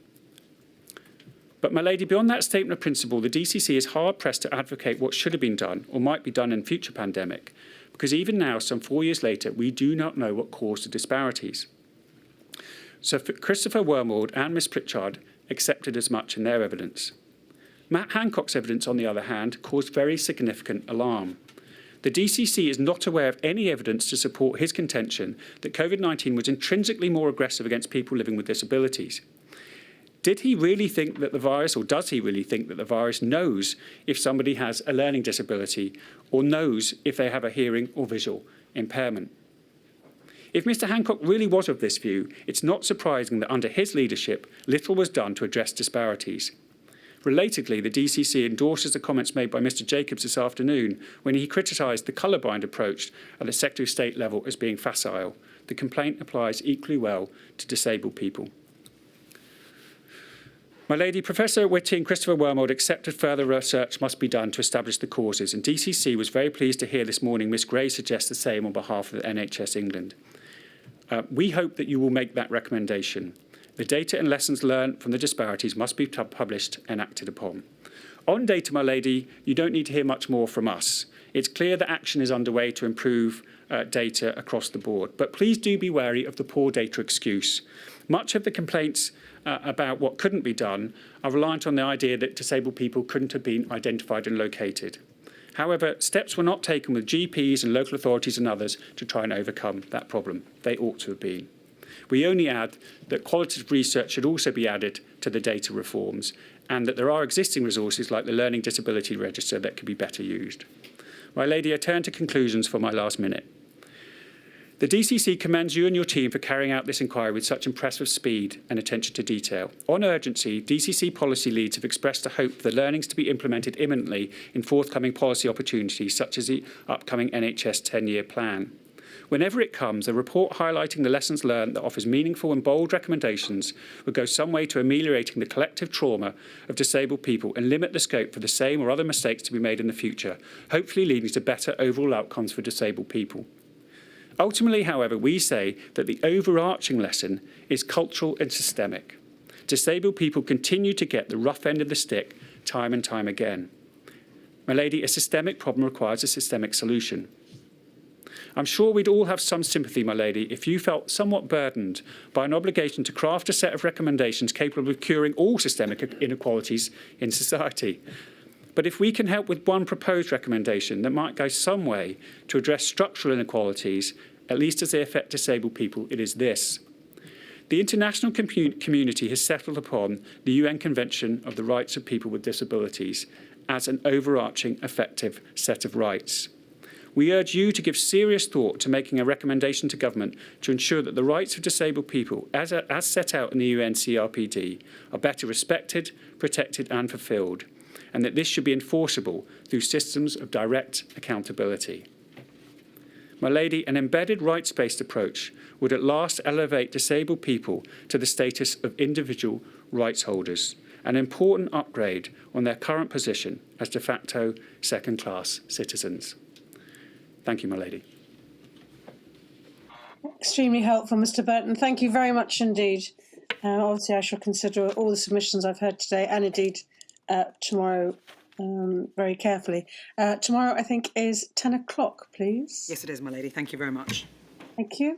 Speaker 8: But, my lady, beyond that statement of principle, the DCC is hard-pressed to advocate what should have been done or might be done in future pandemic, because even now, some 4 years later, we do not know what caused the disparities. So Christopher Wormald and Miss Pritchard accepted as much in their evidence. Matt Hancock's evidence, on the other hand, caused very significant alarm. The DCC is not aware of any evidence to support his contention that COVID-19 was intrinsically more aggressive against people living with disabilities. Did he really think that the virus, or does he really think that the virus knows if somebody has a learning disability or knows if they have a hearing or visual impairment? If Mr. Hancock really was of this view, it's not surprising that under his leadership, little was done to address disparities. Relatedly, the DCC endorses the comments made by Mr. Jacobs this afternoon when he criticised the colourblind approach at the Secretary of State level as being facile. The complaint applies equally well to disabled people. My lady, Professor Whitty and Christopher Wormald accepted further research must be done to establish the causes, and DCC was very pleased to hear this morning Ms Gray suggest the same on behalf of the NHS England. We hope that you will make that recommendation. The data and lessons learned from the disparities must be published and acted upon. On data, my lady, you don't need to hear much more from us. It's clear that action is underway to improve data across the board, but please do be wary of the poor data excuse. Much of the complaints about what couldn't be done are reliant on the idea that disabled people couldn't have been identified and located. However, steps were not taken with GPs and local authorities and others to try and overcome that problem. They ought to have been. We only add that qualitative research should also be added to the data reforms, and that there are existing resources like the Learning Disability Register that could be better used. My lady, I turn to conclusions for my last minute. The DCC commends you and your team for carrying out this inquiry with such impressive speed and attention to detail. On urgency, DCC policy leads have expressed a hope for the learnings to be implemented imminently in forthcoming policy opportunities, such as the upcoming NHS 10-year plan. Whenever it comes, a report highlighting the lessons learned that offers meaningful and bold recommendations will go some way to ameliorating the collective trauma of disabled people and limit the scope for the same or other mistakes to be made in the future, hopefully leading to better overall outcomes for disabled people. Ultimately, however, we say that the overarching lesson is cultural and systemic. Disabled people continue to get the rough end of the stick time and time again. My lady, a systemic problem requires a systemic solution. I'm sure we'd all have some sympathy, my lady, if you felt somewhat burdened by an obligation to craft a set of recommendations capable of curing all systemic inequalities in society. But if we can help with one proposed recommendation that might go some way to address structural inequalities, at least as they affect disabled people, it is this. The international community has settled upon the UN Convention of the Rights of People with Disabilities as an overarching, effective set of rights. We urge you to give serious thought to making a recommendation to government to ensure that the rights of disabled people, as set out in the UN CRPD, are better respected, protected and fulfilled, and that this should be enforceable through systems of direct accountability. My lady, an embedded rights-based approach would at last elevate disabled people to the status of individual rights holders, an important upgrade on their current position as de facto second-class citizens. Thank you, my lady.
Speaker 2: Extremely helpful, Mr. Burton. Thank you very much indeed. Obviously, I shall consider all the submissions I've heard today and indeed tomorrow very carefully. Tomorrow, I think, is 10 o'clock, please.
Speaker 1: Yes, it is, my lady. Thank you very much.
Speaker 2: Thank you.